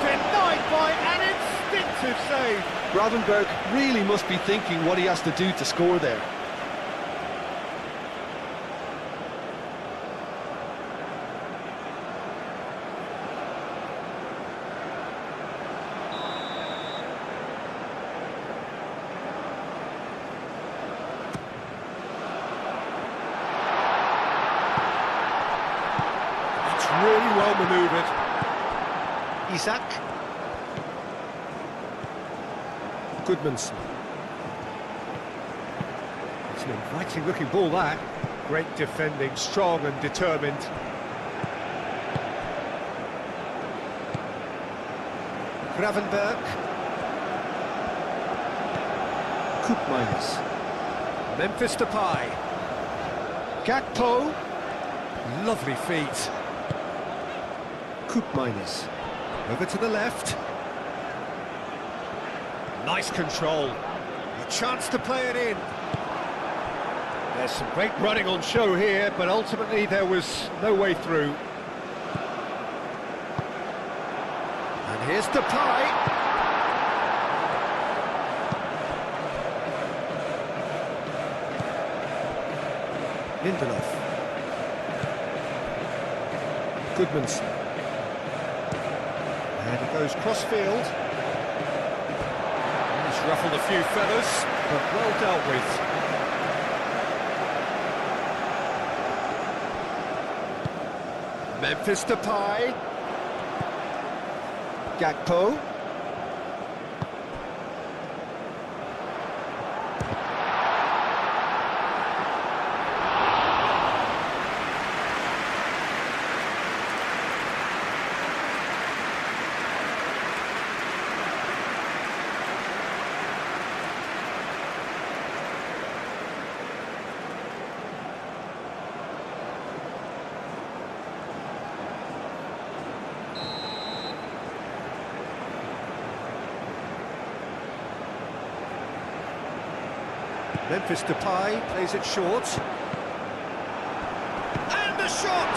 Speaker 2: Denied by an instinctive save.
Speaker 3: Gravenberg really must be thinking what he has to do to score there.
Speaker 2: manoeuvred.
Speaker 3: Isak.
Speaker 2: Goodmanson. It's an inviting looking ball, that. Great defending, strong and determined. Gravenberg. Koopmeiners. Memphis Depay. Gakpo. Lovely feet. Koopmeiners. Over to the left. Nice control. A chance to play it in. There's some great running on show here, but ultimately there was no way through. And here's Depay. Lindelof. Goodmanson. And he goes cross-field. He's ruffled a few feathers, but well dealt with. Memphis Depay. Gakpo. Memphis Depay plays it short. And the shot!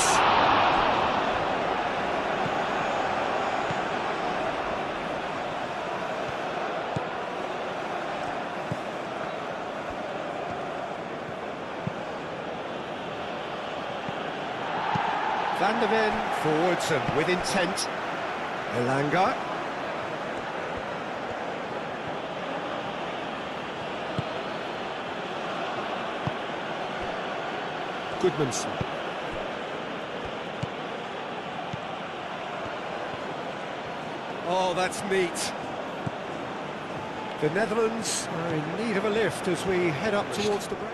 Speaker 2: Van der Ven forwards and with intent. Elanga. Goodmanson. Oh, that's neat. The Netherlands are in need of a lift as we head up towards the break.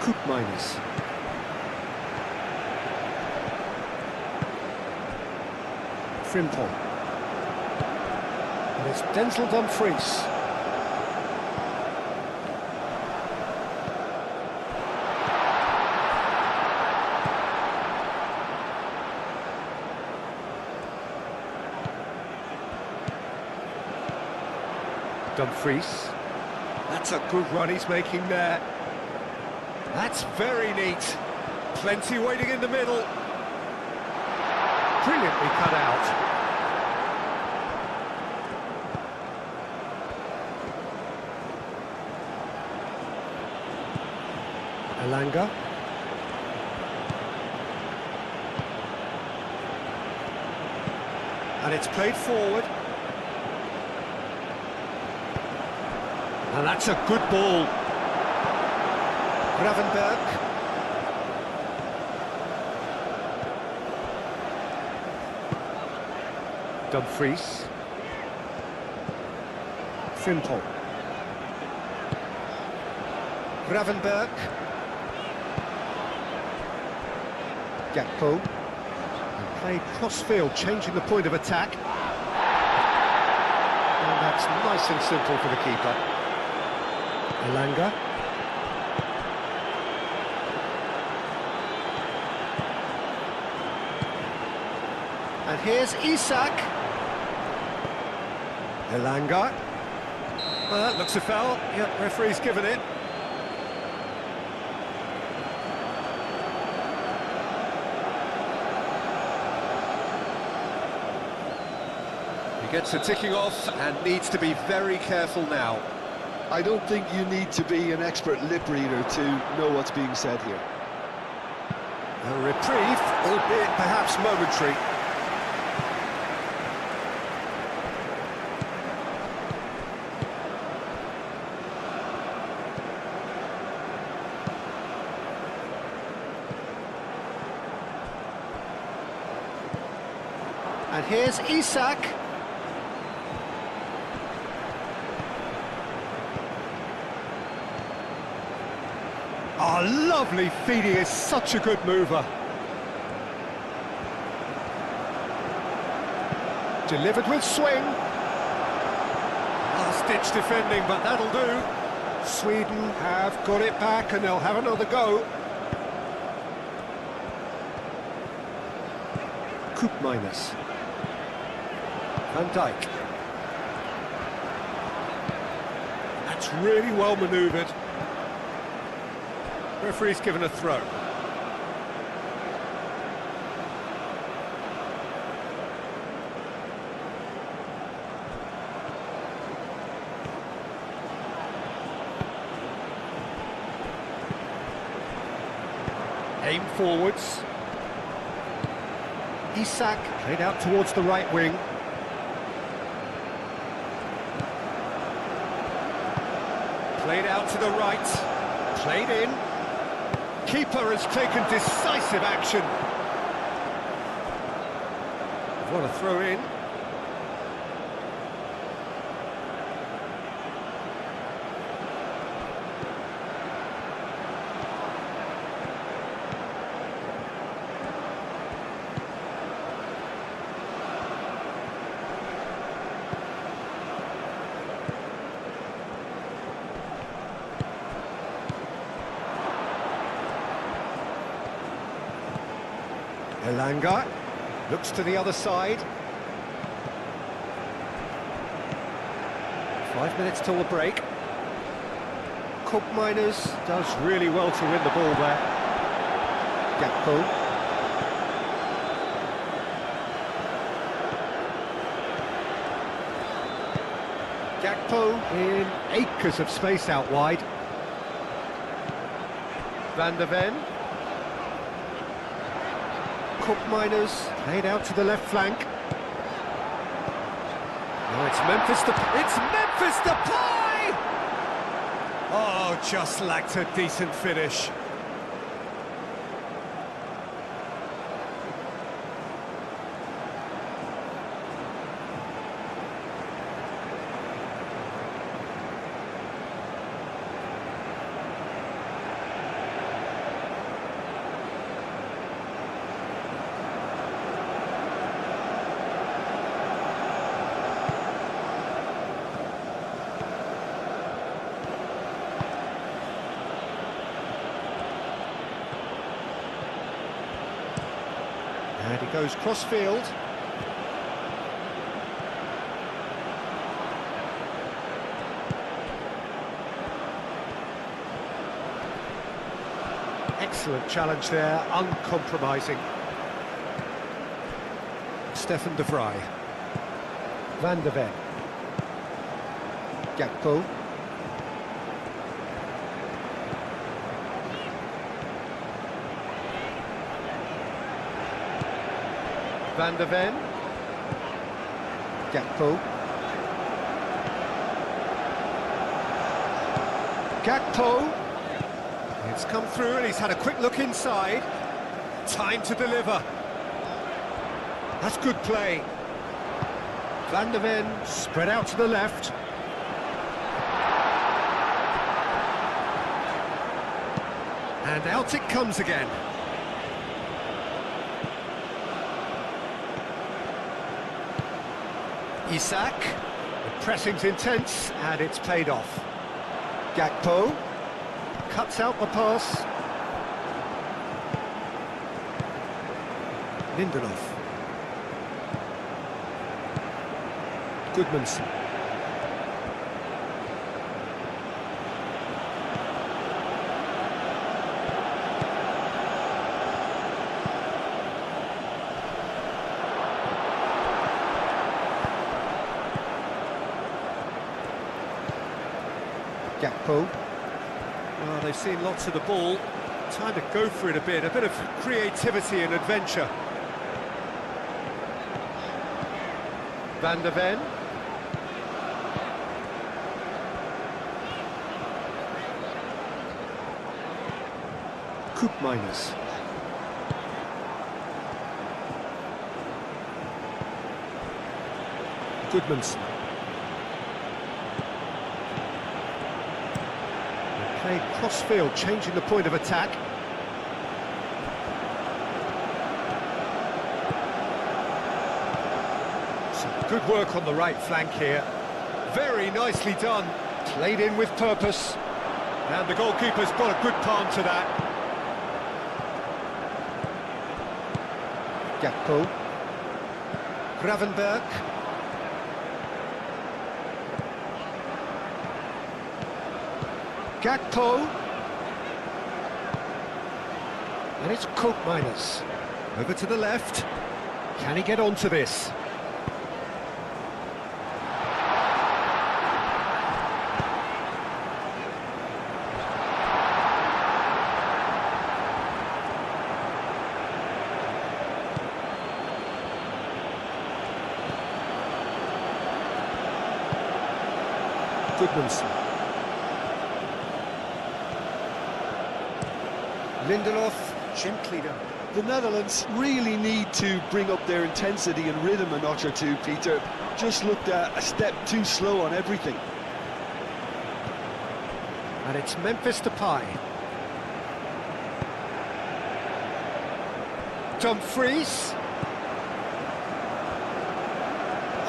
Speaker 2: Koopmeiners. Frimpong. And it's Denzel Dumfries. Dumfries. That's a good run he's making there. That's very neat. Plenty waiting in the middle. Brilliantly cut out. Elanga. And it's played forward. And that's a good ball. Gravenberg. Dumfries. Frimpong. Gravenberg. Gakpo. And played cross-field, changing the point of attack. And that's nice and simple for the keeper. Elanga. And here's Isak. Elanga. Well, that looks a foul. Yep, referee's given it. He gets a ticking off and needs to be very careful now.
Speaker 3: I don't think you need to be an expert lip reader to know what's being said here.
Speaker 2: A reprieve, albeit perhaps momentary. And here's Isak. Oh, lovely feed, he is such a good mover. Delivered with swing. Last-ditch defending, but that'll do. Sweden have got it back and they'll have another go. Koopmeiners. Van Dijk. That's really well manoeuvred. Referee's given a throw. Aim forwards. Isak played out towards the right wing. Played out to the right. Played in. Keeper has taken decisive action. What a throw in. Elanga looks to the other side. 5 minutes till the break. Koopmeiners does really well to win the ball there. Gakpo. Gakpo in acres of space out wide. Van der Ven. Koopmeiners played out to the left flank. Oh, it's Memphis Depay! Oh, just lacked a decent finish. And he goes cross-field. Excellent challenge there, uncompromising. Stefan de Vrij. Van der Ven. Gakpo. Van der Ven. Gakpo. Gakpo. It's come through and he's had a quick look inside. Time to deliver. That's good play. Van der Ven spread out to the left. And out it comes again. Isak, the pressing's intense and it's paid off. Gakpo cuts out the pass. Lindelof. Goodmanson. Gakpo. Well, they've seen lots of the ball. Time to go for it a bit of creativity and adventure. Van der Ven. Koopmeiners. Goodmanson. Played cross-field, changing the point of attack. Some good work on the right flank here. Very nicely done. Played in with purpose. And the goalkeeper's got a good palm to that. Gakpo. Gravenberg. Gakpo. And it's Koopmeiners. Over to the left. Can he get onto this? Goodmanson. Lindelof, gently done.
Speaker 3: The Netherlands really need to bring up their intensity and rhythm a notch or two, Peter. Just looked a step too slow on everything.
Speaker 2: And it's Memphis Depay. Dumfries.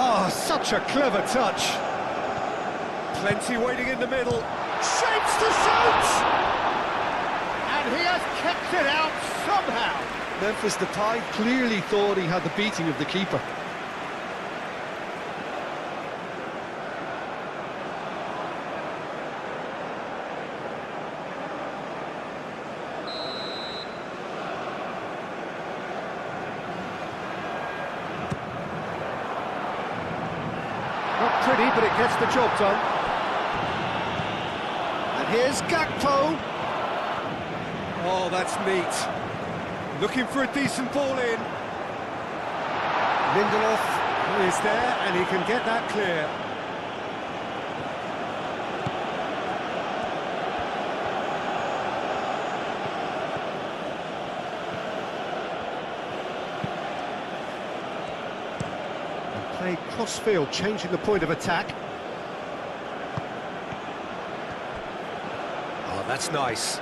Speaker 2: Oh, such a clever touch. Plenty waiting in the middle. Shapes to shoot! And he has kept it out somehow.
Speaker 3: Memphis Depay clearly thought he had the beating of the keeper.
Speaker 2: Not pretty, but it gets the job done. And here's Gakpo. Oh, that's neat. Looking for a decent ball in. Lindelof is there, and he can get that clear. And played cross-field, changing the point of attack. Oh, that's nice.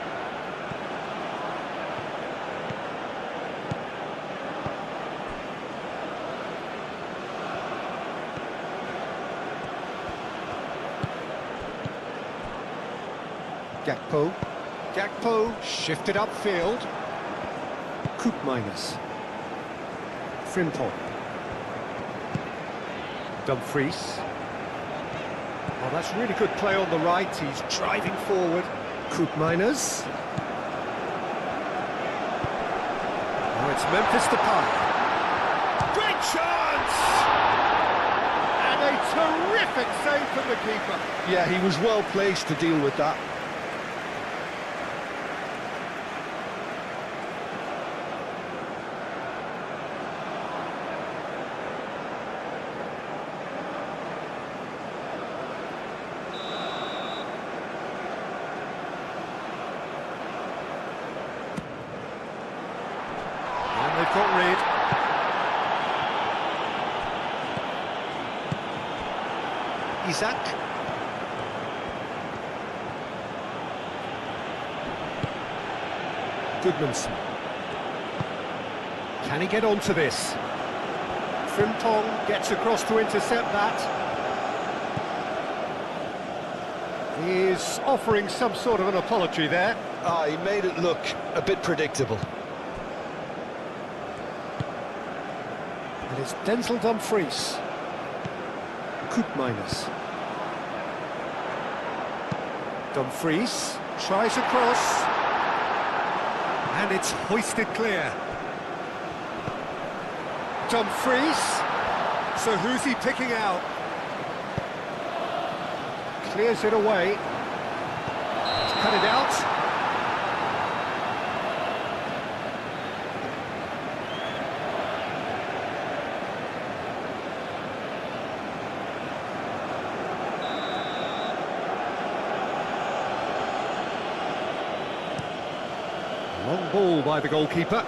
Speaker 2: Gakpo shifted upfield. Koopmeiners. Frimpong. Dumfries. Oh, that's really good play on the right. He's driving forward. Koopmeiners. Oh, it's Memphis Depay. Great chance! And a terrific save from the keeper.
Speaker 3: Yeah, he was well placed to deal with that.
Speaker 2: And they've got rid. Isaac. Goodmanson. Can he get onto this? Frimpong gets across to intercept that. He is offering some sort of an apology there.
Speaker 3: He made it look a bit predictable.
Speaker 2: And it's Denzel Dumfries. Koopmeiners. Dumfries tries across. And it's hoisted clear. Dumfries. So who's he picking out? Clears it away. He's cut it out. Long ball by the goalkeeper.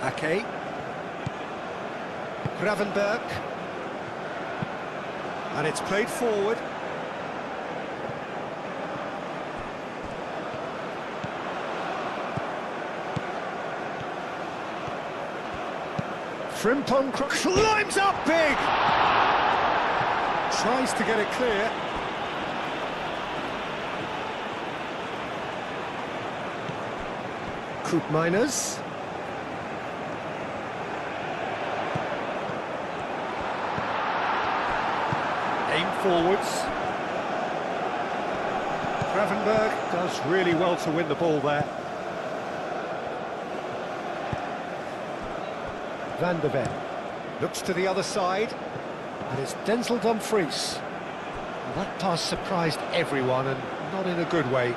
Speaker 2: Ake. Gravenberg. And it's played forward. Frimpong climbs up big! Tries to get it clear. Koopmeiners. Aim forwards. Gravenberg does really well to win the ball there. Van der Ven looks to the other side, and it's Denzel Dumfries. Well, that pass surprised everyone, and not in a good way.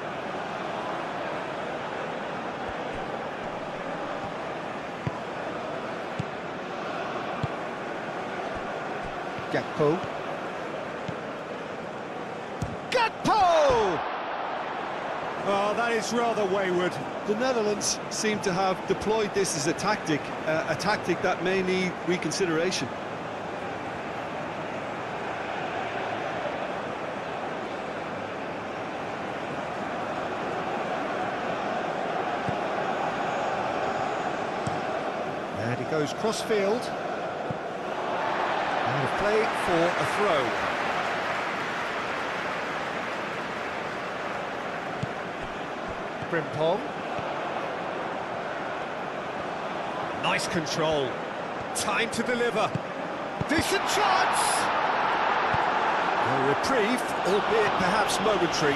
Speaker 2: Gakpo. Gakpo! Oh, that is rather wayward.
Speaker 3: The Netherlands seem to have deployed this as a tactic that may need reconsideration.
Speaker 2: And he goes cross-field. And a play for a throw. Frimpong. Nice control. Time to deliver. Decent chance! A reprieve, albeit perhaps momentary.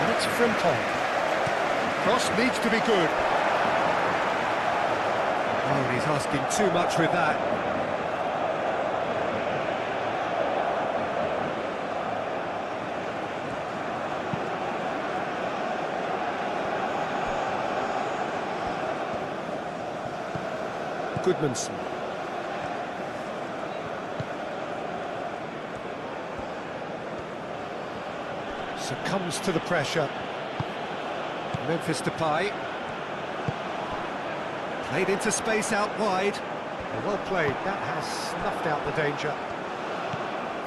Speaker 2: And it's Frimpong. Cross needs to be good. Oh, he's asking too much with that. Goodmanson. Succumbs to the pressure. Memphis Depay. Played into space out wide. Well played. That has snuffed out the danger.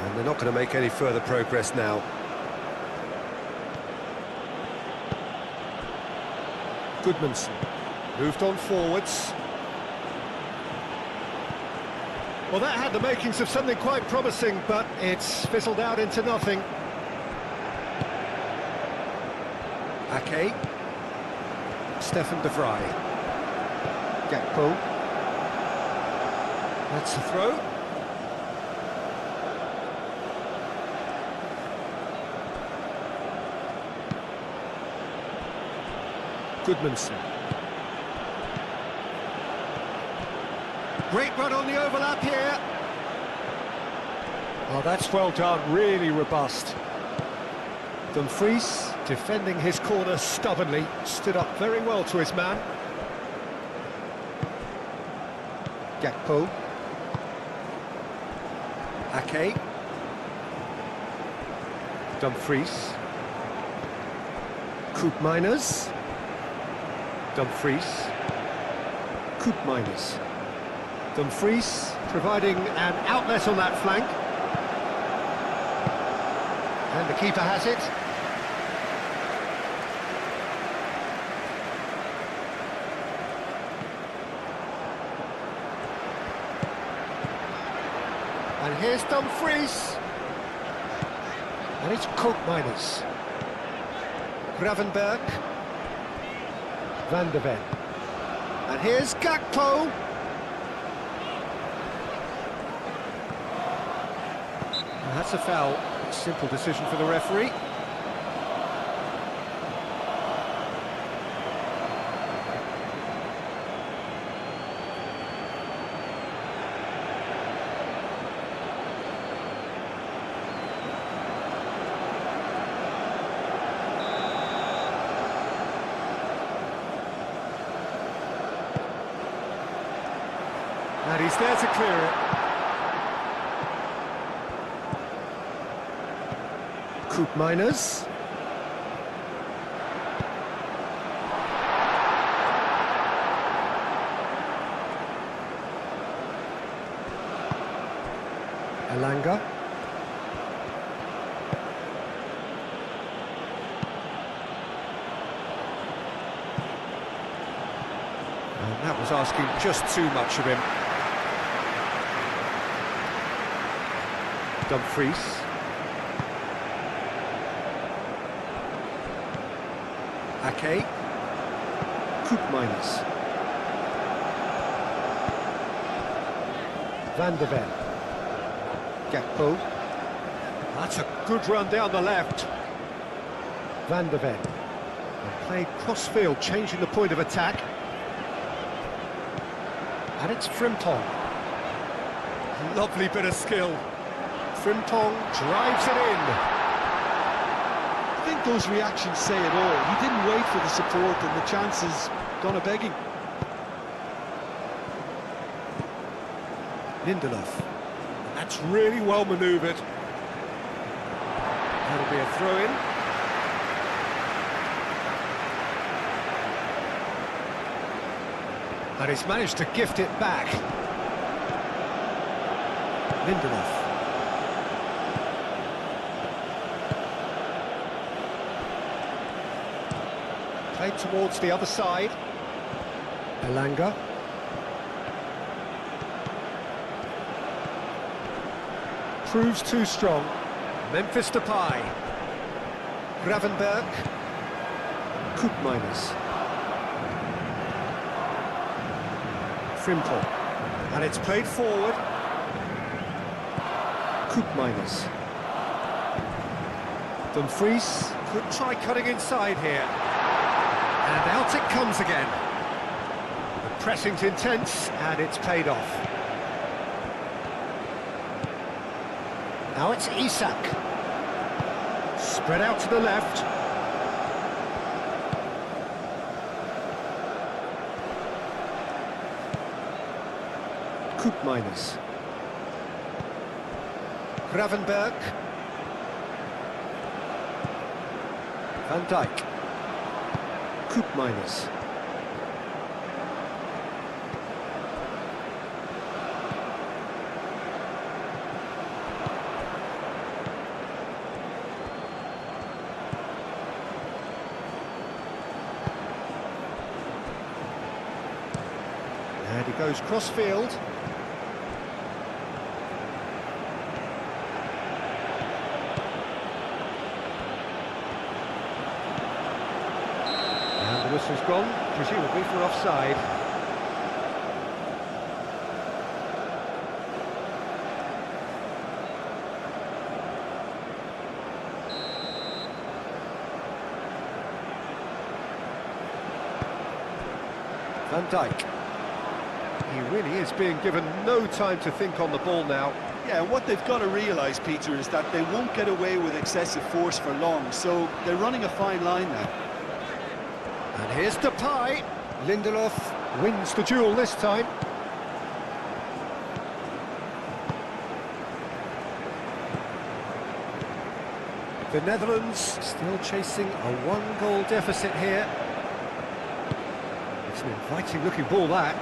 Speaker 2: And they're not going to make any further progress now. Goodmanson. Moved on forwards. Well, that had the makings of something quite promising, but it's fizzled out into nothing. Ake. Stefan de Vrij. Gakpo. That's the throw. Goodmanson. Great run on the overlap here. Oh, that's well done, really robust. Dumfries, defending his corner stubbornly, stood up very well to his man. Gakpo. Ake. Dumfries. Koopmeiners. Dumfries. Koopmeiners. Dumfries providing an outlet on that flank. And the keeper has it. And here's Dumfries. And it's Koopmeiners. Gravenberg. Van der Ven. And here's Gakpo. That's a foul. Simple decision for the referee. And he's there to clear it. Koopmeiners. Elanga. And that was asking just too much of him. Dumfries. Ake. Koopmeiners. Van de Ven. Gakpo. That's a good run down the left. Van de Ven. And played cross-field, changing the point of attack. And it's Frimpong. Lovely bit of skill. Frimpong drives it in.
Speaker 3: I think those reactions say it all. He didn't wait for the support and the chances gone a-begging.
Speaker 2: Lindelof. That's really well manoeuvred. That'll be a throw-in. And he's managed to gift it back. Lindelof. Played towards the other side. Elanga. Proves too strong. Memphis Depay. Gravenberg. Koopmeiners. Frimpong. And it's played forward. Koopmeiners. Dumfries could try cutting inside here. And out it comes again. The pressing's intense, and it's paid off. Now it's Isak. Spread out to the left. Koopmeiners. Gravenberg. Van Dijk. Koopmeiners. And he goes cross-field. And the whistle's gone, presumably for offside. Van Dijk. He really is being given no time to think on the ball now.
Speaker 3: Yeah, what they've got to realise, Peter, is that they won't get away with excessive force for long, so they're running a fine line now.
Speaker 2: And here's Depay. Lindelof wins the duel this time. The Netherlands still chasing a one-goal deficit here. It's an inviting-looking ball, that.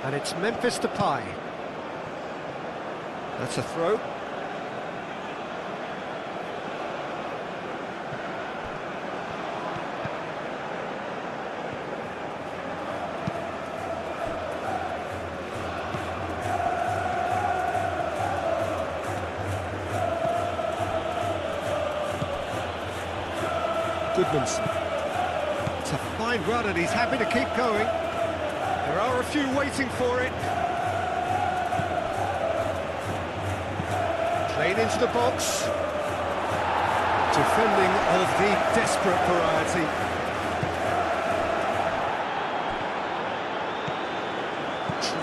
Speaker 2: And it's Memphis Depay. That's a throw. Goodmanson. It's a fine run and he's happy to keep going. There are a few waiting for it. Played into the box. Defending of the desperate variety.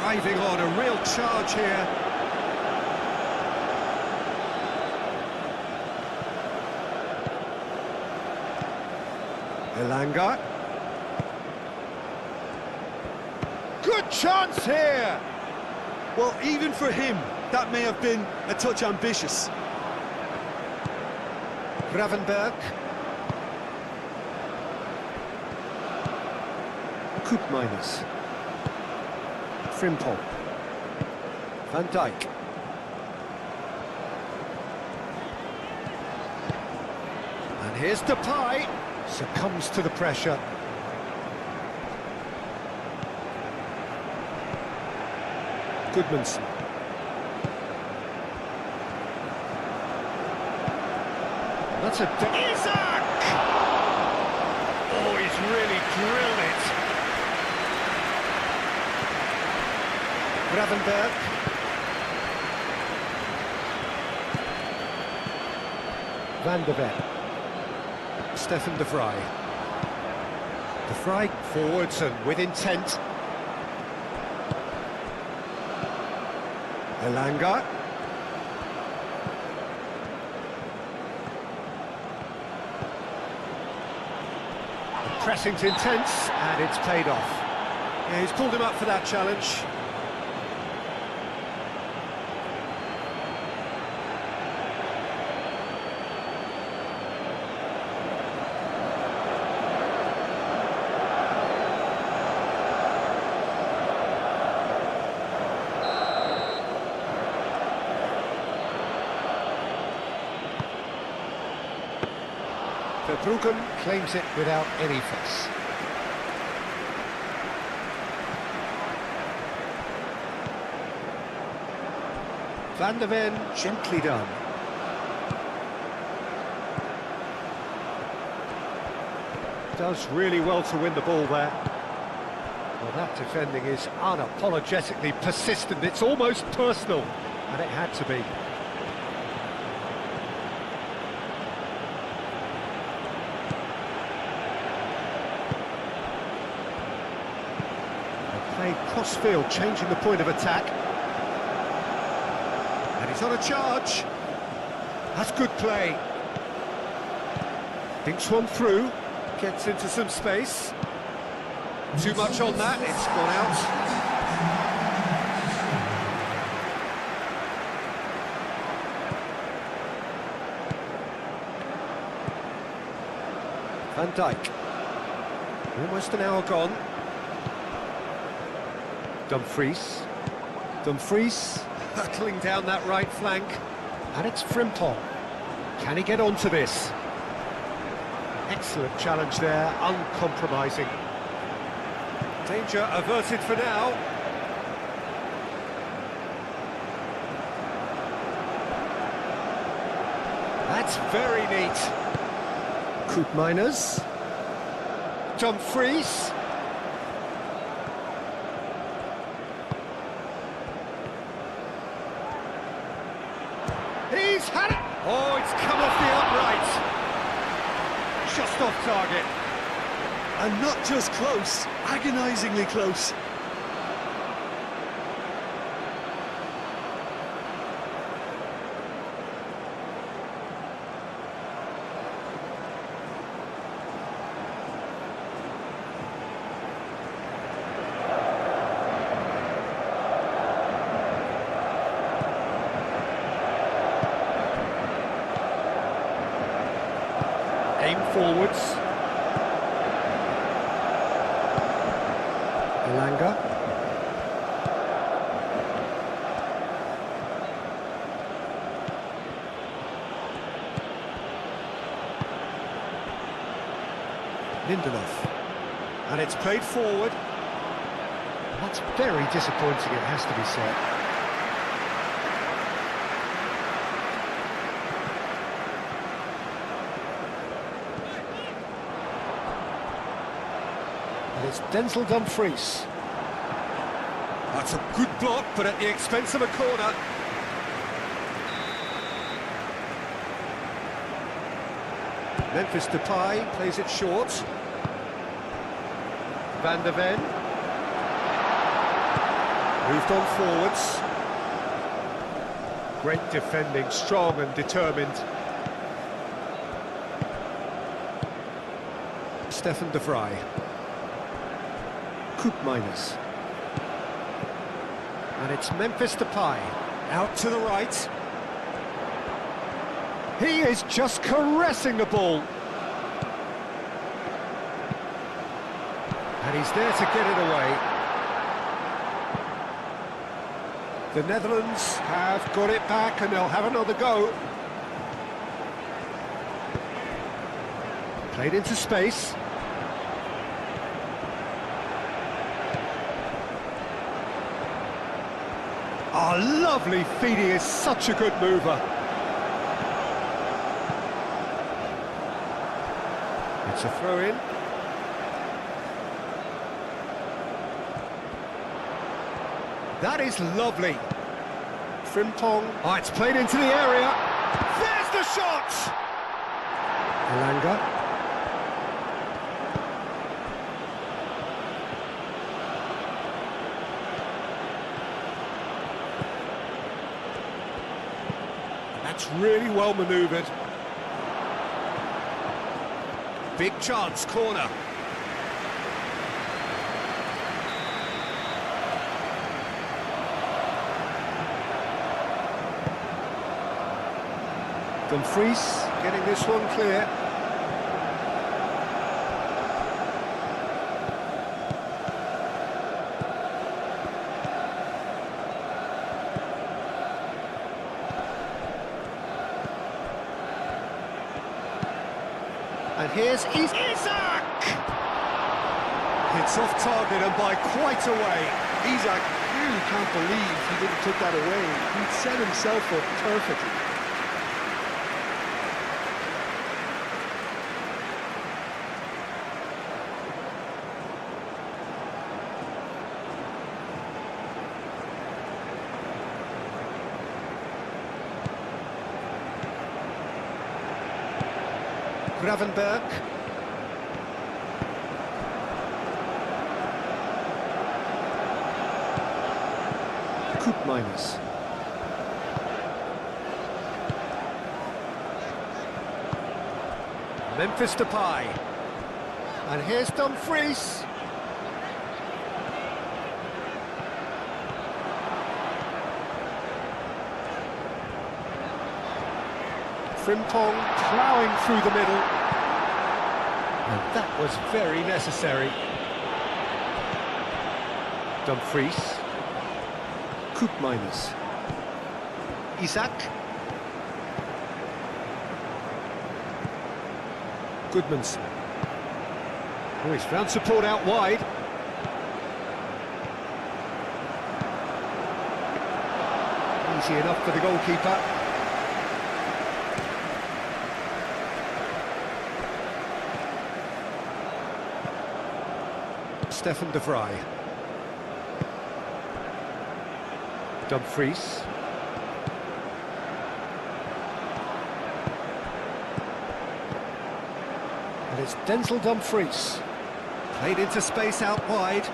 Speaker 2: Driving on, a real charge here. Elanga. Good chance here!
Speaker 3: Well, even for him, that may have been a touch ambitious.
Speaker 2: Gravenberg. Koopmeiners. Frimpong. Van Dijk. And here's Depay. Succumbs to the pressure. Goodmanson. That's a... Isaac! Oh, he's really drilled it. Gravenberg. Van de Ven. Stefan de Vrij. De Vrij forwards and with intent. Elanga. The pressing's intense and it's paid off. Yeah, he's pulled him up for that challenge. Verbruggen claims it without any fuss. Van de Ven, gently done. Does really well to win the ball there. Well, that defending is unapologetically persistent. It's almost personal, and it had to be. Played cross-field, changing the point of attack. And he's on a charge. That's good play. Thinks one through, gets into some space. Too much on that, it's gone out. Van Dijk. Almost an hour gone. Dumfries. Dumfries hurtling down that right flank. And it's Frimpong. Can he get onto this? Excellent challenge there, uncompromising. Danger averted for now. That's very neat. Koopmeiners. Dumfries. He's had it! Oh, it's come off the upright. Just off target.
Speaker 3: And not just close, agonisingly close.
Speaker 2: Aim forwards. Elanga. Lindelof. And it's played forward. That's very disappointing, it has to be said. And it's Denzel Dumfries. That's a good block, but at the expense of a corner. Memphis Depay plays it short. Van de Ven. Moved on forwards. Great defending, strong and determined. Stefan de Vrij. Koopmeiners. And it's Memphis Depay. Out to the right. He is just caressing the ball. And he's there to get it away. The Netherlands have got it back and they'll have another go. Played into space. Oh, lovely feed, he is such a good mover. It's a throw-in. That is lovely. Frimpong. Oh, it's played into the area. There's the shot! Elanga. That's really well manoeuvred. Big chance, corner. Dumfries getting this one clear. And here's Isak! It's off target and by quite a way.
Speaker 3: Isak really can't believe he didn't took that away. He'd set himself up perfectly.
Speaker 2: Gravenberg. Koopmeiners. Memphis Depay. And here's Dumfries. Frimpong ploughing through the middle. And that was very necessary. Dumfries. Koopmeiners. Isak. Goodmanson. Oh, he's found support out wide. Easy enough for the goalkeeper. Stefan de Vrij. Dumfries. And it's Denzel Dumfries. Played into space out wide.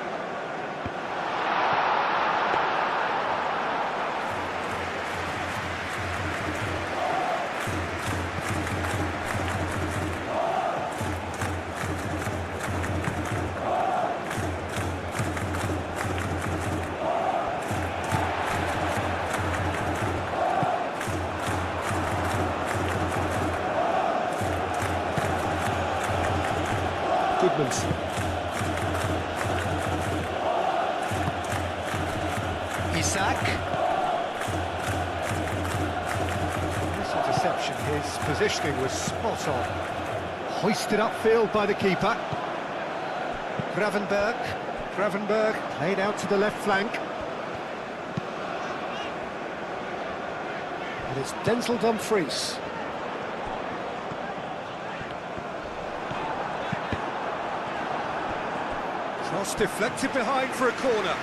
Speaker 2: Goodmanson. Isak. This interception, his positioning was spot on. Hoisted upfield by the keeper. Gravenberg. Gravenberg played out to the left flank. And it's Denzel Dumfries. Cross deflected behind for a corner.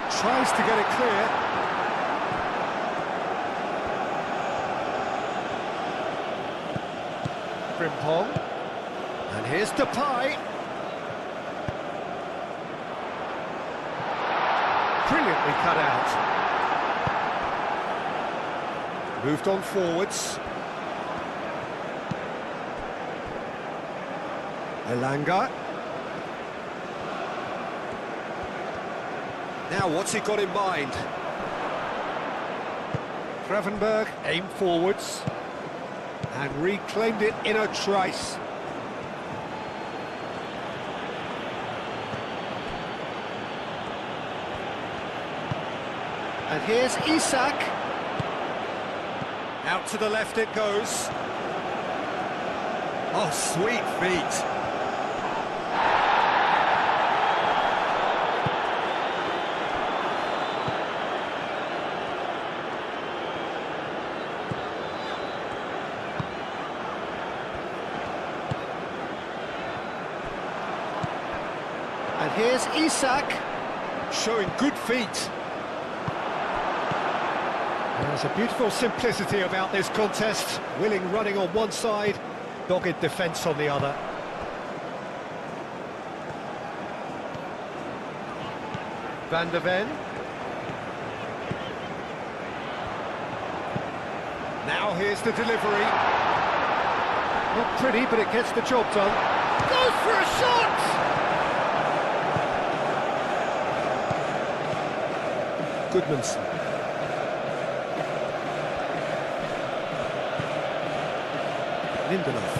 Speaker 2: Tries to get it clear. Frimpong. And here's Depay. Brilliantly cut out. Moved on forwards. Elanga. Now what's he got in mind? Gravenberg aimed forwards and reclaimed it in a trice. And here's Isak. Out to the left it goes. Oh, sweet feet. And here's Isak, showing good feet. There's a beautiful simplicity about this contest. Willing running on one side, dogged defence on the other. Van der Ven. Now here's the delivery. Not pretty, but it gets the job done. Goes for a shot! Goodmanson. Lindelof.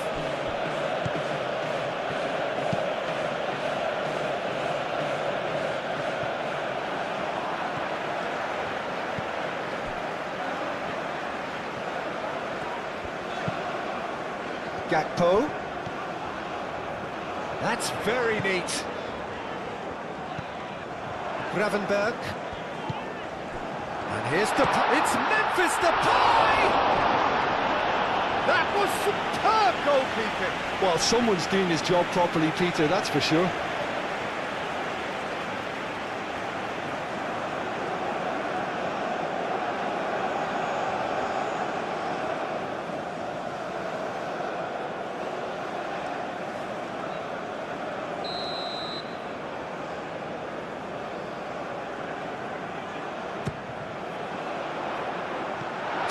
Speaker 2: Gakpo. That's very neat. Gravenberg. And here's Depay. It's Memphis Depay! That was superb goalkeeping.
Speaker 3: Well, someone's doing his job properly, Peter, that's for sure.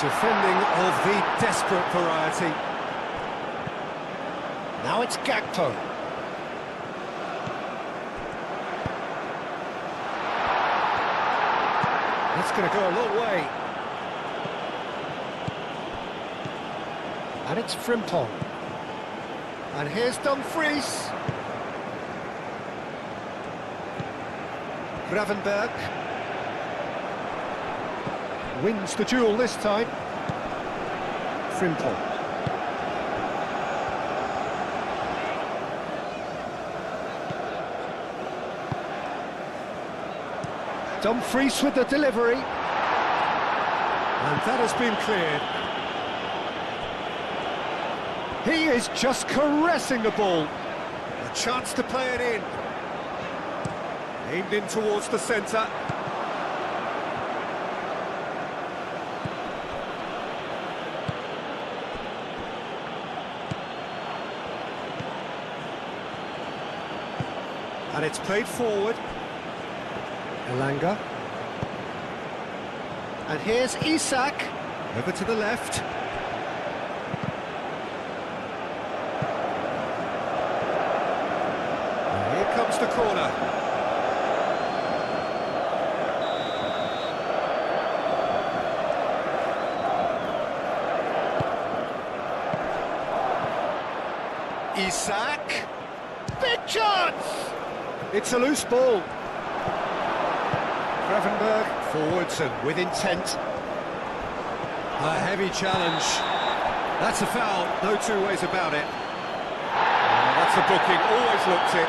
Speaker 2: Defending of the desperate variety. Now it's Gakpo. That's going to go a long way. And it's Frimpong. And here's Dumfries. Gravenberg. Wins the duel this time. Frimpong. Dumfries with the delivery. And that has been cleared. He is just caressing the ball. A chance to play it in. Aimed in towards the centre. And it's played forward. Elanga. And here's Isak. Over to the left. And here comes the corner. Isak. Big chance! It's a loose ball. Gravenberg forwards and with intent. A heavy challenge. That's a foul, no two ways about it. That's a booking, always looked it.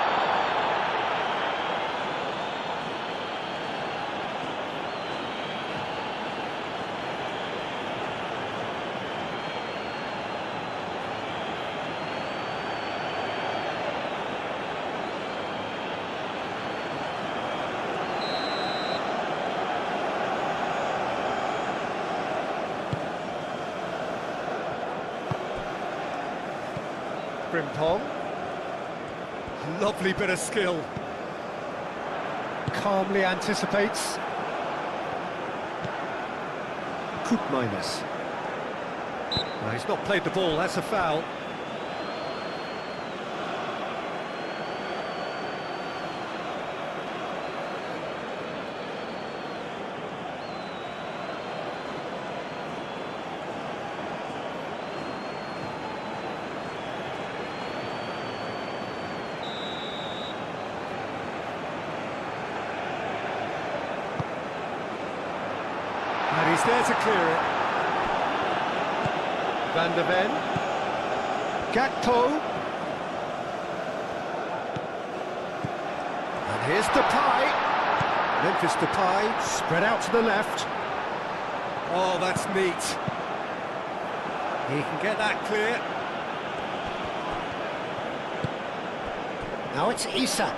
Speaker 2: Frimpong. Lovely bit of skill. Calmly anticipates. Koopmeiners. No, he's not played the ball, that's a foul. there to clear it. Van der Ven. Gakpo. And here's Depay. Memphis Depay, spread out to the left. Oh, that's neat. He can get that clear. Now it's Isak.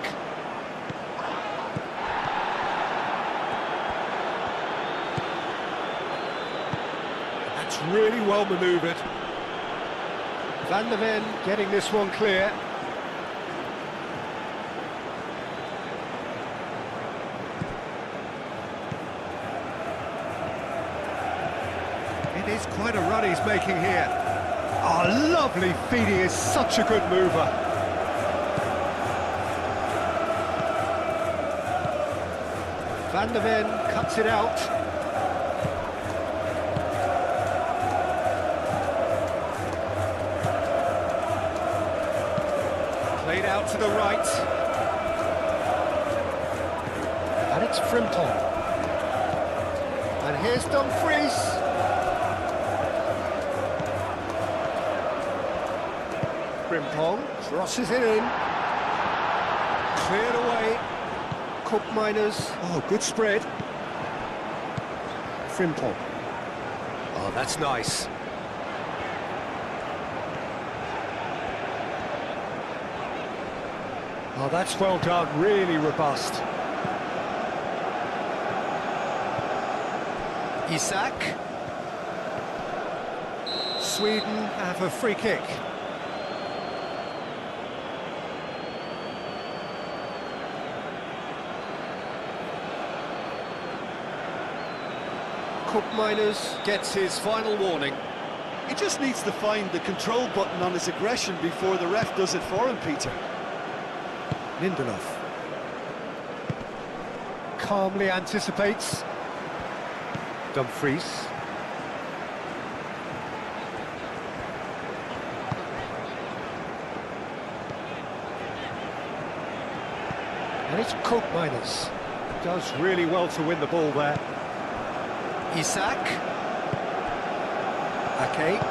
Speaker 2: That's really well manoeuvred. Van der Ven getting this one clear. It is quite a run he's making here. Oh, lovely feed, he is such a good mover. Van der Ven cuts it out. Played out to the right. And it's Frimpong. And here's Dumfries. Frimpong crosses it in. Cleared away. Cook Miners. Oh, good spread. Frimpong. Oh, that's nice. Oh, that's well done. Really robust. Isak. Sweden have a free kick. Cook Miners gets his final warning.
Speaker 3: He just needs to find the control button on his aggression before the ref does it for him, Peter.
Speaker 2: Lindelof calmly anticipates. Dumfries. And it's Cook Miners. Does really well to win the ball there. Isak. Ake.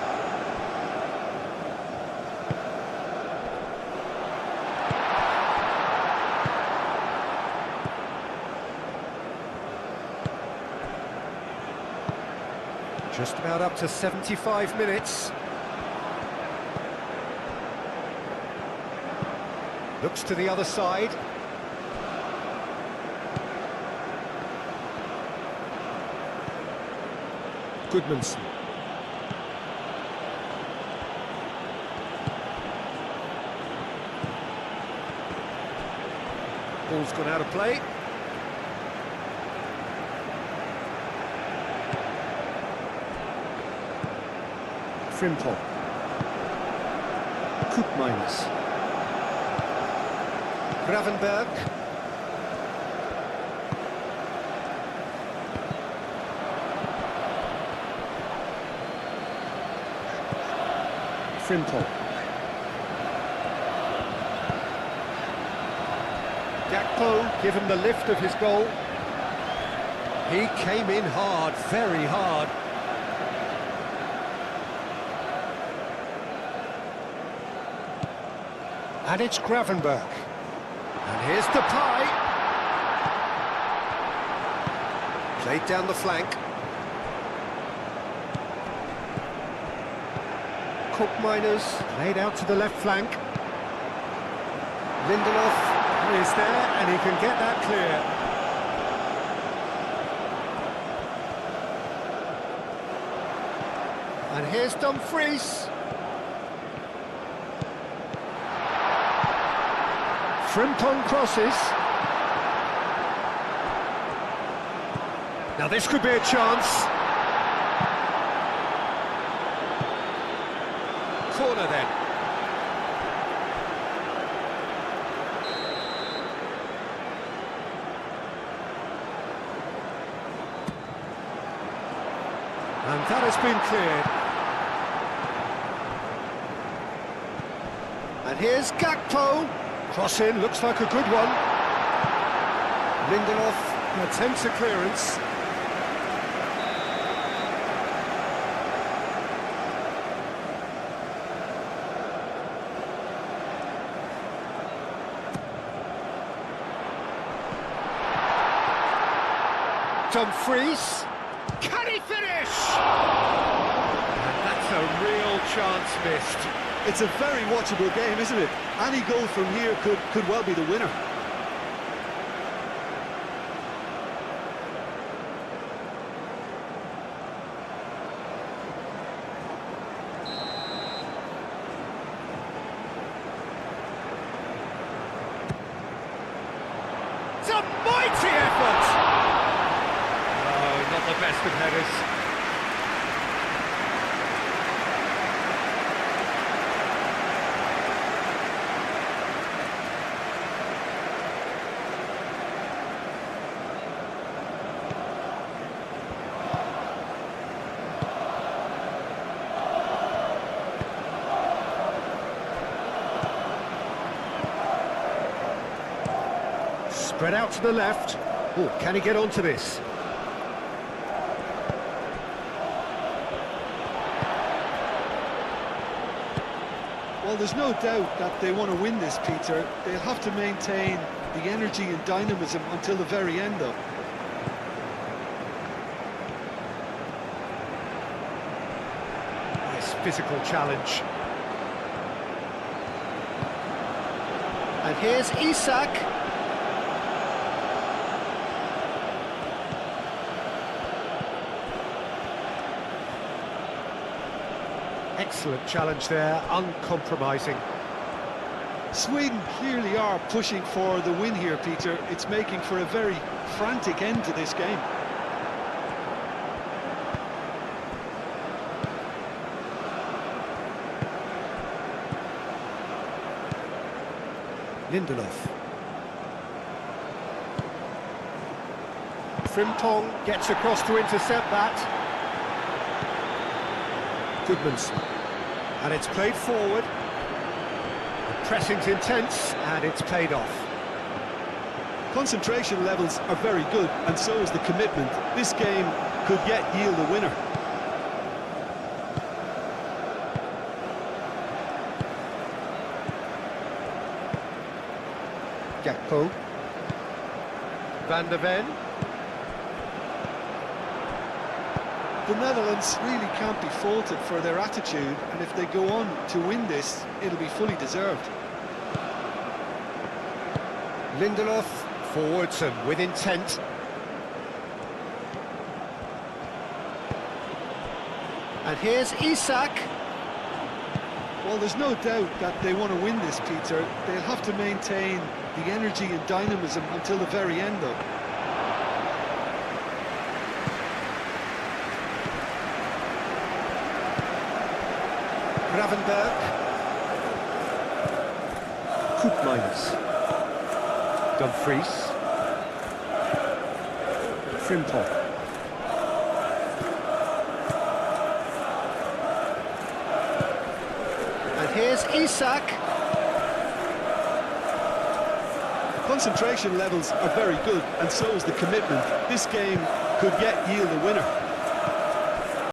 Speaker 2: Just about up to 75 minutes. Looks to the other side. Goodmanson. Ball's gone out of play. Frimpong. Cook Miners. Gravenberg. Frimpong. Gakpo, give him the lift of his goal. He came in hard, very hard. And it's Gravenberg. And here's Depay. Played down the flank. Cook Miners played out to the left flank. Lindelof is there and he can get that clear. And here's Dumfries. Frimpong crosses. Now this could be a chance. Corner then. And that has been cleared. And here's Gakpo. Cross in, looks like a good one. Lindelof attempts a clearance. Dumfries. Can he finish? And that's a real chance missed.
Speaker 3: It's a very watchable game, isn't it? Any goal from here could well be the winner.
Speaker 2: It's a mighty effort! Oh, not the best of headers. Spread out to the left. Oh, can he get onto this?
Speaker 3: Well, there's no doubt that they want to win this, Peter. They'll have to maintain the energy and dynamism until the very end, though.
Speaker 2: Nice physical challenge. And here's Isak. Excellent challenge there, uncompromising.
Speaker 3: Sweden clearly are pushing for the win here, Peter. It's making for a very frantic end to this game.
Speaker 2: Lindelof. Frimpong gets across to intercept that. Goodmanson. And it's played forward. The pressing's intense, and it's paid off.
Speaker 3: Concentration levels are very good, and so is the commitment. This game could yet yield a winner.
Speaker 2: Gakpo. Van der Ven.
Speaker 3: The Netherlands really can't be faulted for their attitude, and if they go on to win this, it'll be fully deserved.
Speaker 2: Lindelof, forwards and with intent. And here's Isak.
Speaker 3: Well, there's no doubt that they want to win this, Peter. They'll have to maintain the energy and dynamism until the very end, though.
Speaker 2: Gravenberg. Koopmeiners. Dumfries. Frimpong. And here's Isak.
Speaker 3: Concentration levels are very good, and so is the commitment. This game could yet yield a winner.